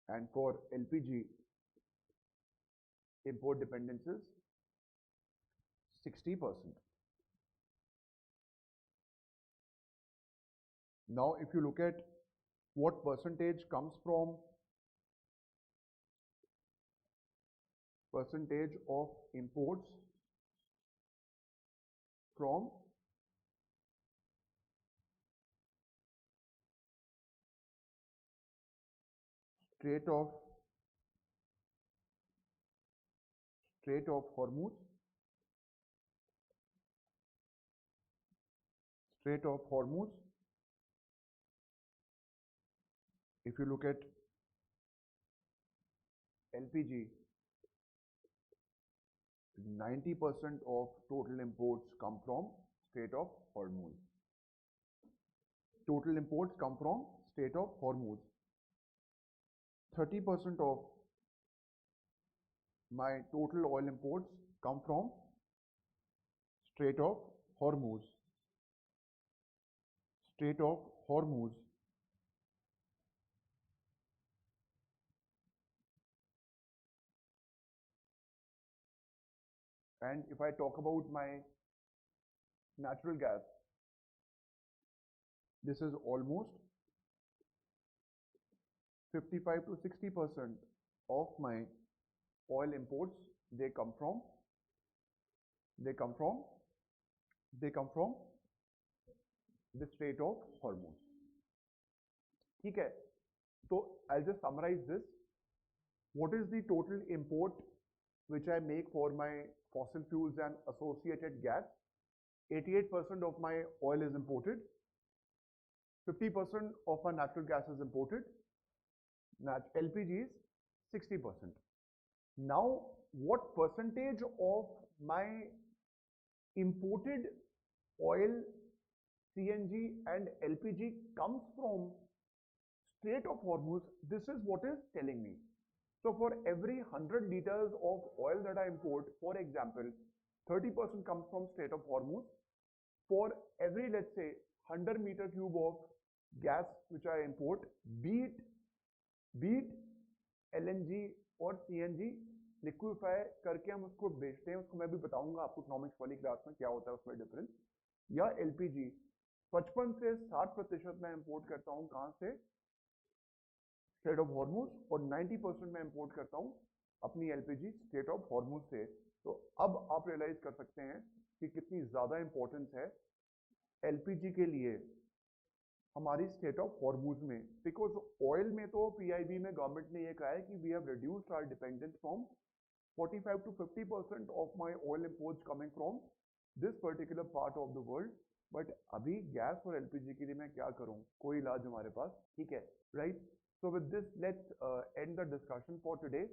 S1: and for LPG, import dependence is 60%. Now, if you look at what percentage comes from percentage of imports from Strait of Hormuz, Strait of Hormuz. If you look at LPG, 90% of total imports come from Strait of Hormuz. Total imports come from Strait of Hormuz. 30% of my total oil imports come from Strait of Hormuz. Strait of Hormuz. And if I talk about my natural gas, this is almost 55 to 60% of my oil imports. They come from the Strait of Hormuz. ठीक है? So I'll just summarize this. What is the total import which I make for my fossil fuels and associated gas? 88% of my oil is imported. 50% of my natural gas is imported. LPG is 60%. Now, what percentage of my imported oil, CNG and LPG comes from Strait of Hormuz? This is what is telling me. So for every 100 liters of oil that I import, for example, 30% comes from Strait of Hormuz. For every, let's say, 100 meter cube of gas which I import, be it LNG और CNG, liquefy करके हम उसको बेचते हैं, उसको मैं भी बताऊंगा आपको इकोनॉमिक्स वाली क्लास में क्या होता है उसमें डिफरेंस, या LPG 55 से 60% मैं इंपोर्ट करता हूँ कहाँ से? स्ट्रेट ऑफ हॉर्मुज, और 90% मैं इंपोर्ट करता हूँ अपनी LPG स्ट्रेट ऑफ हॉर्मुज से. तो अब आप रियलाइज कर सकते हैं कि कितनी ज़्यादा इंपॉर्टेंस है LPG के लिए हमारी स्ट्रेट ऑफ हॉर्मुज में. बिकॉज ऑयल में तो PIB में गवर्नमेंट ने ये कहा है कि we have reduced our dependence from 45 to 50% of my oil imports coming from this particular part of the world. But अभी गैस और LPG के लिए मैं क्या करूं? कोई इलाज हमारे पास, ठीक है, right? So with this, let's end the discussion for today.